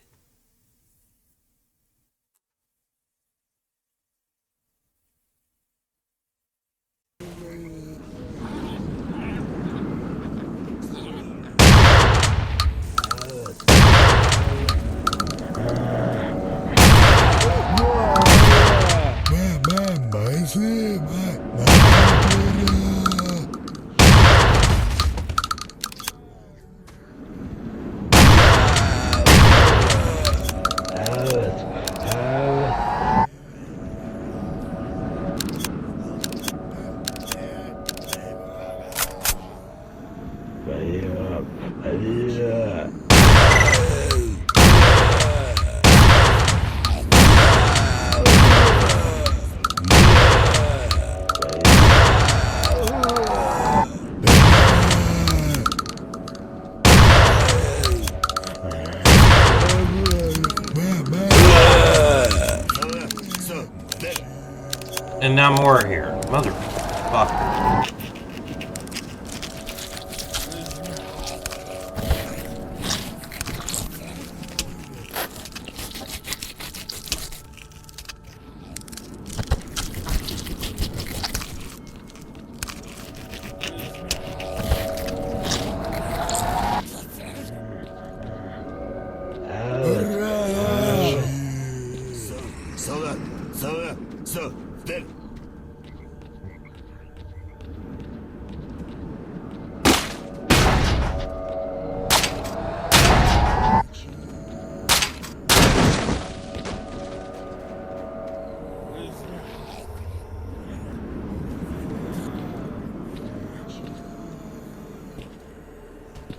S1: And now more here. Motherfucker.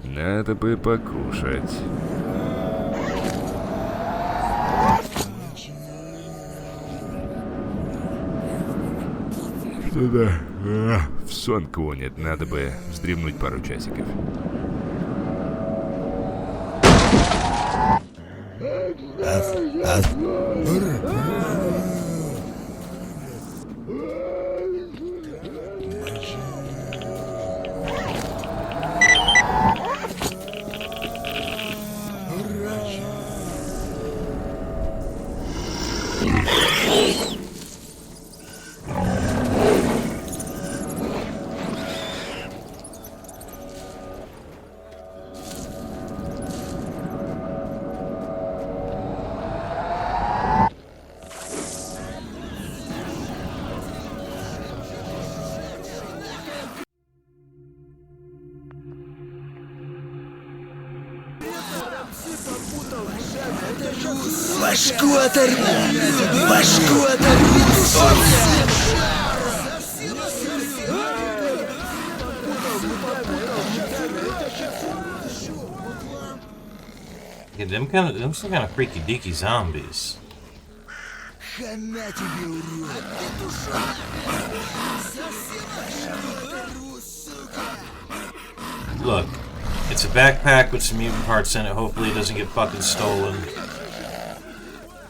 S2: Надо бы покушать. Что-то в сон клонит, надо бы вздремнуть пару часиков.
S7: Башку оторви! Башку оторви!
S1: Yeah, them some kind of freaky deaky zombies. Look, it's a backpack with some mutant parts in it. Hopefully it doesn't get fucking stolen.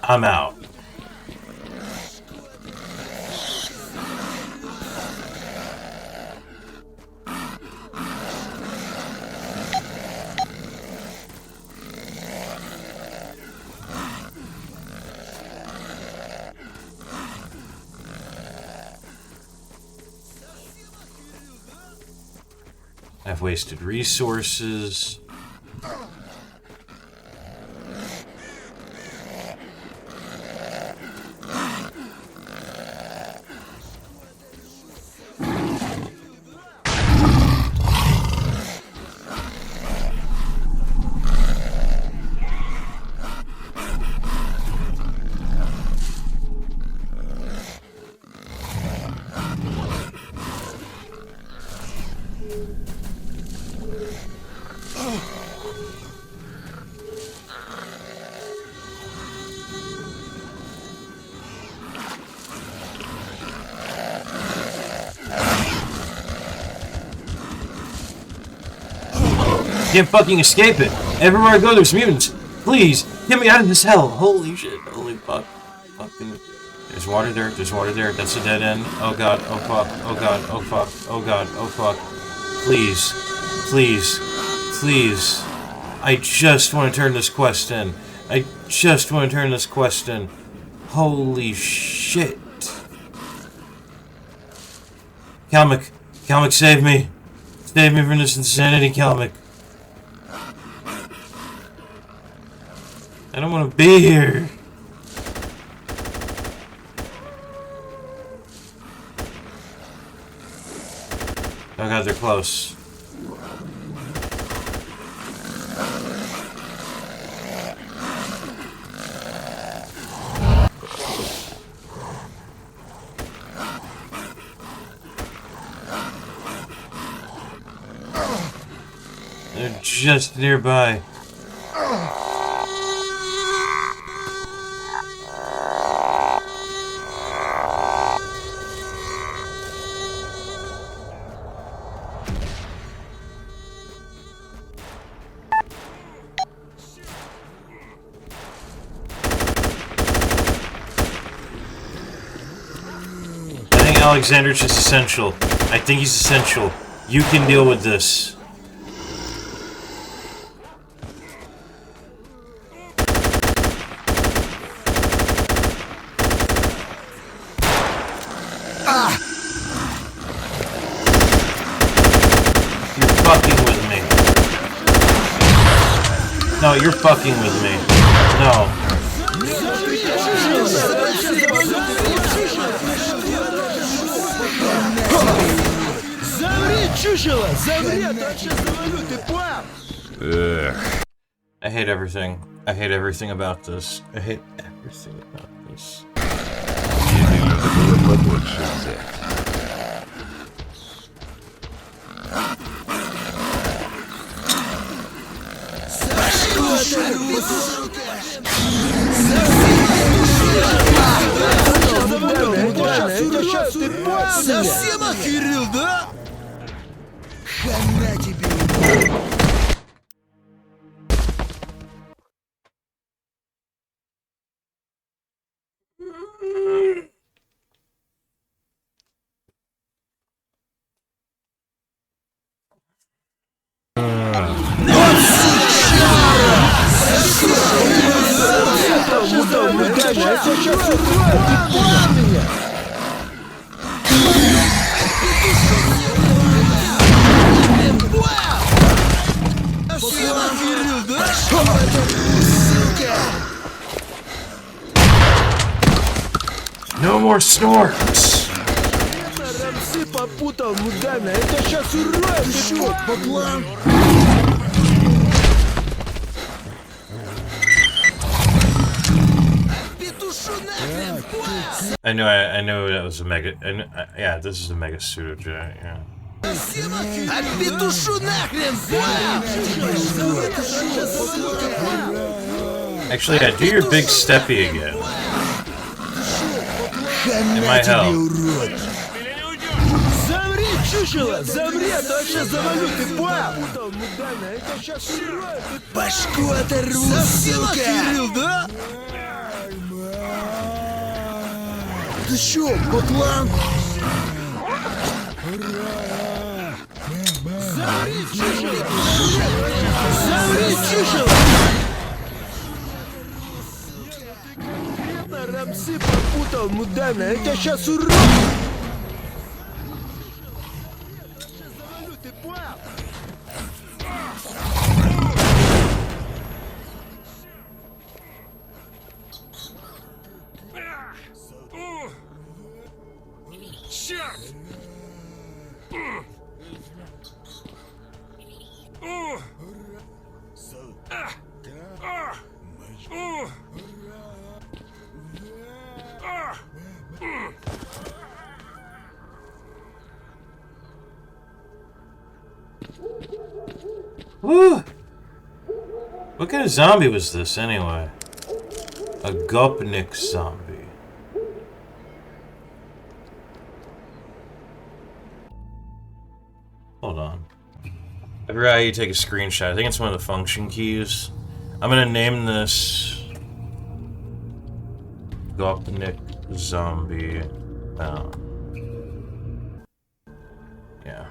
S1: I'm out. I've wasted resources. Can't fucking escape it. Everywhere I go, there's mutants. Please, get me out of this hell. Holy shit. Holy fuck. Fucking. There's water there. There's water there. That's a dead end. Oh god. Oh fuck. Oh god. Oh fuck. Oh god. Oh fuck. Please. Please. Please. I just want to turn this quest in. I just want to turn this quest in. Holy shit. Kalmic. Kalmic, save me. Save me from this insanity, Kalmic. I don't want to be here. Oh god, they're close. They're just nearby. Alexander's just essential. I think he's essential. You can deal with this. You're fucking with me. No, you're fucking with me. No. I hate everything. I hate everything about this. I hate everything about this.
S7: Совсем охерел, да? Хана тебе.
S1: No more snorks!
S7: Рамсы попутал, мудана, это сейчас урод, чё, баблан?
S1: I knew that was a mega. Yeah, this is a mega pseudo jet. Yeah. Actually, yeah, do your big steppy again. It might help.
S7: Башку оторву, сука! Ты чё, баклан? Замри, чучело! Рамсы попутал, мудана, это сейчас урод! Ты понял?
S3: Черт!
S1: Woo! What kind of zombie was this, anyway? A Gopnik zombie. Hold on. I forgot how you take a screenshot. I think it's one of the function keys. I'm gonna name this Gopnik zombie. Yeah.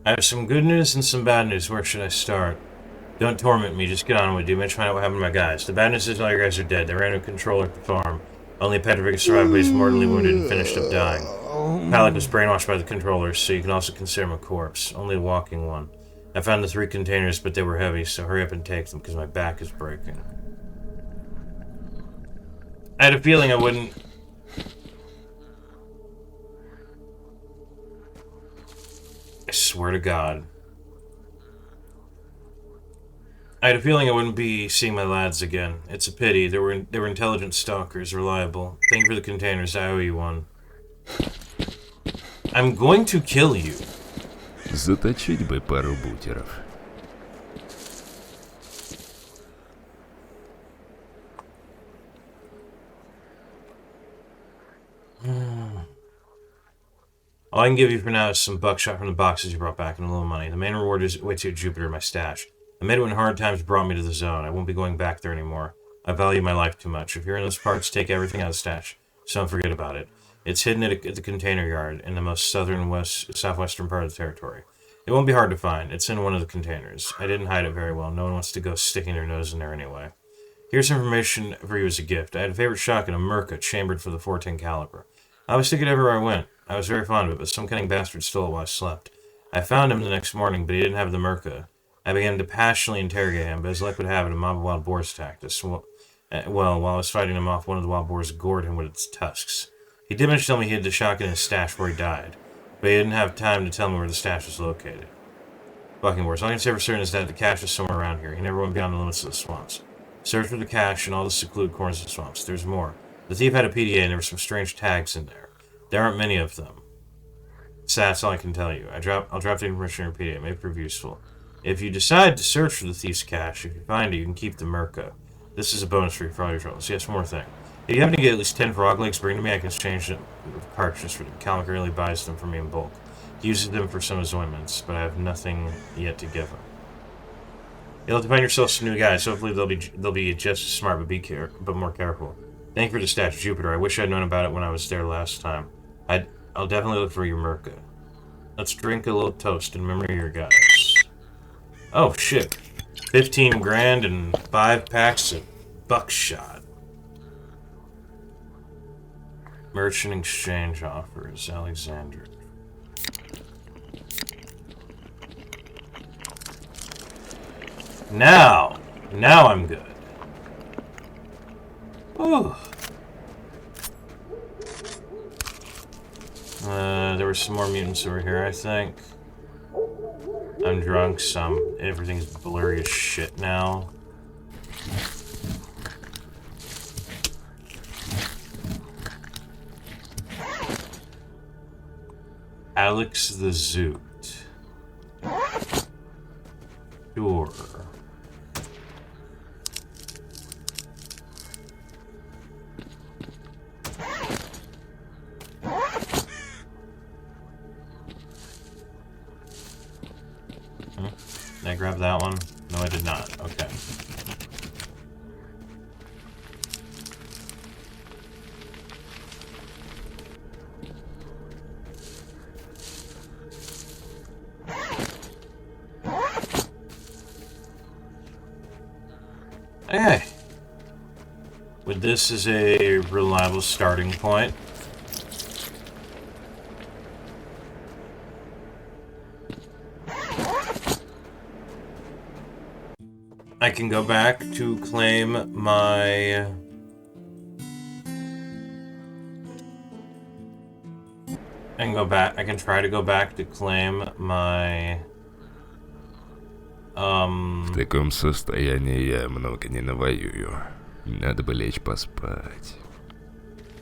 S1: I have some good news and some bad news. Where should I start? Don't torment me, just get on with it. Do find out what happened to my guys. The bad news is all your guys are dead. They ran out of control at the farm. Only Petrovic survived, but he's mortally wounded and finished up dying. Palik was brainwashed by the controllers, so you can also consider him a corpse. Only a walking one. I found the 3 containers, but they were heavy, so hurry up and take them, because my back is breaking. I had a feeling I wouldn't... I swear to God. I had a feeling I wouldn't be seeing my lads again. It's a pity. They were intelligent stalkers, reliable. Thank you for the containers. I owe you one. I'm going to kill you.
S2: Заточить бы пару бутеров.
S1: All I can give you for now is some buckshot from the boxes you brought back and a little money. The main reward is waits you at Jupiter, my stash. I made it when hard times brought me to the zone. I won't be going back there anymore. I value my life too much. If you're in those parts, take everything out of the stash. So don't forget about it. It's hidden at the container yard in the most southwestern part of the territory. It won't be hard to find. It's in one of the containers. I didn't hide it very well. No one wants to go sticking their nose in there anyway. Here's information for you as a gift. I had a favorite shotgun, a Merca, chambered for the 410 caliber. I always took it everywhere I went. I was very fond of it, but some cunning bastard stole it while I slept. I found him the next morning, but he didn't have the Merca. I began to passionately interrogate him, but as luck would have it, a mob of wild boars attacked us. Well, while I was fighting him off, one of the wild boars gored him with its tusks. He did manage to tell me he hid the shotgun in his stash where he died, but he didn't have time to tell me where the stash was located. Fucking worse. All I can say for certain is that the cache is somewhere around here. He never went beyond the limits of the swamps. Search for the cache in all the secluded corners of the swamps. There's more. The thief had a PDA and there were some strange tags in there. There aren't many of them. So that's all I can tell you. I'll drop the information in your PDA. It may prove useful. If you decide to search for the thief's cache, if you find it, you can keep the Merca. This is a bonus for you for all your troubles. Yes, one more thing. If you happen to get at least 10 frog legs, bring to me. I can exchange them with cartridges for them. Calmac really buys them for me in bulk. He uses them for some of his ointments, but I have nothing yet to give him. You'll have to find yourself some new guys. Hopefully they'll be just as smart, but more careful. Thank you for the stash, Jupiter. I wish I'd known about it when I was there last time. I'll definitely look for your Merca. Let's drink a little toast in memory of your guys. Oh shit. 15 grand and 5 packs of buckshot. Merchant exchange offers, Alexander. Now I'm good. Ooh. There were some more mutants over here, I think. I'm drunk, so everything's blurry as shit now. Alex the Zoot. Sure. Did I grab that one? No, I did not. Okay. Okay. With this as a reliable starting point. I can go back to claim my... I can try to go back to claim my...
S2: В таком состоянии я много не навоюю. Надо бы лечь поспать.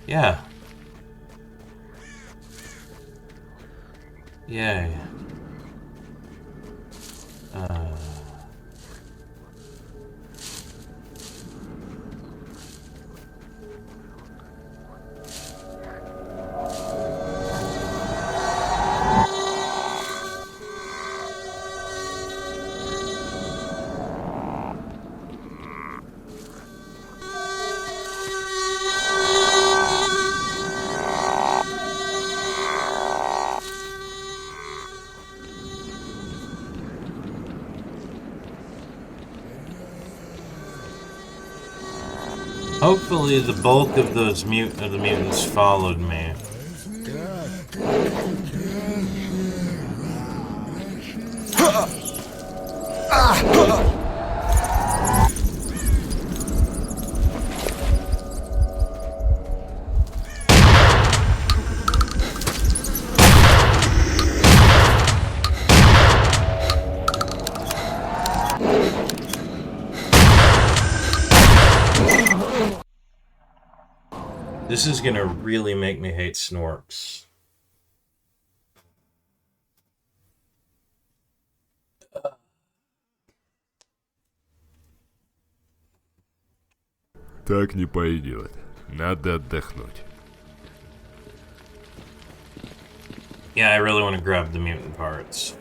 S1: Yeah. Yay. Hopefully the bulk of those mutants followed me. This is gonna really make me hate Snorks.
S2: Так не пойдет. Надо отдохнуть.
S1: Yeah, I really want to grab the mutant parts.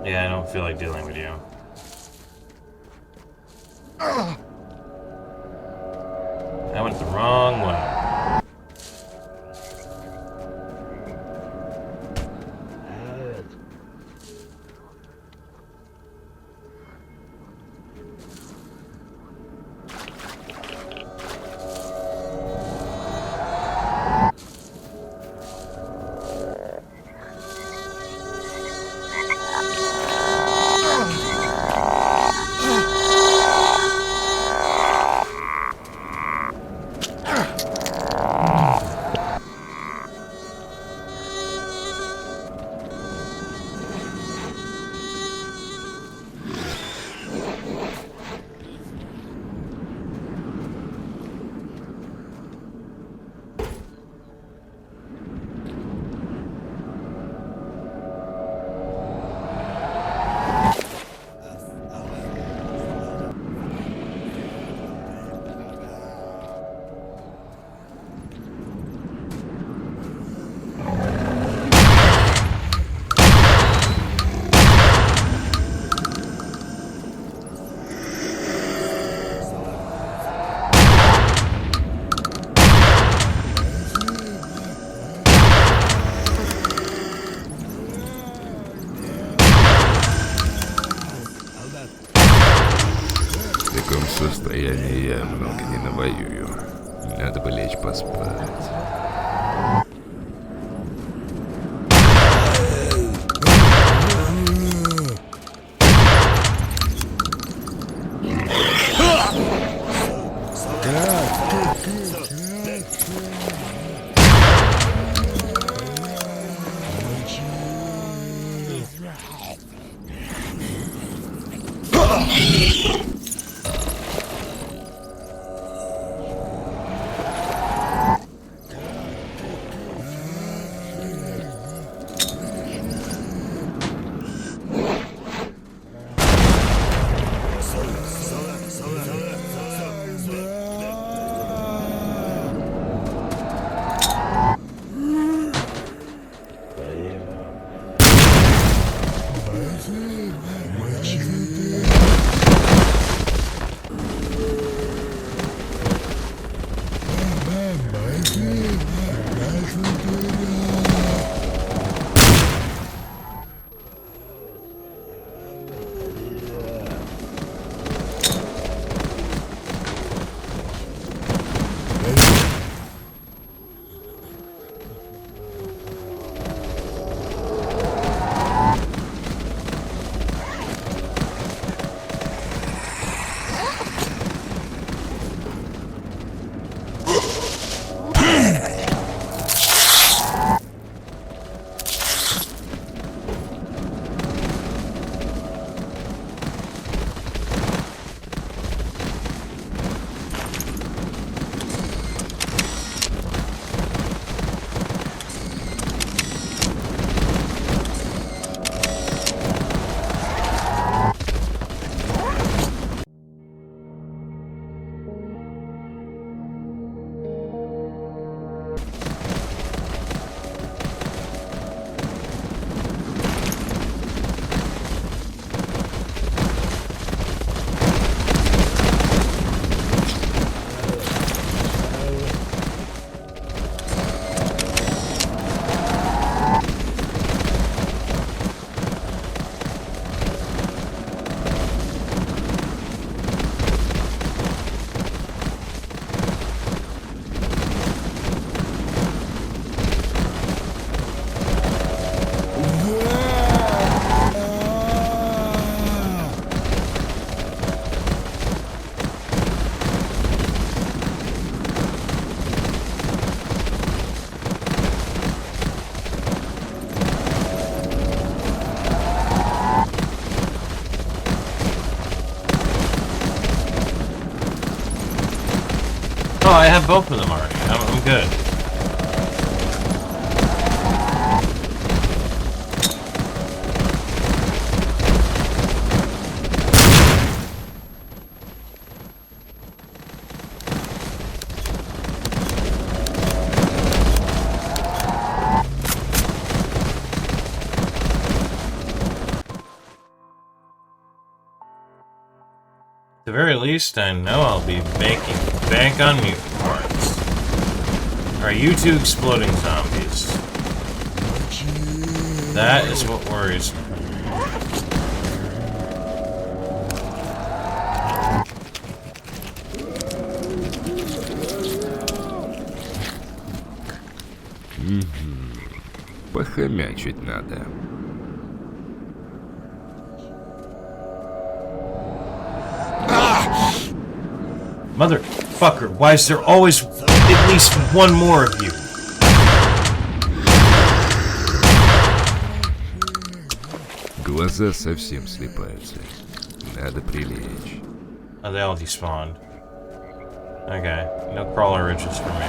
S1: Yeah, I don't feel like dealing with you. I went the wrong way.
S2: В таком состоянии я много не навоюю. Надо бы лечь поспать.
S1: Oh, I have both of them already. I'm good. At the very least, I know I'll be making bank on mutant parts. Are you two exploding zombies? That is what worries me.
S2: Похомячить надо.
S1: Motherfucker, why is there always at least one more of you?
S2: Глаза совсем слипаются. Надо прилечь.
S1: Oh, they all despawned. Okay, no crawler ridges for me.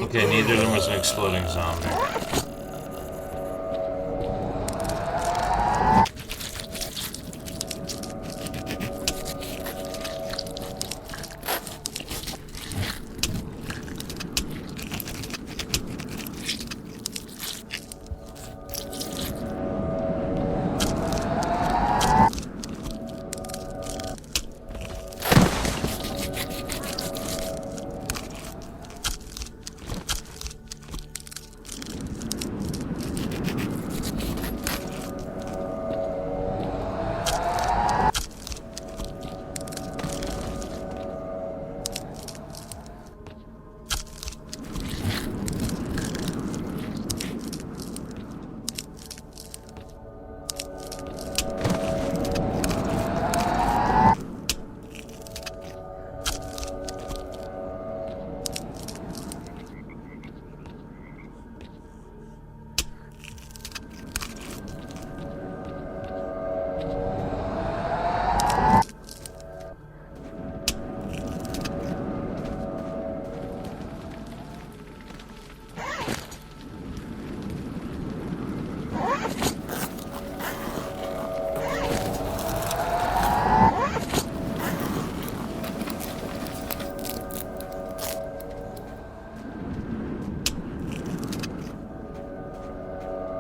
S1: Okay, neither of them was an exploding zombie.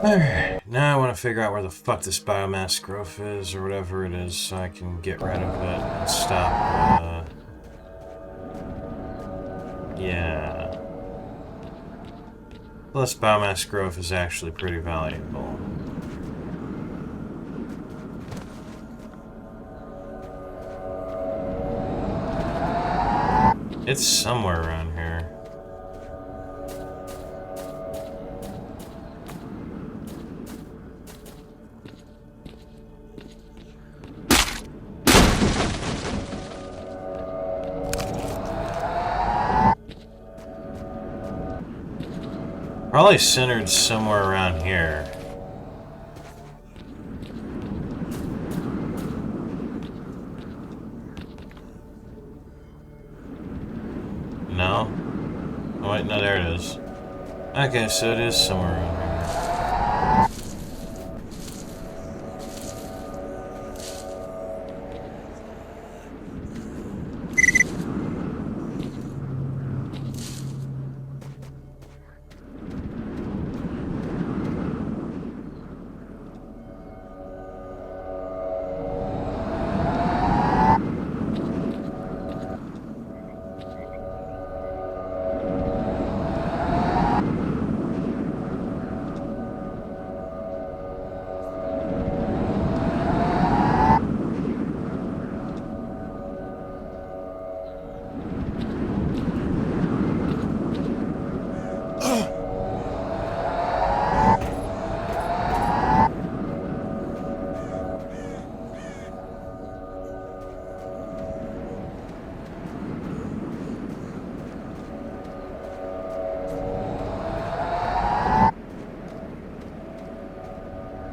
S1: Alright, now I want to figure out where the fuck this biomass growth is, or whatever it is, so I can get rid of it and stop, yeah. Plus, biomass growth is actually pretty valuable. It's somewhere around here. Probably centered somewhere around here. No? Oh wait, no, there it is. Okay, so it is somewhere around here.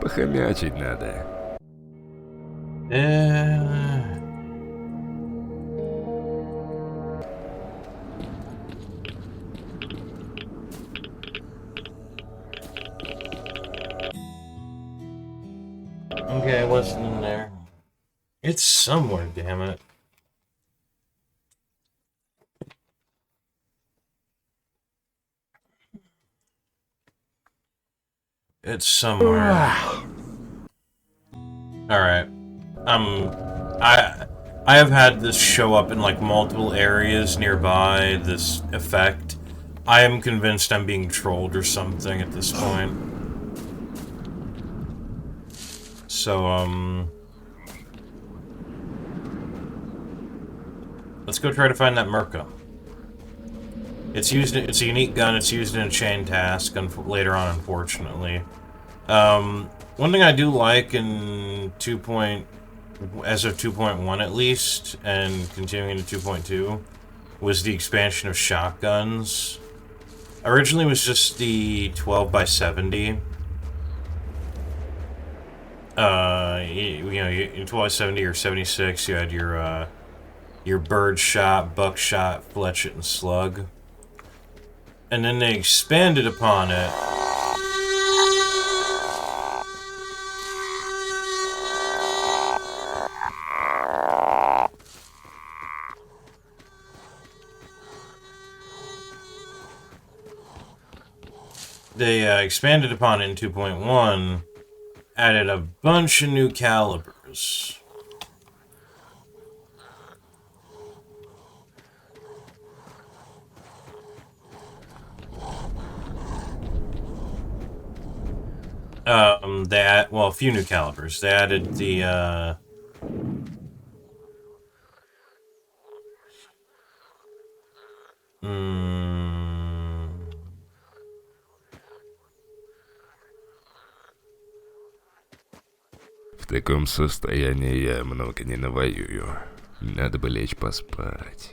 S2: Похомячить надо.
S1: Okay, it wasn't in there. It's somewhere, damn it. It's somewhere. Alright. I have had this show up in like multiple areas nearby, this effect. I am convinced I'm being trolled or something at this point. So, let's go try to find that Merca. It's a unique gun, it's used in a chain task later on, unfortunately. One thing I do like in as of 2.1 at least, and continuing into 2.2, was the expansion of shotguns. Originally it was just the 12x70. You know, 12x70 or 76, you had your bird shot, buckshot, fletchet, and slug. And then they expanded upon it. They expanded upon it in 2.1, added a bunch of new calibers. Well, a few new calibers. They added the,
S2: В таком состоянии я много не навоюю. Надо бы лечь поспать.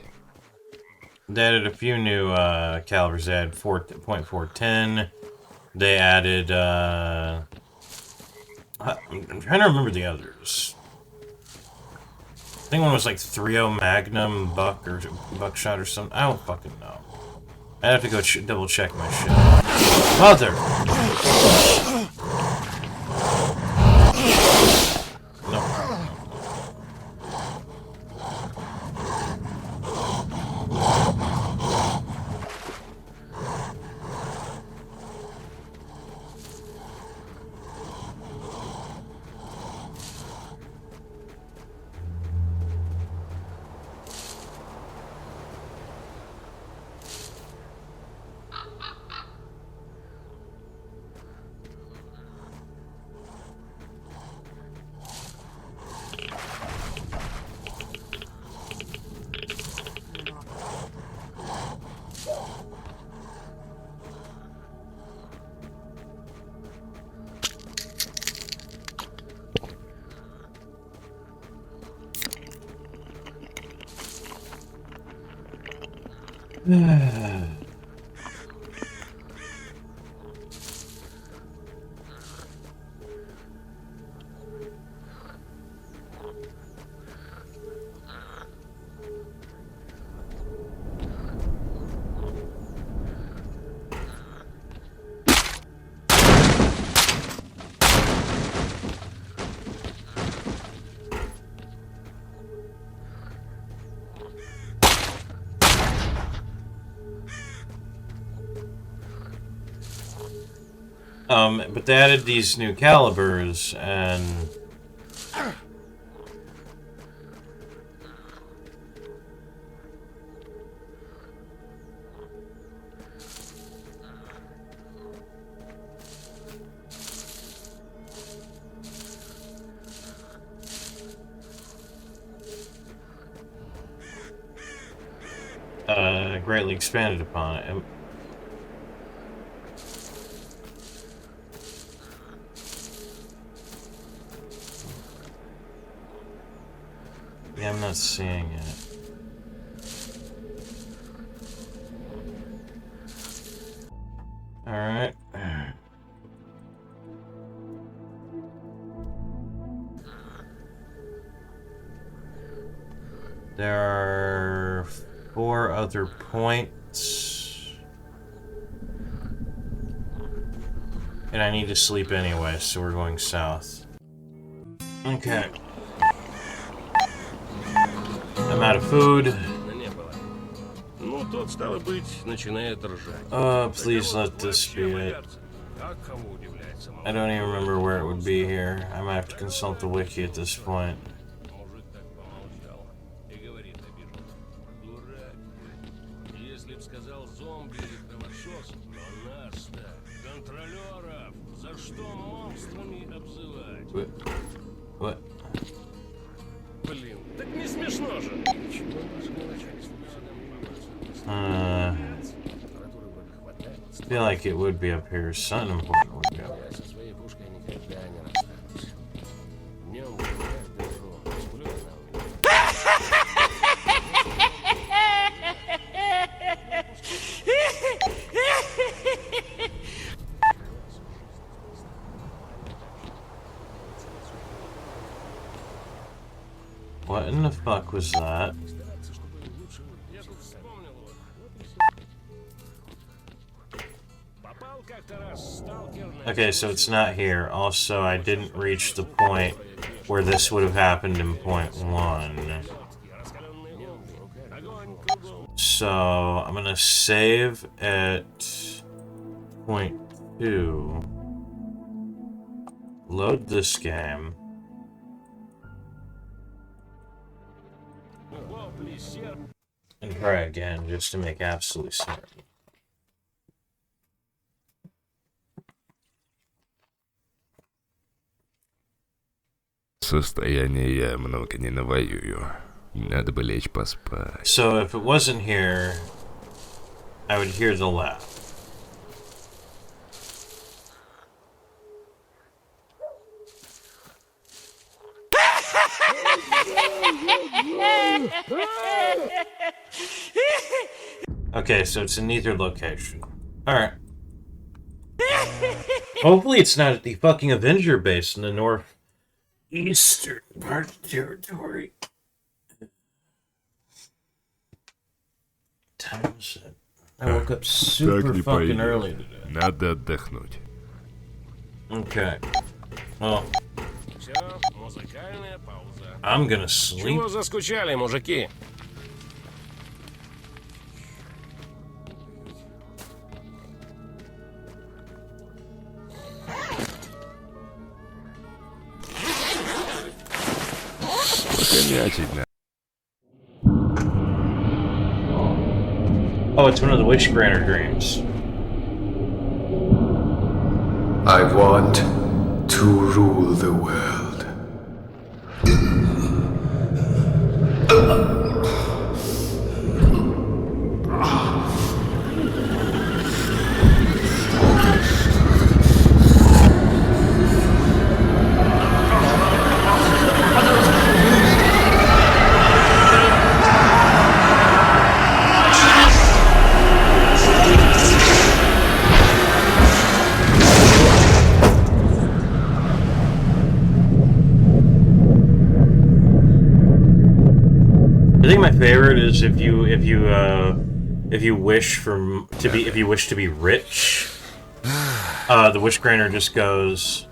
S1: They added a few new calibers. They added 4.410. They added, I'm trying to remember the others. I think one was like 3.0 Magnum buckshot or something. I don't fucking know. I'd have to go double check my shit. Mother! But they added these new calibers, and greatly expanded upon it. Yeah, I'm not seeing it. Alright. There are 4 other points. And I need to sleep anyway, so we're going south. Okay. I'm out of food. Please let this be it. I don't even remember where it would be here. I might have to consult the wiki at this point. What? I feel like it would be up here. Something important would be up here. What in the fuck was that? Okay, so it's not here. Also, I didn't reach the point where this would have happened in point 1. So, I'm gonna save at point 2. Load this game. And try again, just to make absolutely certain.
S2: Состояние я много не навоюю. Надо бы лечь поспать.
S1: So if it wasn't here, I would hear the laugh. Okay, so it's in neither location. Alright. Hopefully it's not at the fucking Avenger base in the northeastern part of the territory. Time is it? I woke up super fucking early today.
S2: Надо отдохнуть.
S1: Okay. Well, I'm gonna sleep.
S3: Чего заскучали, мужики?
S1: Oh, it's one of the Witch Granter dreams.
S12: I want to rule the world.
S1: I think my favorite is if you wish to be rich, the Witch Granter just goes,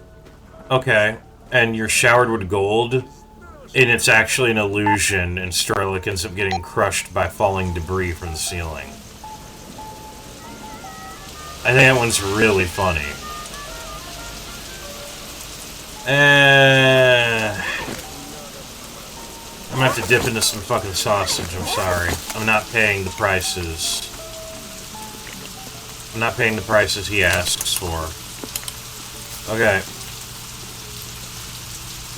S1: okay, and you're showered with gold, and it's actually an illusion, and Starlick ends up getting crushed by falling debris from the ceiling. I think that one's really funny. I'm gonna have to dip into some fucking sausage, I'm sorry. I'm not paying the prices. I'm not paying the prices he asks for. Okay.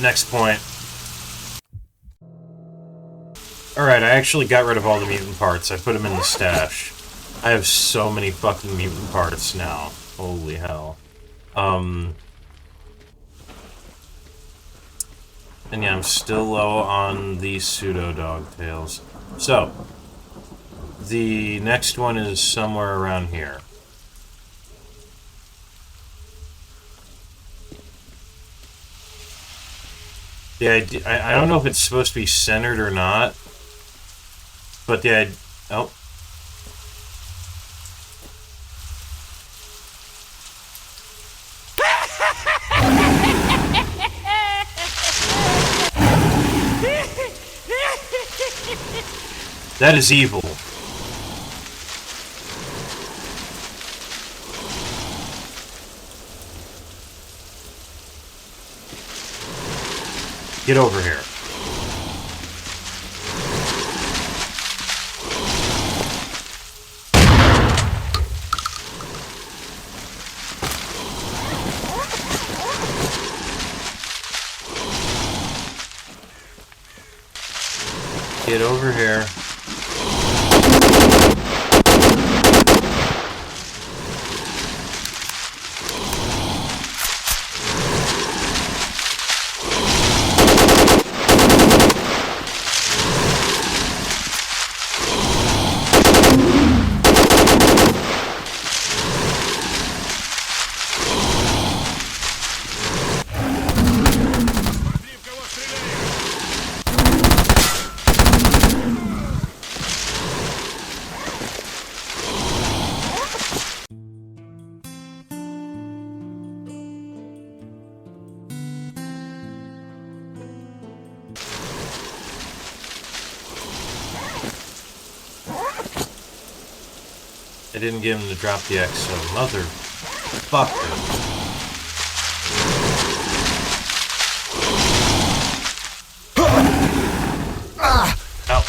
S1: Next point. Alright, I actually got rid of all the mutant parts. I put them in the stash. I have so many fucking mutant parts now. Holy hell. And yeah, I'm still low on the pseudo dogtails. So, the next one is somewhere around here. Yeah, I don't know if it's supposed to be centered or not, But the oh. That is evil. Get over here. Get over here. I didn't get him to drop the X, so motherfucker. Ow.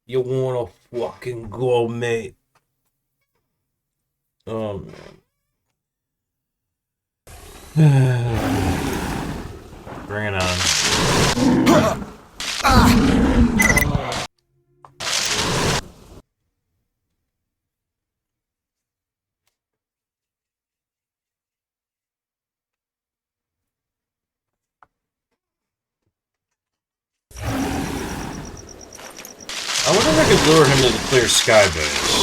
S1: You wanna fucking go, mate? Oh, man. Bring it on. I wonder if I could lure him to the clear sky base.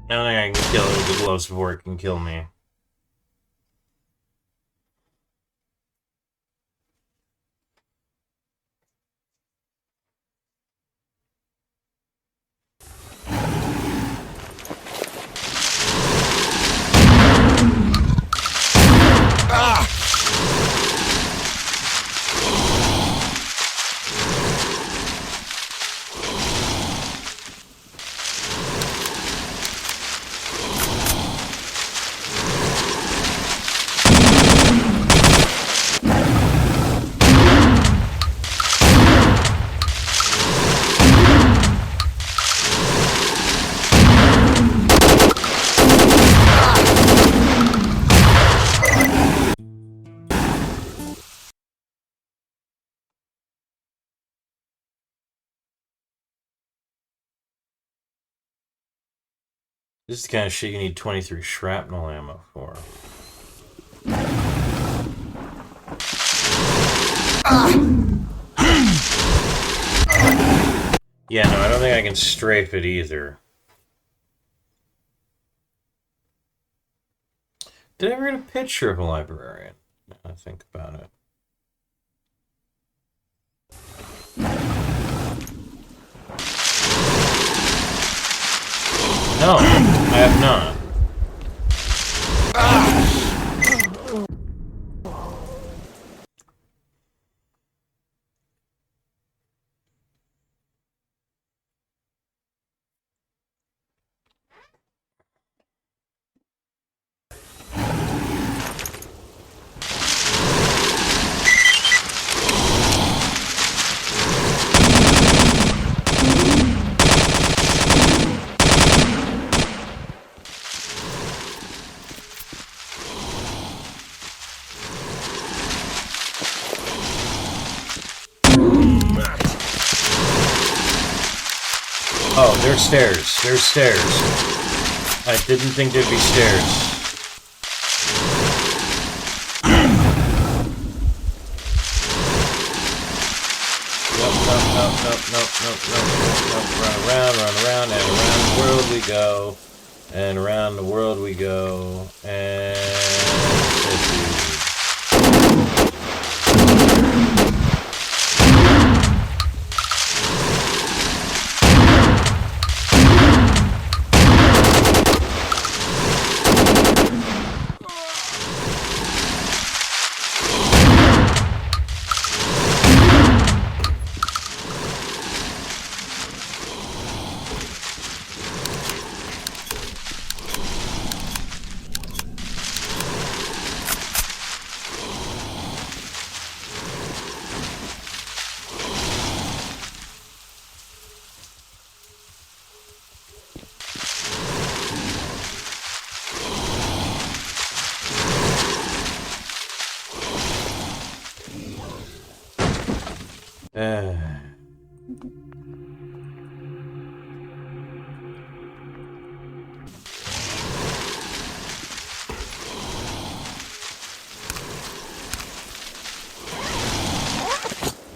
S1: I don't think I can kill it with the gloves before it can kill me. This is the kind of shit you need 23 shrapnel ammo for. Yeah, no, I don't think I can strafe it either. Did I ever get a picture of a librarian? Now I think about it. No, I have not. Oh, there's stairs. There's stairs. I didn't think there'd be stairs. Nope. Run around, and around the world we go. And around the world we go. And...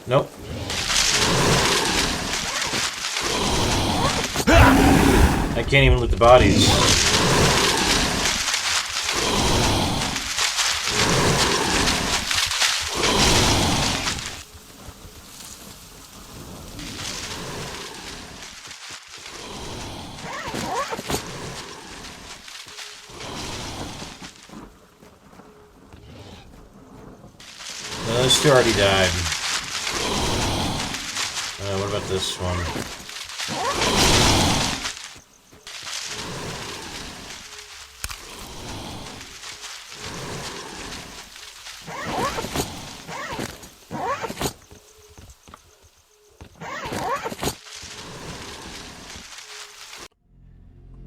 S1: Nope. I can't even loot the bodies. No, those two already died. What about this one?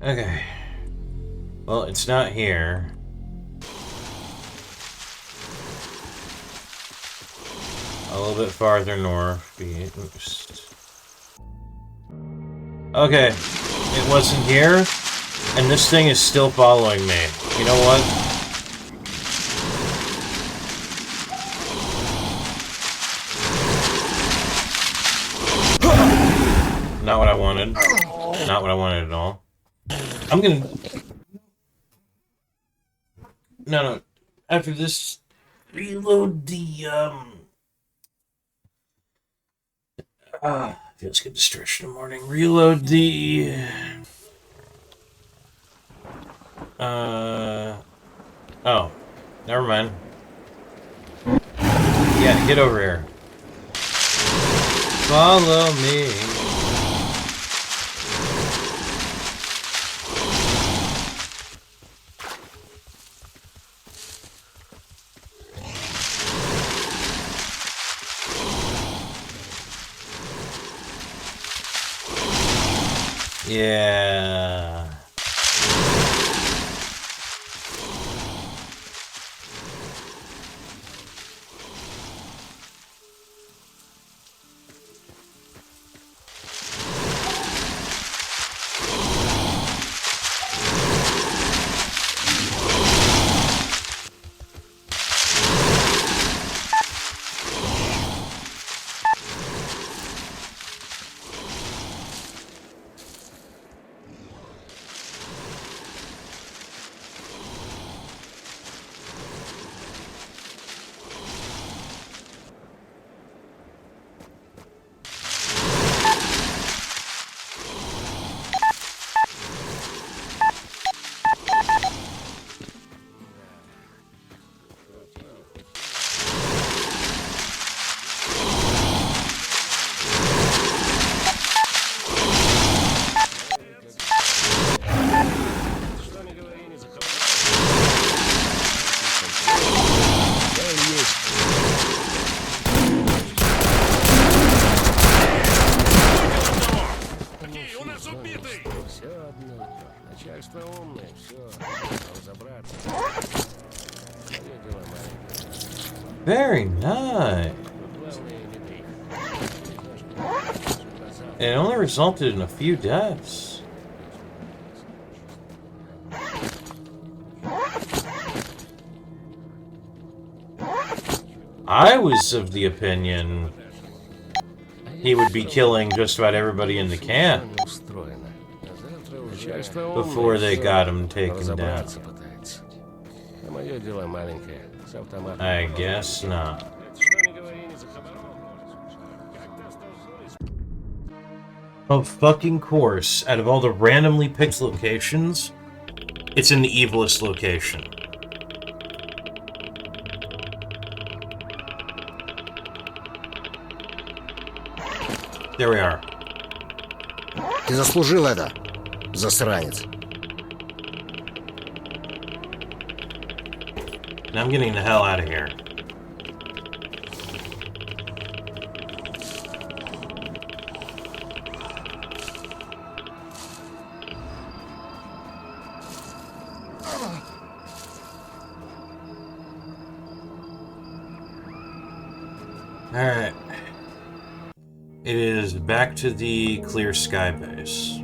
S1: Okay. Well, it's not here. A little bit farther north. Okay, it wasn't here, and this thing is still following me. You know what? Not what I wanted. Not what I wanted at all. I'm gonna... No. After this, reload the, feels good to stretch in the morning. Reload the... Oh. Never mind. Yeah, get over here. Follow me. Yeah. Very nice. It only resulted in a few deaths. I was of the opinion he would be killing just about everybody in the camp before they got him taken down. I guess not. Of fucking course, out of all the randomly picked locations, it's in the evilest location. There we are.
S5: Ты заслужил это, засранец.
S1: Now I'm getting the hell out of here. Alright. It is back to the Clear Sky base.